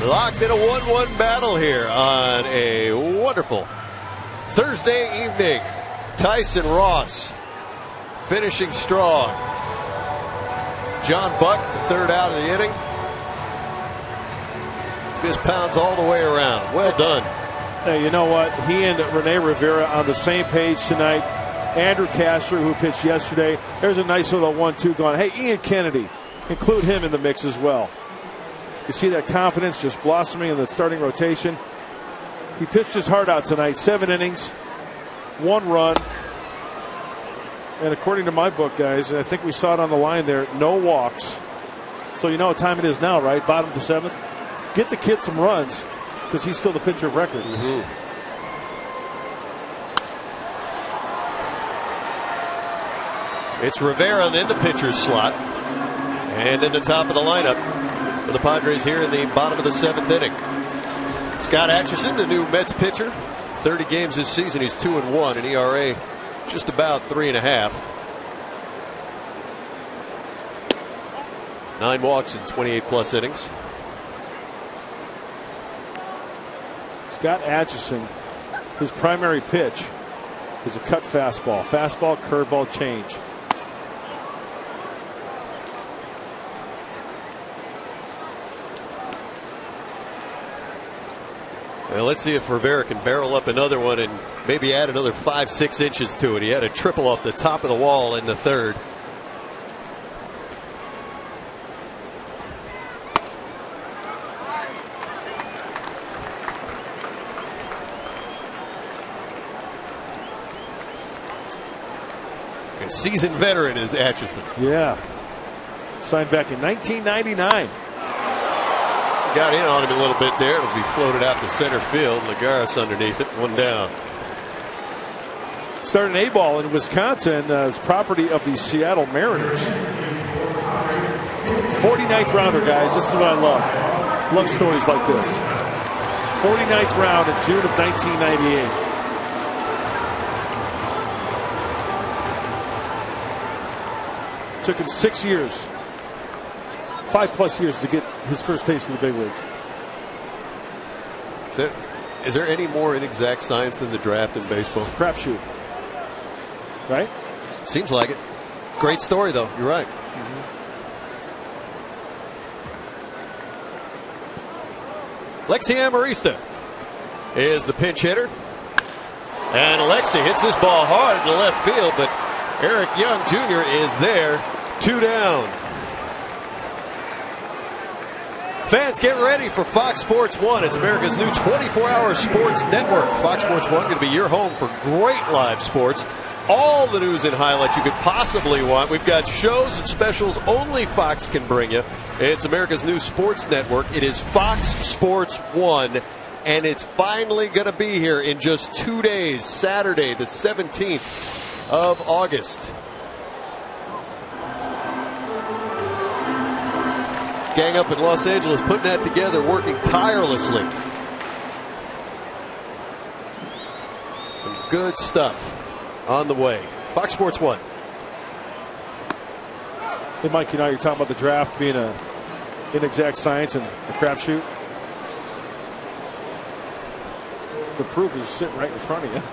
Locked in a 1-1 battle here on a wonderful Thursday evening. Tyson Ross finishing strong. John Buck, the 3rd out of the inning. Fist pounds all the way around. Well done. Hey, you know what? He and Rene Rivera on the same page tonight. Andrew Castro, who pitched yesterday. There's a nice little 1-2 going. Hey, Ian Kennedy, include him in the mix as well. You see that confidence just blossoming in the starting rotation. He pitched his heart out tonight. 7 innings, 1 run. And according to my book, guys, I think we saw it on the line there, no walks. So you know what time it is now, right? Bottom of the 7th. Get the kid some runs, because he's still the pitcher of record. It's Rivera in the pitcher's slot. And in the top of the lineup for the Padres here in the bottom of the 7th inning. Scott Atchison, the new Mets pitcher. 30 games this season. He's 2-1, an ERA just about 3.5. 9 walks in 28+ innings. Scott Atchison, his primary pitch is a cut fastball. Fastball, curveball, change. Well, let's see if Rivera can barrel up another one and maybe add another 5-6 inches to it. He had a triple off the top of the wall in the 3rd. A seasoned veteran is Atchison. Yeah. Signed back in 1999. Got in on him a little bit there. It'll be floated out to center field. Lagares underneath it. One down. Started an A-ball in Wisconsin as property of the Seattle Mariners. 49th rounder, guys. This is what I love. Love stories like this. 49th round in June of 1998. Took him 6 years. 5+ years to get his first taste of the big leagues. Is there any more inexact science than the draft in baseball? Crapshoot. Right? Seems like it. Great story, though. You're right. Lexi Amarista is the pinch hitter. And Alexi hits this ball hard to left field, but Eric Young Jr. is there. 2 down. Fans, get ready for Fox Sports 1. It's America's new 24-hour sports network. Fox Sports 1 going to be your home for great live sports. All the news and highlights you could possibly want. We've got shows and specials only Fox can bring you. It's America's new sports network. It is Fox Sports 1, and it's finally going to be here in just 2 days, Saturday, the 17th of August. Gang up in Los Angeles putting that together, working tirelessly. Some good stuff on the way. Fox Sports 1. Hey, Mike, you know, you're talking about the draft being an inexact science and a crapshoot. The proof is sitting right in front of you.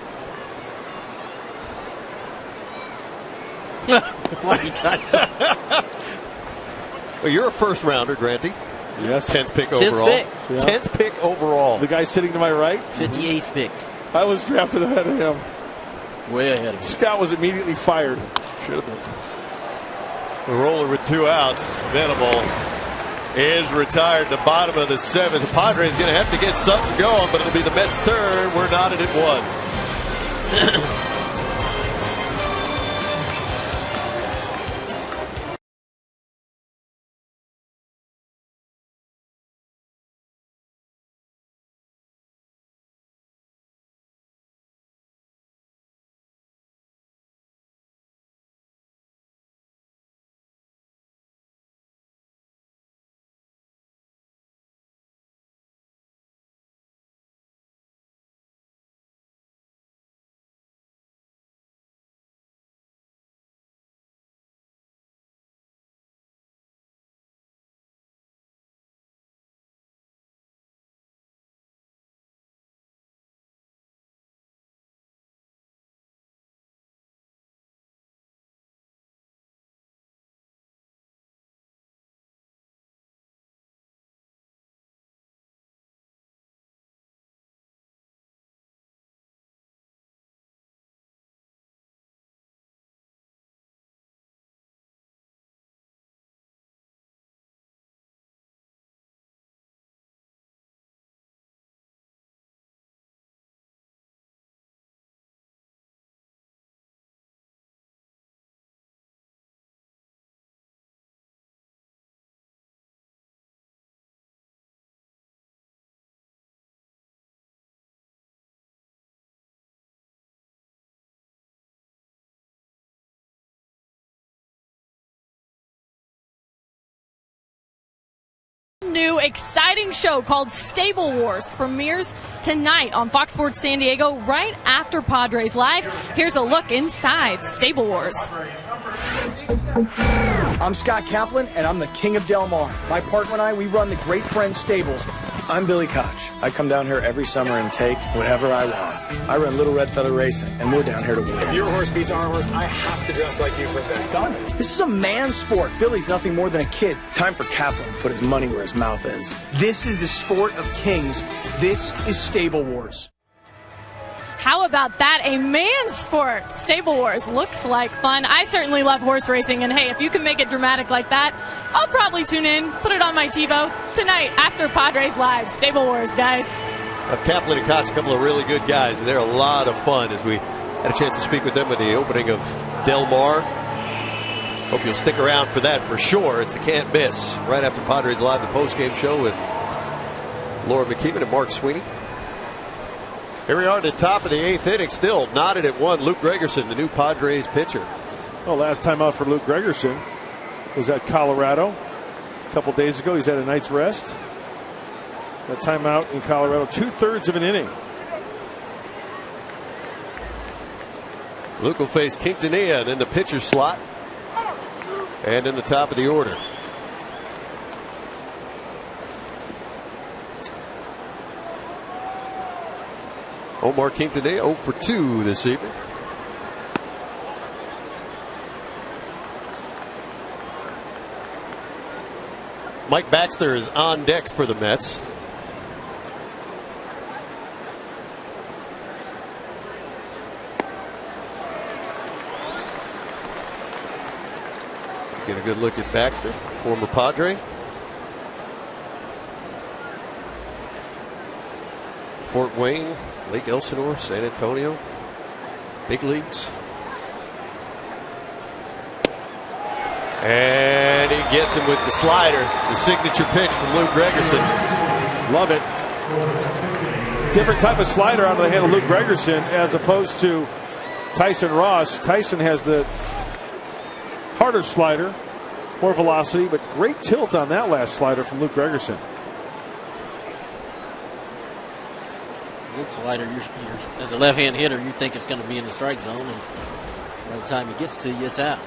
Well, you're a first rounder, Granty. Yes. 10th pick overall. 10th pick overall. The guy sitting to my right? 58th pick. I was drafted ahead of him. Way ahead of him. Scott was immediately fired. Should have been. The roller with 2 outs. Venable is retired. The bottom of the 7th. The Padres going to have to get something going, but it'll be the Mets' turn. We're knotted at 1. New exciting show called Stable Wars premieres tonight on Fox Sports San Diego right after Padres Live. Here's a look inside Stable Wars. I'm Scott Kaplan, and I'm the king of Del Mar. My partner and I, we run the Great Friends Stables. I'm Billy Koch. I come down here every summer and take whatever I want. I run Little Red Feather Racing, and we're down here to win. If your horse beats our horse, I have to dress like you for a bet. Done. This is a man's sport. Billy's nothing more than a kid. Time for Kaplan to put his money where his mouth is. This is the sport of kings. This is Stable Wars. How about that? A man's sport. Stable Wars looks like fun. I certainly love horse racing, and hey, if you can make it dramatic like that, I'll probably tune in, put it on my TiVo tonight after Padres Live. Stable Wars, guys. Kaplan and Koch, a couple of really good guys, and they're a lot of fun as we Had a chance to speak with them at the opening of Del Mar. Hope you'll stick around for that for sure. It's a can't miss. Right after Padres Live, the postgame show with Laura McKeeman and Mark Sweeney. Here we are at the top of the 8th inning, still knotted at 1. Luke Gregerson, the new Padres pitcher. Well, last time out for Luke Gregerson was at Colorado a couple days ago. He's had a night's rest. That time out in Colorado, 2/3 of an inning. Luke will face Quintanilla in the pitcher's slot and in the top of the order. Omar Quintanilla 0 for 2 this evening. Mike Baxter is on deck for the Mets. Get a good look at Baxter, former Padre. Fort Wayne, Lake Elsinore, San Antonio, big leagues. And he gets him with the slider, the signature pitch from Luke Gregerson. Love it. Different type of slider out of the hand of Luke Gregerson as opposed to Tyson Ross. Tyson has the harder slider, more velocity, but great tilt on that last slider from Luke Gregerson. Good slider. As a left-hand hitter, you think it's going to be in the strike zone, and by the time it gets to you, it's out.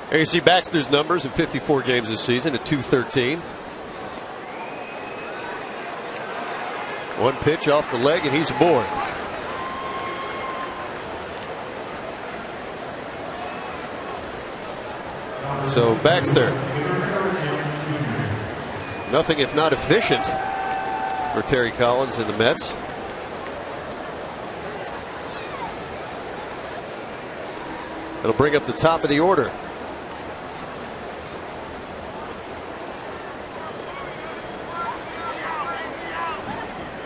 There you see Baxter's numbers in 54 games this season at .213. One pitch off the leg, and he's aboard. So Baxter, nothing if not efficient for Terry Collins and the Mets. It'll bring up the top of the order.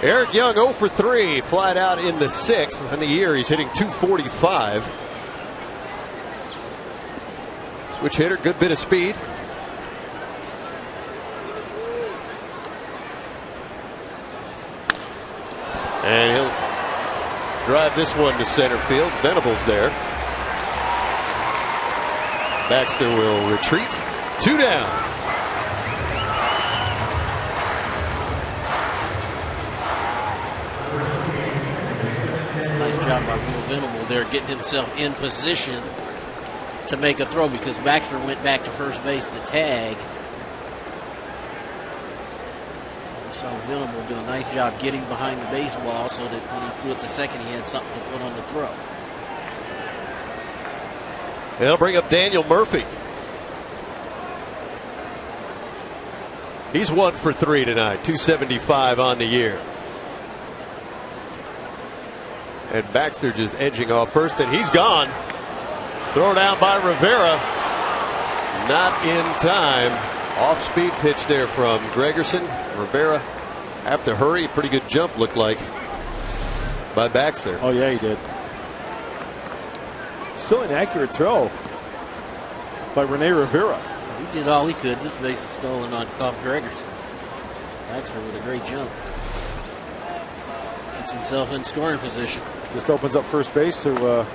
Eric Young 0 for 3, flat out in the 6th. In the year, he's hitting .245. Switch hitter, good bit of speed. And he'll drive this one to center field. Venables there. Baxter will retreat. 2 down. Nice job by Will Venable there, getting himself in position to make a throw because Baxter went back to first base to tag. We saw Venable do a nice job getting behind the baseball so that when he threw it to second, he had something to put on the throw. It'll bring up Daniel Murphy. He's 1 for 3 tonight, .275 on the year. And Baxter just edging off first, and he's gone. Thrown down by Rivera. Not in time. Off-speed pitch there from Gregerson. Rivera have to hurry. Pretty good jump looked like by Baxter. Oh yeah, he did. Still an accurate throw by Rene Rivera. He did all he could. This base is stolen off Gregerson. Baxter with a great jump. Gets himself in scoring position. Just opens up first base to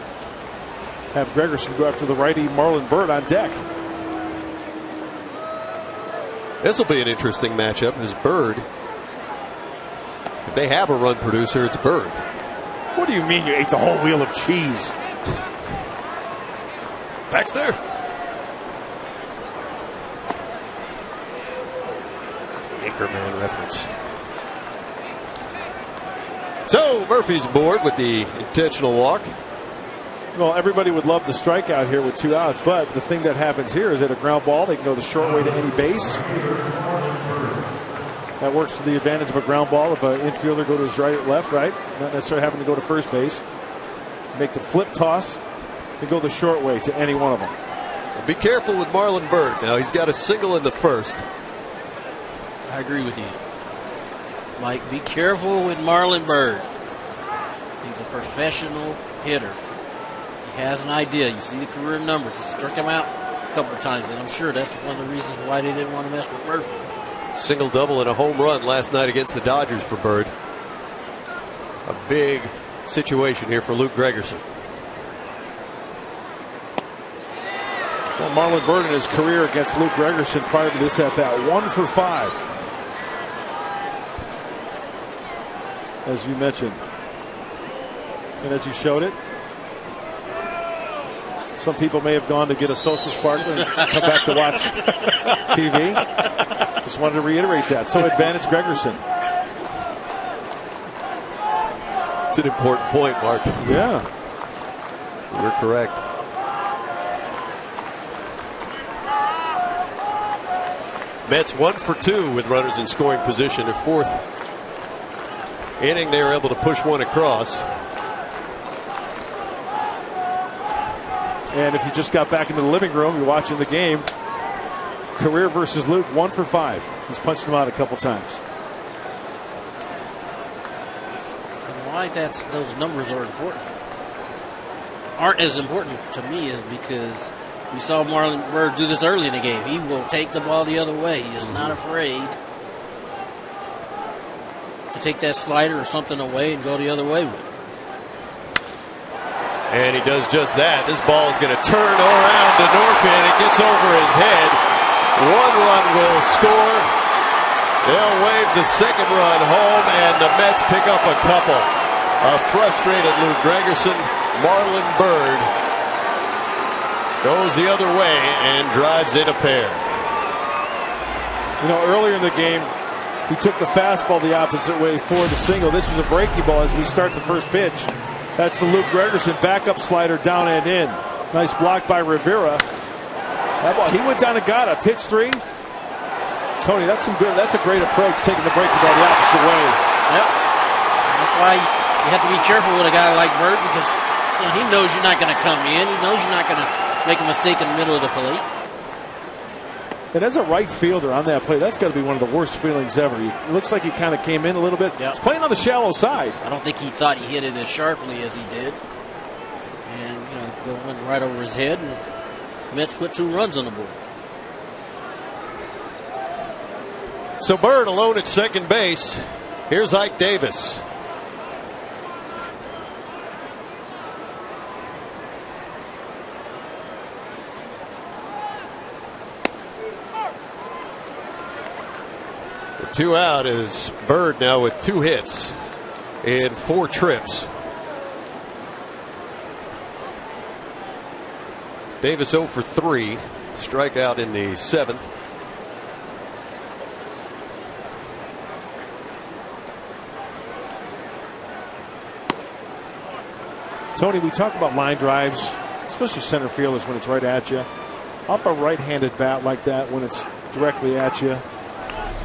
have Gregerson go after the righty Marlon Byrd on deck. This will be an interesting matchup as Byrd. If they have a run producer, it's Byrd. What do you mean you ate the whole wheel of cheese? Baxter. Anchorman reference. So Murphy's aboard with the intentional walk. Well, everybody would love the strikeout here with 2 outs, but the thing that happens here is that a ground ball, they can go the short way to any base. That works to the advantage of a ground ball if an infielder go to his right or left, right? Not necessarily having to go to first base. Make the flip toss and go the short way to any one of them. Be careful with Marlon Byrd. Now he's got a single in the first. I agree with you, Mike. Be careful with Marlon Byrd. He's a professional hitter. He has an idea. You see the career numbers. He struck him out a couple of times, and I'm sure that's one of the reasons why they didn't want to mess with Murphy. Single double and a home run last night against the Dodgers for Bird. A big situation here for Luke Gregerson. Well, Marlon Byrd in his career against Luke Gregerson prior to this at bat, 1 for 5. As you mentioned. And as you showed it, some people may have gone to get a social sparkler and come back to watch TV. Just wanted to reiterate that. So advantage Gregerson. It's an important point, Mark. Yeah. You're correct. Mets 1 for 2 with runners in scoring position. Their fourth inning, they were able to push one across. And if you just got back into the living room, you're watching the game. Career versus Luke, 1 for 5. He's punched him out a couple times. Why those numbers are important aren't as important to me is because we saw Marlon Byrd do this early in the game. He will take the ball the other way. He is not afraid to take that slider or something away and go the other way with it. And he does just that. This ball is going to turn around to Norfin. It gets over his head. 1 run will score. They'll wave the second run home, and the Mets pick up a couple. A frustrated Luke Gregerson. Marlon Byrd goes the other way and drives in a pair. You know, earlier in the game, he took the fastball the opposite way for the single. This was a breaking ball as we start the first pitch. That's the Luke Gregerson backup slider down and in. Nice block by Rivera. That ball, he went down and got it. Pitch 3. Tony, that's a great approach, taking the breaking ball the opposite way. Yep. That's why you have to be careful with a guy like Byrd because he knows you're not going to come in. He knows you're not going to make a mistake in the middle of the plate. And as a right fielder on that play, that's got to be one of the worst feelings ever. It looks like he kind of came in a little bit. Yep. He's playing on the shallow side. I don't think he thought he hit it as sharply as he did. And, it went right over his head, and Mets put 2 runs on the board. So Byrd alone at second base. Here's Ike Davis. The 2 out is Byrd now with 2 hits in 4 trips. Davis 0 for 3. Strikeout in the 7th. Tony, we talk about line drives, especially center fielders when it's right at you. Off a right-handed bat like that when it's directly at you.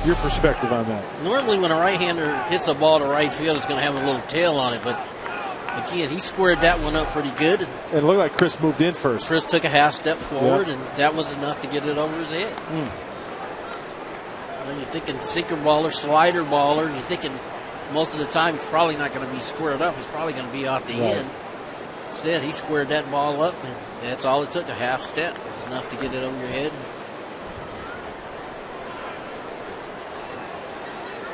Your perspective on that? Normally when a right-hander hits a ball to right field, it's going to have a little tail on it. But, again, he squared that one up pretty good. And it looked like Chris moved in first. Chris took a half step forward, and that was enough to get it over his head. When you're thinking sinker baller, slider baller, you're thinking most of the time it's probably not going to be squared up. It's probably going to be off the end. Instead, he squared that ball up, and that's all it took. A half step was enough to get it over your head.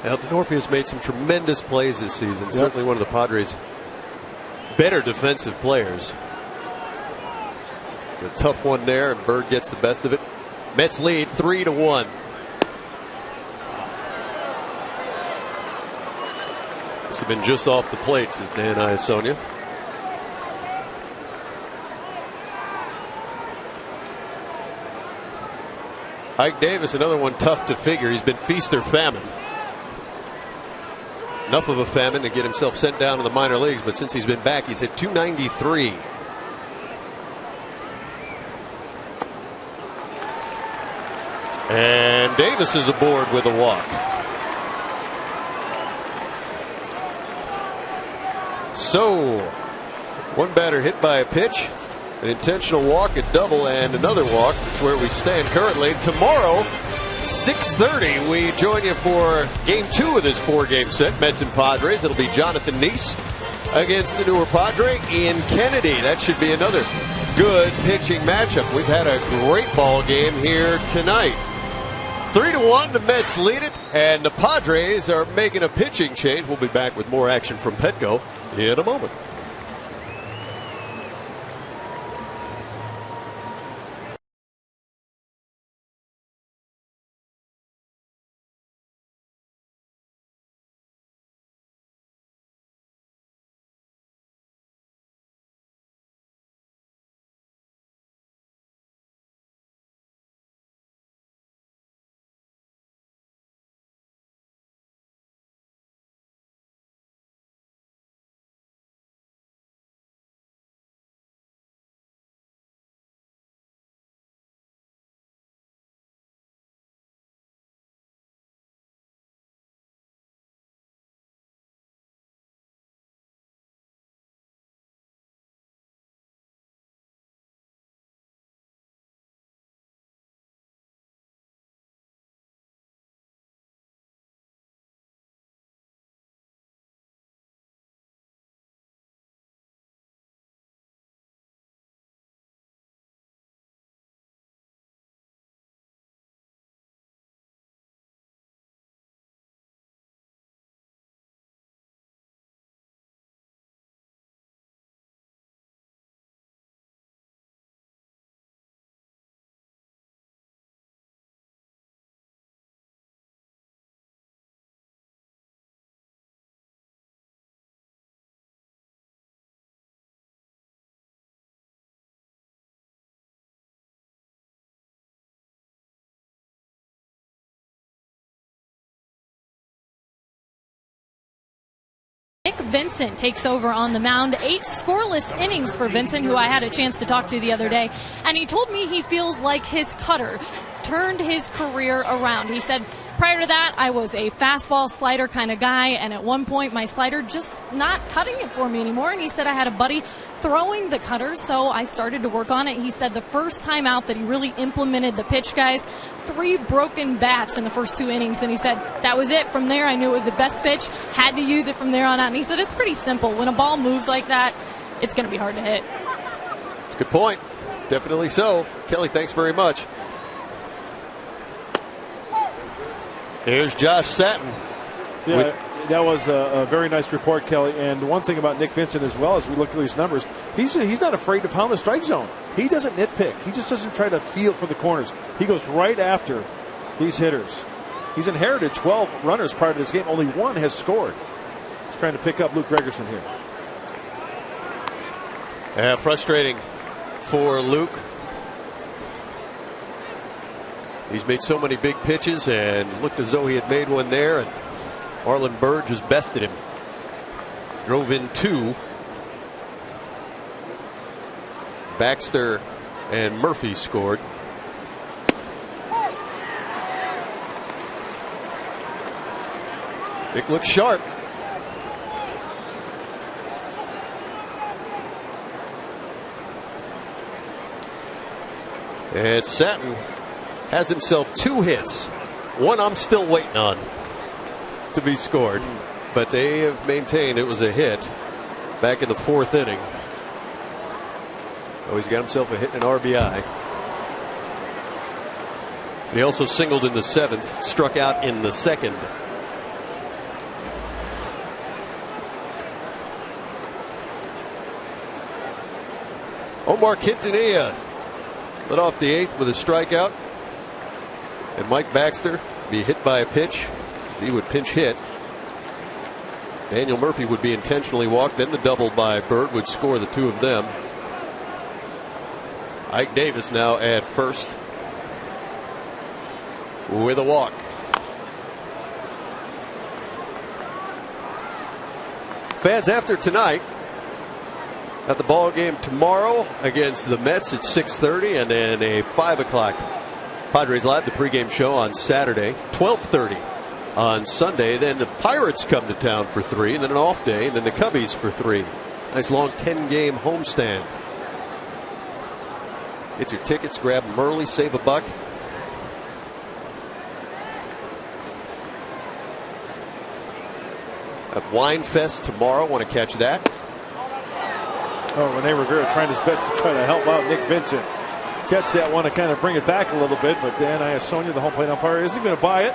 Now, Norfie has made some tremendous plays this season. Certainly one of the Padres' better defensive players. It's a tough one there, and Byrd gets the best of it. Mets lead 3-1. This has been just off the plate, says Dan Iasonia. Ike Davis, another one tough to figure. He's been feast or famine. Enough of a famine to get himself sent down to the minor leagues, but since he's been back, he's hit .293. And Davis is aboard with a walk. So, one batter hit by a pitch, an intentional walk, a double, and another walk. That's where we stand currently. Tomorrow, 6:30, we join you for Game 2 of this 4-game set, Mets and Padres. It'll be Jonathan Neese against the newer Padre, Ian Kennedy. That should be another good pitching matchup. We've had a great ball game here tonight. 3-1, the Mets lead it, and the Padres are making a pitching change. We'll be back with more action from Petco in a moment. Nick Vincent takes over on the mound. 8 scoreless innings for Vincent, who I had a chance to talk to the other day. And he told me he feels like his cutter turned his career around. He said, prior to that, I was a fastball slider kind of guy, and at one point my slider just not cutting it for me anymore. And he said I had a buddy throwing the cutter, so I started to work on it. He said the first time out that he really implemented the pitch, guys, 3 broken bats in the first 2 innings. And he said that was it. From there, I knew it was the best pitch, had to use it from there on out. And he said it's pretty simple. When a ball moves like that, it's going to be hard to hit. That's a good point. Definitely so. Kelly, thanks very much. Here's Josh Satin. Yeah, that was a very nice report, Kelly. And one thing about Nick Vincent as well, as we look at these numbers, he's not afraid to pound the strike zone. He doesn't nitpick. He just doesn't try to feel for the corners. He goes right after these hitters. He's inherited 12 runners prior to this game. Only 1 has scored. He's trying to pick up Luke Gregerson here. Yeah, frustrating for Luke. He's made so many big pitches and looked as though he had made one there, and Marlon Byrd just bested him. Drove in 2. Baxter and Murphy scored. Nick looks sharp. And Satin has himself 2 hits. One I'm still waiting on to be scored, but they have maintained it was a hit back in the 4th inning. Oh, he's got himself a hit and an RBI. He also singled in the 7th, struck out in the 2nd. Omar Quintanilla led off the 8th with a strikeout. And Mike Baxter be hit by a pitch. He would pinch hit. Daniel Murphy would be intentionally walked. Then the double by Byrd would score the 2 of them. Ike Davis now at first with a walk. Fans, after tonight, at the ball game tomorrow against the Mets at 6:30, and then a 5 o'clock Padres Live, the pregame show on Saturday, 12:30 on Sunday. Then the Pirates come to town for 3, and then an off day, and then the Cubbies for 3. Nice long 10-game homestand. Get your tickets, grab them early, save a buck. At Wine Fest tomorrow, want to catch that. Oh, Rene Rivera trying his best to try to help out Nick Vincent. Catch that one to kind of bring it back a little bit, but Dan Iasonia, the home plate umpire, isn't going to buy it.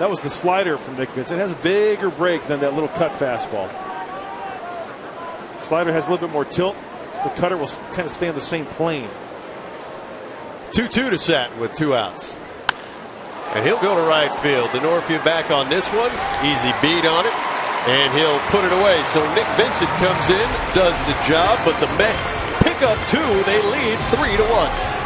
That was the slider from Nick Vincent. It has a bigger break than that little cut fastball. Slider has a little bit more tilt. The cutter will kind of stay on the same plane. 2-2 to set with 2 outs. And he'll go to right field. Denorfia back on this one. Easy beat on it. And he'll put it away. So Nick Vincent comes in, does the job, but the Mets pick up 2. They lead 3-1.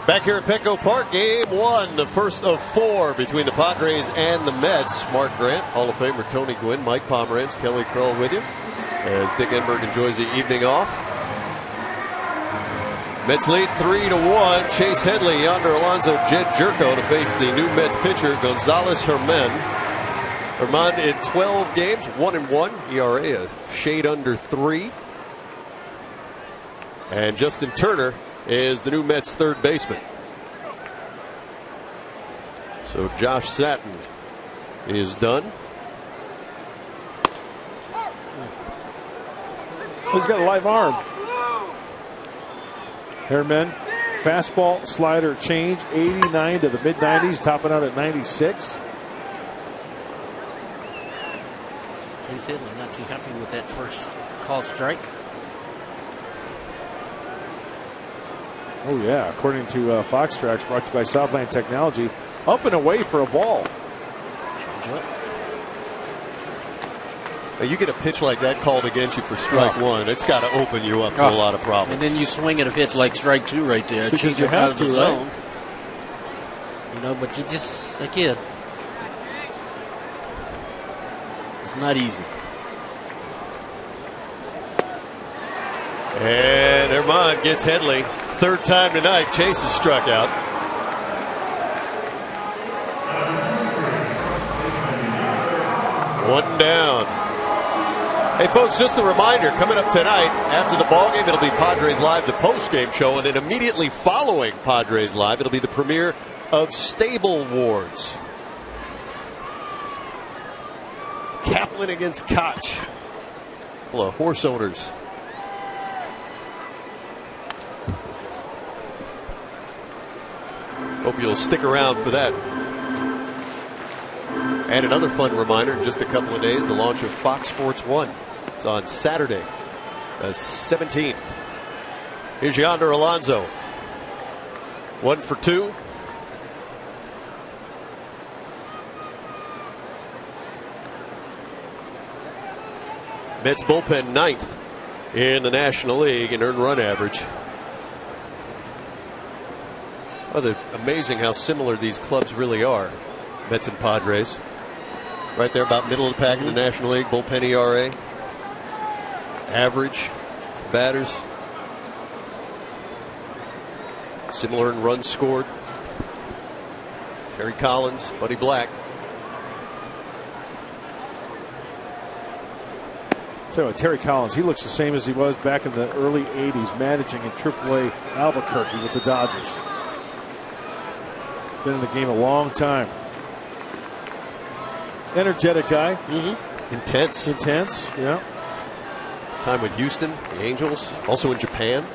Back here at Petco Park, game 1, the first of 4 between the Padres and the Mets. Mark Grant, Hall of Famer Tony Gwynn, Mike Pomerantz, Kelly Kroll with you as Dick Enberg enjoys the evening off. Mets lead 3-1. Chase Headley, Yonder Alonso, Jed Jerko to face the new Mets pitcher Gonzalez Herman. Herman in 12 games, 1-1, ERA a shade under 3. And Justin Turner is the new Mets third baseman. So Josh Satin is done. He's got a live arm. Herman, fastball, slider, change, 89 to the mid-90s, topping out at 96. Chase Headley not too happy with that first called strike. Oh, yeah. According to Fox Tracks, brought to you by Southland Technology, up and away for a ball. Change up. Now you get a pitch like that called against you for strike 1. It's got to open you up to a lot of problems. And then you swing at a pitch like strike 2 right there. Because you have to, right? Zone. You know, but you just, again, it's not easy. And Herman gets Headley. Third time tonight, Chase is struck out. One down. Hey, folks, just a reminder, coming up tonight, after the ballgame, it'll be Padres Live, the post-game show, and then immediately following Padres Live, it'll be the premiere of Stable Wars. Kaplan against Koch. Well, horse owners. Hope you'll stick around for that. And another fun reminder, in just a couple of days, the launch of Fox Sports 1. It's on Saturday, the 17th. Here's Yonder Alonso. 1 for 2. Mets bullpen 9th in the National League in earned run average. Oh, amazing how similar these clubs really are. Mets and Padres. Right there about middle of the pack in the National League. Bullpen ERA. Average batters. Similar in runs scored. Terry Collins, Buddy Black. Tell you what, Terry Collins, he looks the same as he was back in the early 80s, managing in AAA Albuquerque with the Dodgers. Been in the game a long time. Energetic guy. Intense. Yeah. Time with Houston, the Angels, also in Japan.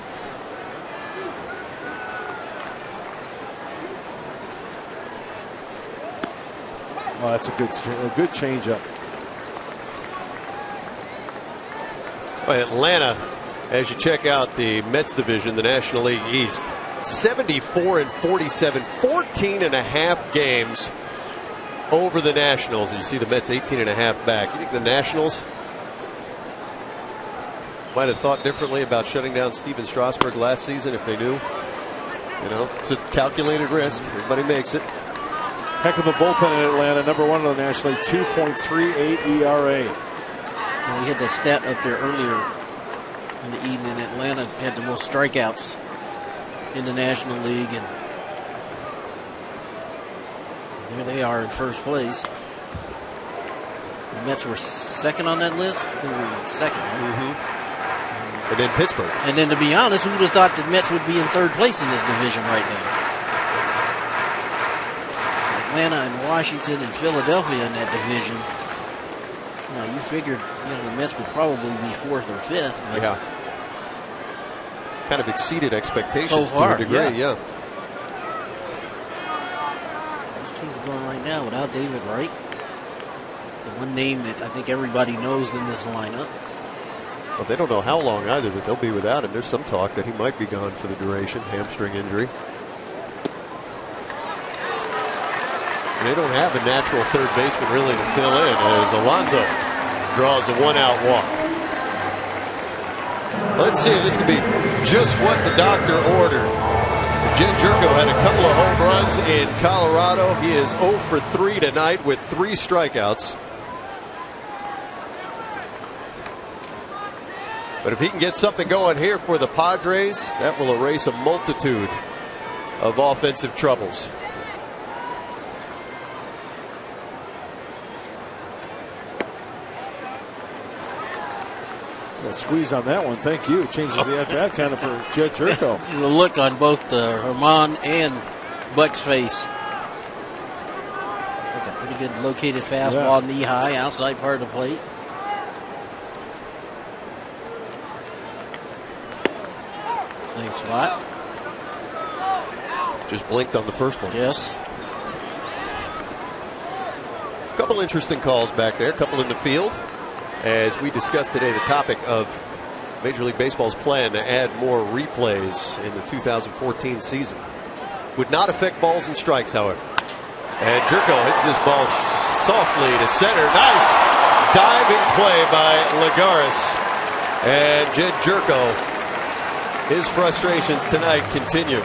Well, that's a good changeup. Atlanta, as you check out the Mets division, the National League East, 74-47, 14.5 games over the Nationals. And you see the Mets 18.5 back. You think the Nationals might have thought differently about shutting down Steven Strasburg last season if they knew? You know, it's a calculated risk. Everybody makes it. Heck of a bullpen in Atlanta. Number 1 in the National League, 2.38 ERA. We had that stat up there earlier in the evening. Atlanta had the most strikeouts in the National League, and there they are in first place. The Mets were second on that list. They were second. And then Pittsburgh. And then, to be honest, who would have thought the Mets would be in third place in this division right now? Atlanta and Washington and Philadelphia in that division. You figured the Mets would probably be 4th or 5th. But yeah. Kind of exceeded expectations so far, to a degree, yeah. This team's going right now without David Wright. The one name that I think everybody knows in this lineup. Well, they don't know how long either, but they'll be without him. There's some talk that he might be gone for the duration, hamstring injury. They don't have a natural third baseman really to fill in as Alonso draws a 1-out walk. Let's see if this can be just what the doctor ordered. Jed Jerko had a couple of home runs in Colorado. He is 0 for 3 tonight with 3 strikeouts. But if he can get something going here for the Padres, that will erase a multitude of offensive troubles. Squeeze on that one. Thank you. Changes the at-bat kind of for Jed Jerko. The look on both Herman and Buck's face. Like a pretty good located fastball, knee high, outside part of the plate. Same spot. Just blinked on the first one. Yes. A couple interesting calls back there, a couple in the field. As we discussed today, the topic of Major League Baseball's plan to add more replays in the 2014 season. Would not affect balls and strikes, however. And Jerko hits this ball softly to center. Nice diving play by Lagares. And Jed Jerko, his frustrations tonight continue.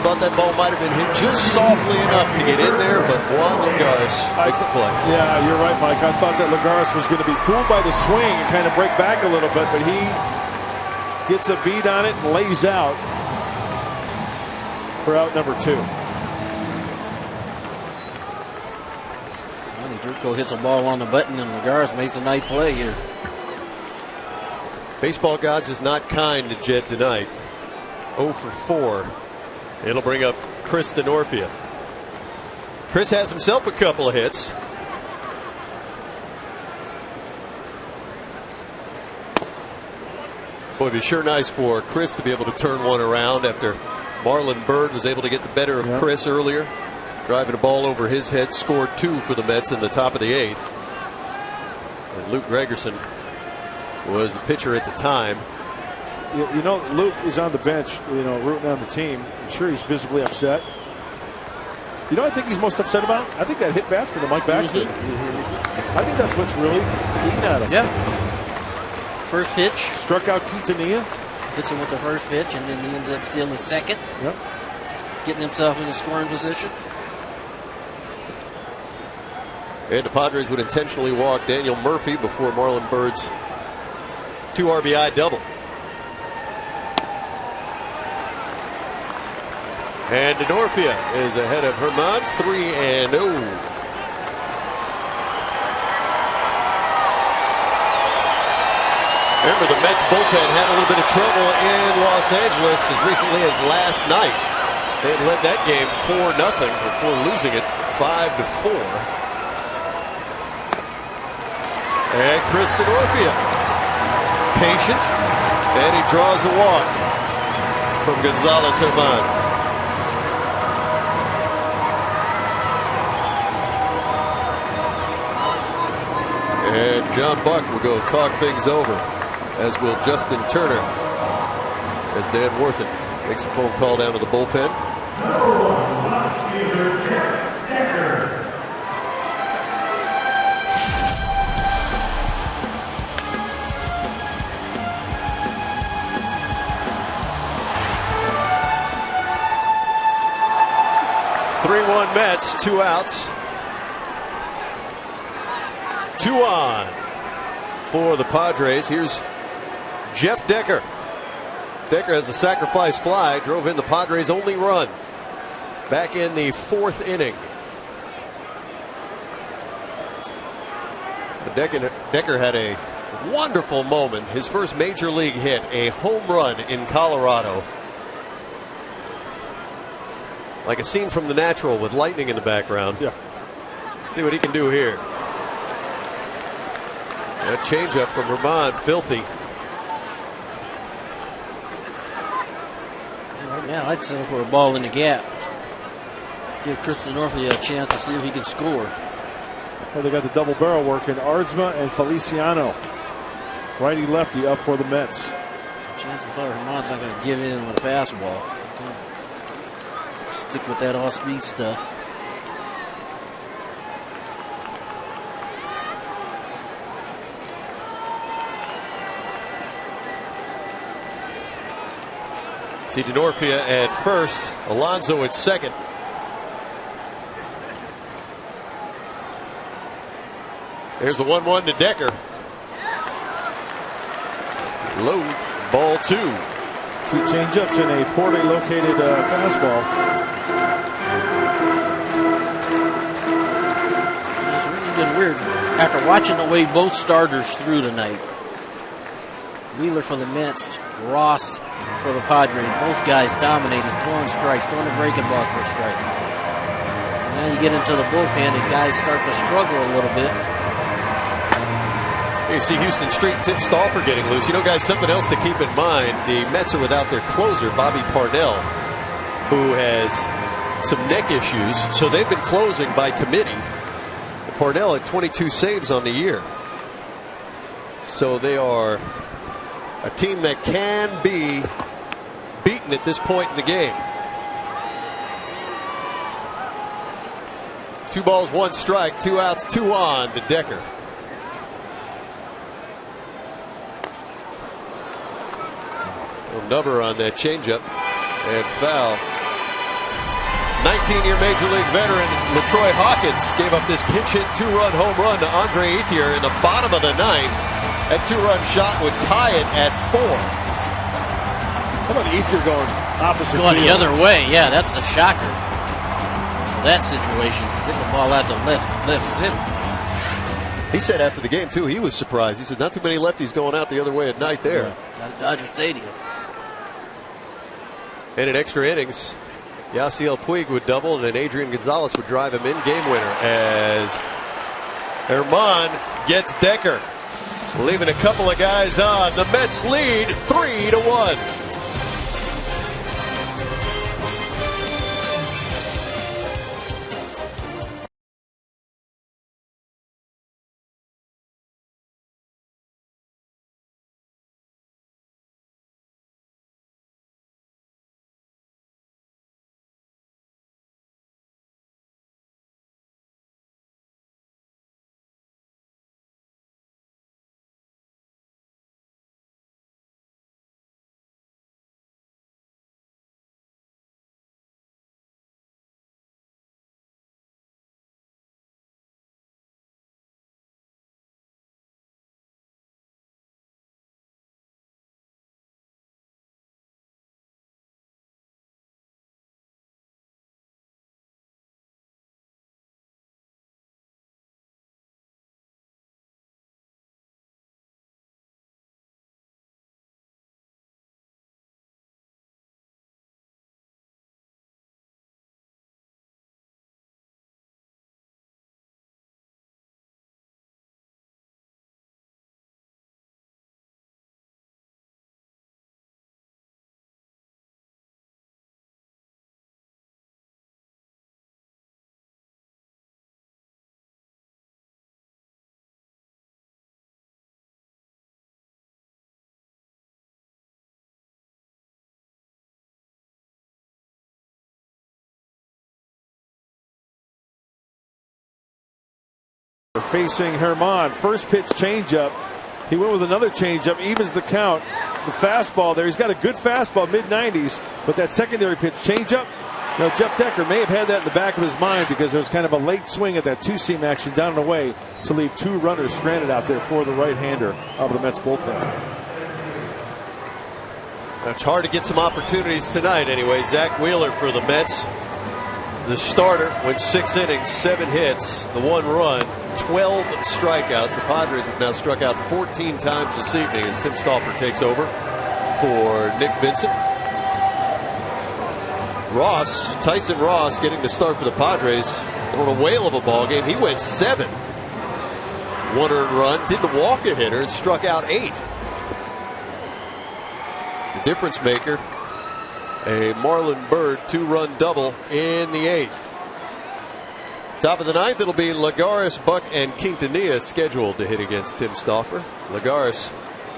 Thought that ball might have been hit just softly enough to get in there, but Juan Lagares makes the play. Yeah, you're right, Mike. I thought that Lagares was going to be fooled by the swing and kind of break back a little bit, but he gets a beat on it and lays out for out number 2. Jerko hits a ball on the button, and Lagares makes a nice play here. Baseball gods is not kind to Jed tonight. 0 for 4. It'll bring up Chris Denorfia. Chris has himself a couple of hits. Boy, it'd be sure nice for Chris to be able to turn one around after Marlon Byrd was able to get the better of Chris earlier. driving a ball over his head, scored 2 for the Mets in the top of the 8th. And Luke Gregerson was the pitcher at the time. You know, Luke is on the bench, rooting on the team. I'm sure he's visibly upset. You know what I think he's most upset about? I think that hit batsman to Mike Baxter. I think that's what's really eating at him. Yeah. First pitch. Struck out Quintanilla. Hits him with the first pitch, and then he ends up stealing second. Yep. Getting himself in a scoring position. And the Padres would intentionally walk Daniel Murphy before Marlon Byrd's 2 RBI double. And Denorfia is ahead of Herman, 3-0. Remember, the Mets bullpen had a little bit of trouble in Los Angeles as recently as last night. They had led that game 4-0 before losing it 5-4. And Chris Denorfia, patient, and he draws a walk from Gonzalez Herman. And John Buck will go talk things over, as will Justin Turner, as Dan Worthen makes a phone call down to the bullpen. Three-1 Mets, 2 outs. 2 on for the Padres. Here's Jeff Decker. Decker has a sacrifice fly, drove in the Padres' only run back in the 4th inning. Decker had a wonderful moment. His first major league hit, a home run in Colorado. Like a scene from The Natural with lightning in the background. Yeah. See what he can do here. A changeup from Herman, filthy. Yeah, I'd settle for a ball in the gap. Give Chris Denorfia a chance to see if he can score. Well, they got the double barrel working. Ardsma and Feliciano. Righty lefty up for the Mets. Chances are Herman's not going to give in with a fastball. Stick with that all-speed stuff. See Denorfia at first, Alonso at second. There's a 1-1 to Decker. Low, ball 2. 2 changeups and a poorly located fastball. It's really been weird after watching the way both starters threw tonight. Wheeler for the Mets, Ross for the Padres. Both guys dominated, throwing strikes, throwing the breaking balls for a strike. And now you get into the bullpen and guys start to struggle a little bit. You see Houston Street, Tim Stauffer getting loose. You know, guys, something else to keep in mind. The Mets are without their closer, Bobby Parnell, who has some neck issues. So they've been closing by committee. Parnell had 22 saves on the year. So they are a team that can be beaten at this point in the game. 2 balls, 1 strike, 2 outs, 2 on to Decker. Number on that changeup and foul. 19-year Major League veteran LaTroy Hawkins gave up this pinch-hit 2-run home run to Andre Ethier in the bottom of the 9th. That 2-run shot would tie it at 4. How about Ethier going opposite Going field? the other way, yeah, that's the shocker. That situation, hitting the ball out to left center. He said after the game, too, he was surprised. He said not too many lefties going out the other way at night there. Yeah, out of Dodger Stadium. And in extra innings, Yasiel Puig would double, and then Adrian Gonzalez would drive him in game winner as Herman gets Decker, leaving a couple of guys on. The Mets lead 3-1. Facing Herman. First pitch changeup. He went with another changeup, evens the count. The fastball there. He's got a good fastball, mid-90s, but that secondary pitch changeup. Now, Jeff Decker may have had that in the back of his mind because there was kind of a late swing at that two-seam action down and away to leave 2 runners stranded out there for the right-hander out of the Mets bullpen. It's hard to get some opportunities tonight anyway. Zach Wheeler for the Mets. The starter went 6 innings, 7 hits, the 1 run, 12 strikeouts. The Padres have now struck out 14 times this evening as Tim Stauffer takes over for Nick Vincent. Tyson Ross getting the start for the Padres on a whale of a ball game. He went 7. 1 earned run, didn't walk a hitter, and struck out 8. The difference maker, a Marlon Byrd 2-run double in the 8th. Top of the 9th, it'll be Lagares, Buck, and Quintanilla scheduled to hit against Tim Stauffer. Lagares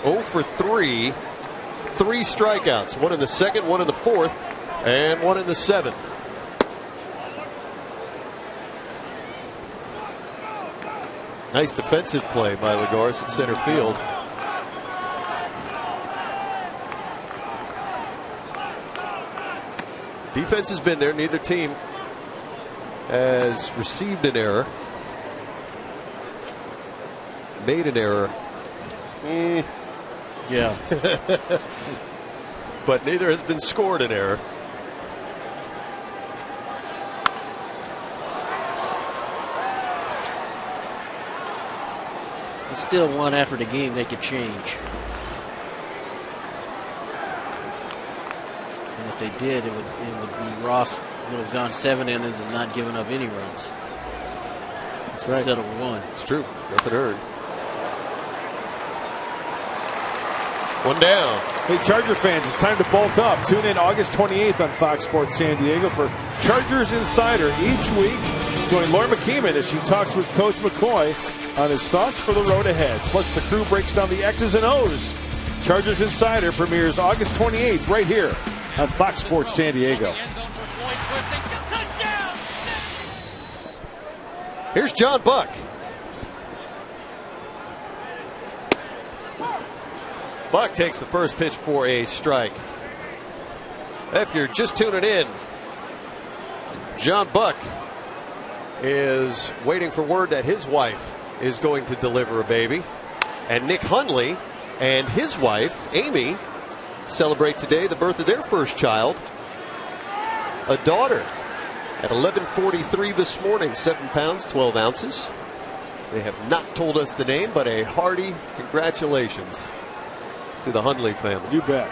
0 for 3, 3 strikeouts, 1 in the 2nd, 1 in the 4th, and 1 in the 7th. Nice defensive play by Lagares at center field. Defense has been there. Neither team has received an error. Made an error. Yeah. But neither has been scored an error. It's still one after the game they could change. And if they did, it would be Ross would have gone 7 innings and not given up any runs. That's right. Instead of 1. It's true. Nothing earned. 1 down. Hey, Charger fans, it's time to bolt up. Tune in August 28th on Fox Sports San Diego for Chargers Insider. Each week, join Laura McKeeman as she talks with Coach McCoy on his thoughts for the road ahead. Plus, the crew breaks down the X's and O's. Chargers Insider premieres August 28th right here on Fox Sports San Diego. Here's John Buck. Buck takes the first pitch for a strike. If you're just tuning in, John Buck is waiting for word that his wife is going to deliver a baby. And Nick Hundley and his wife, Amy, celebrate today the birth of their first child, a daughter, at 11:43 this morning, 7 pounds, 12 ounces. They have not told us the name, but a hearty congratulations to the Hundley family. You bet.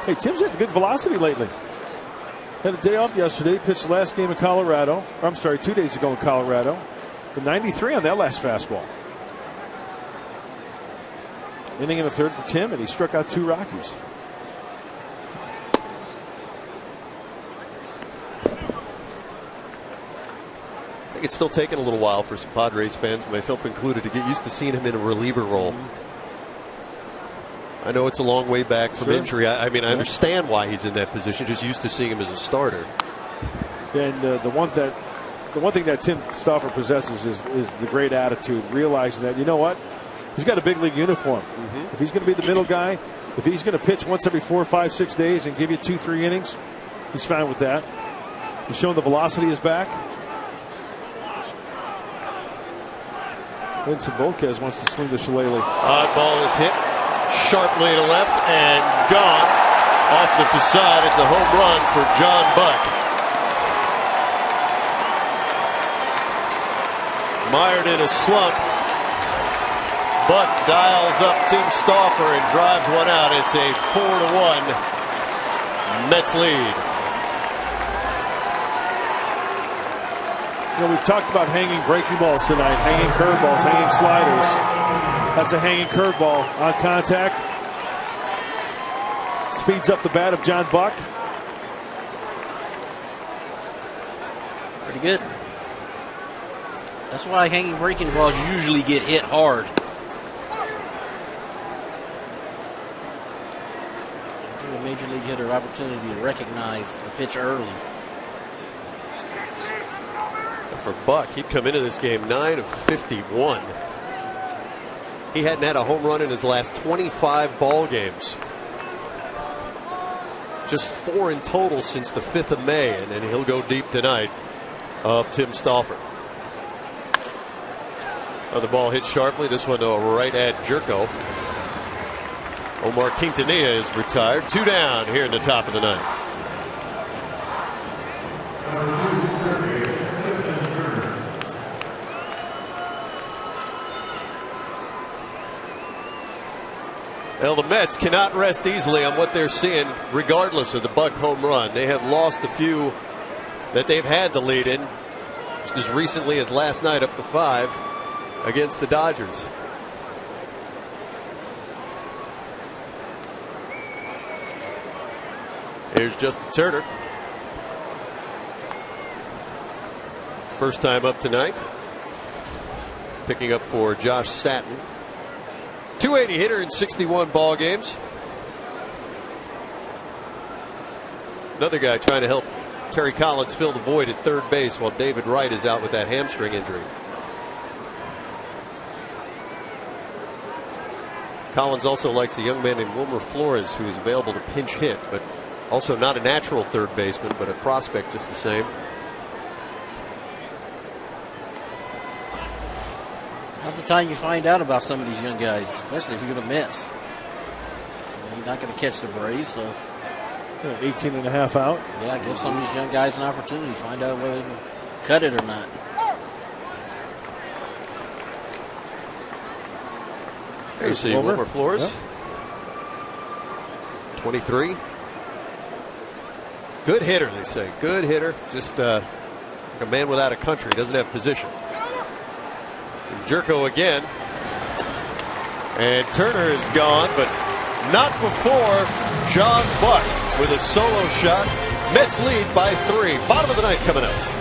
Hey, Tim's had good velocity lately. Had a day off yesterday. Pitched the last game in Colorado. Or, I'm sorry, 2 days ago in Colorado. But 93 on that last fastball. Inning in the 3rd for Tim, and he struck out 2 Rockies. I think it's still taking a little while for some Padres fans, myself included, to get used to seeing him in a reliever role. I know it's a long way back from injury. I mean, I understand why he's in that position. Just used to seeing him as a starter. And the one thing that Tim Stauffer possesses is the great attitude, realizing that, you know what, he's got a big league uniform. If he's going to be the middle guy, if he's going to pitch once every 4, 5, 6 days and give you 2-3 innings, he's fine with that. He's showing the velocity is back. Vincent Volquez wants to swing the shillelagh. Odd ball is hit sharply to left and gone off the facade. It's a home run for John Buck. Mired in a slump. Buck dials up Tim Stauffer and drives one out. It's a 4-1 Mets lead. You know, we've talked about hanging breaking balls tonight, hanging curveballs, hanging sliders. That's a hanging curveball on contact. Speeds up the bat of John Buck. Pretty good. That's why hanging breaking balls usually get hit hard. Give a major league hitter opportunity to recognize a pitch early. for Buck. He'd come into this game 9 of 51. He hadn't had a home run in his last 25 ball games. Just 4 in total since the 5th of May, and then he'll go deep tonight of Tim Stauffer. The ball hit sharply. This one right at Jerko. Omar Quintanilla is retired. 2 down here in the top of the 9th. Well, the Mets cannot rest easily on what they're seeing, regardless of the Buck home run. They have lost a few that they've had to lead in, just as recently as last night, up to 5 against the Dodgers. Here's Justin Turner. First time up tonight. Picking up for Josh Satin. 280 hitter in 61 ball games. Another guy trying to help Terry Collins fill the void at third base while David Wright is out with that hamstring injury. Collins also likes a young man named Wilmer Flores, who is available to pinch hit, but also not a natural third baseman, but a prospect just the same. Now's the time you find out about some of these young guys, especially if you're going to miss. You're not going to catch the Braves, so 18 and a half out. yeah, give some of these young guys an opportunity to find out whether they can cut it or not. There you see Wilmer Flores. Yep. 23. Good hitter, they say. Good hitter. Just a man without a country. Doesn't have position. And Jerko again. And Turner is gone, but not before John Buck with a solo shot. Mets lead by 3. Bottom of the 9th coming up.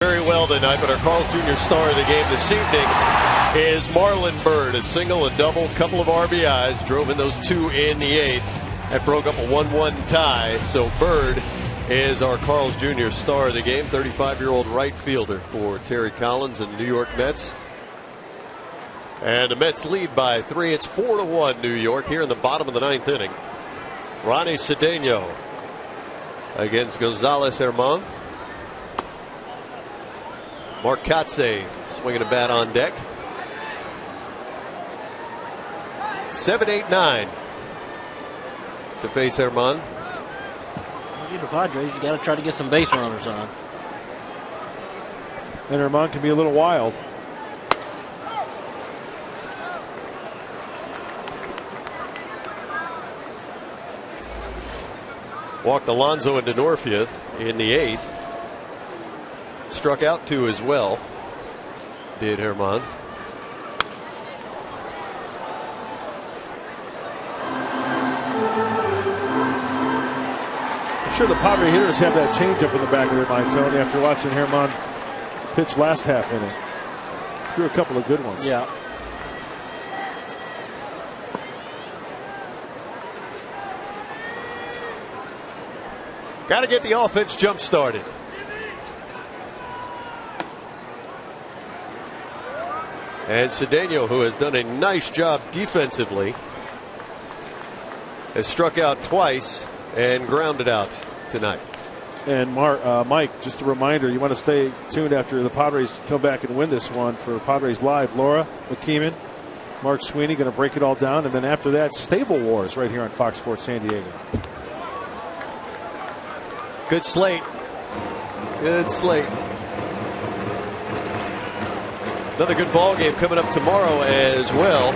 Very well tonight, but our Carl's Jr. star of the game this evening is Marlon Byrd. A single, a double, couple of RBIs, drove in those 2 in the 8th. That broke up a 1-1 tie. So Byrd is our Carl's Jr. star of the game, 35-year-old right fielder for Terry Collins and the New York Mets. And the Mets lead by 3. It's 4-1 New York here in the bottom of the 9th inning. Ronnie Cedeno against Gonzalez Herman. Mark Kotze swinging a bat on deck. 7-8-9 to face Herman. You're the Padres, you got to try to get some base runners on. And Herman can be a little wild. Walked Alonso into Norfield in the 8th. Struck out 2 as well, did Herman. sure the Padre hitters have that changeup in the back of their mind, Tony, after watching Herman pitch last half inning. Threw a couple of good ones. Yeah. Got to get the offense jump started. And Cedeno, who has done a nice job defensively, has struck out twice and grounded out tonight. And Mike, just a reminder, you want to stay tuned after the Padres come back and win this one for Padres Live. Laura McKeeman, Mark Sweeney going to break it all down. And then after that, Stable Wars right here on Fox Sports San Diego. Good slate. Good slate. Another good ball game coming up tomorrow as well.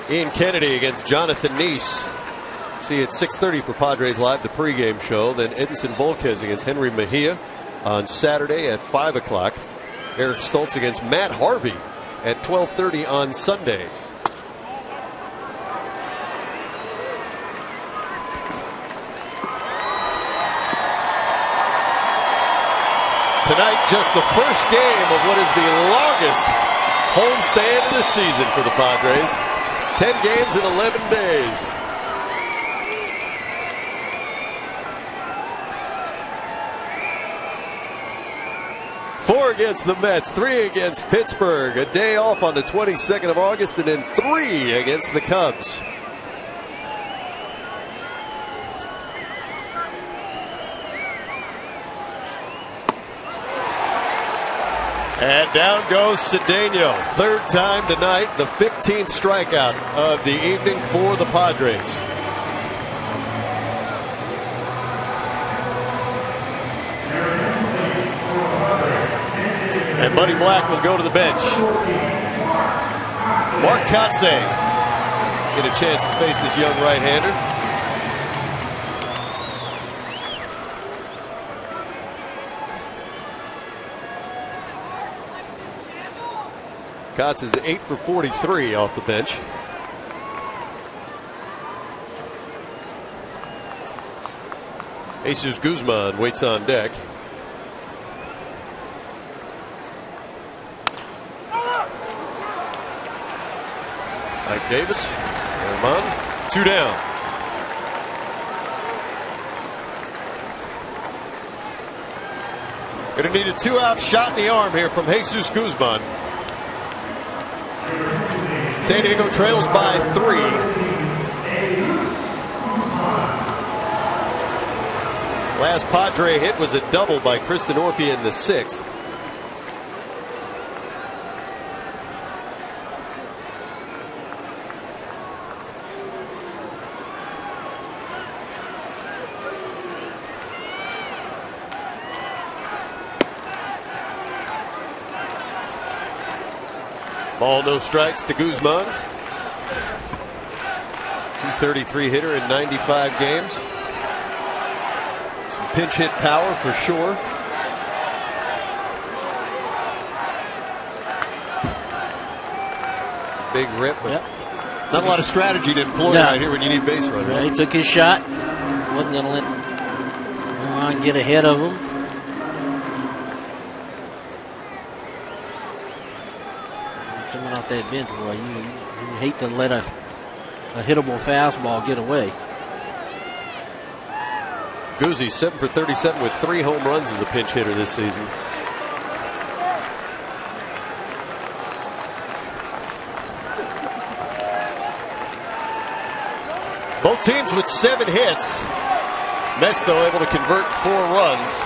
Ian Kennedy against Jonathan Neese. See you at 6:30 for Padres Live, the pregame show. Then Edinson Volquez against Henry Mejia on Saturday at 5 o'clock. Eric Stoltz against Matt Harvey at 12:30 on Sunday. Tonight, just the first game of what is the longest homestand of the season for the Padres. 10 games in 11 days. Four against the Mets, 3 against Pittsburgh, a day off on the 22nd of August, and then 3 against the Cubs. And down goes Cedeno. Third time tonight, the 15th strikeout of the evening for the Padres. And Buddy Black will go to the bench. Mark Kotsay get a chance to face this young right-hander. Kotz is 8 for 43 off the bench. Jesus Guzman waits on deck. Mike Davis, Herman, 2 down. Going to need a 2-out shot in the arm here from Jesus Guzman. San Diego trails by 3. Last Padre hit was a double by Kristen Orphy in the 6th. Ball, no strikes to Guzman. 233 hitter in 95 games. Some pinch hit power for sure. It's a big rip, but not a lot of strategy to employ right here when you need base runners. He took his shot. Wasn't going to let Herman get ahead of him. Off that bench, boy, you hate to let a hittable fastball get away. Guzzi 7 for 37 with 3 home runs as a pinch hitter this season. Both teams with 7 hits. Mets, though, able to convert 4 runs.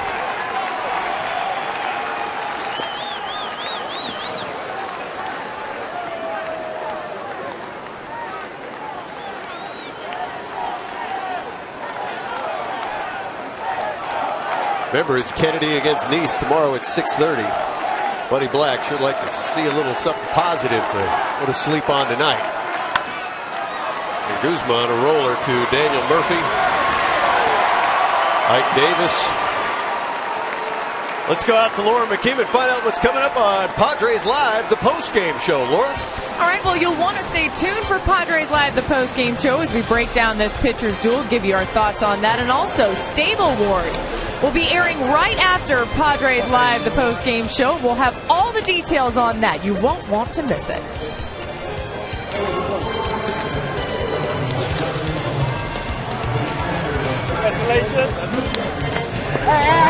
Remember, it's Kennedy against Neese tomorrow at 6:30. Buddy Black should like to see a little something positive to go to sleep on tonight. And Guzman, a roller to Daniel Murphy. Ike Davis Let's go out to Laura McKeem and find out what's coming up on Padres Live, the post-game show. Laura? All right, well, you'll want to stay tuned for Padres Live, the post-game show, as we break down this pitcher's duel, give you our thoughts on that, and also Stable Wars will be airing right after Padres Live, the post-game show. We'll have all the details on that. You won't want to miss it. Congratulations. Hey.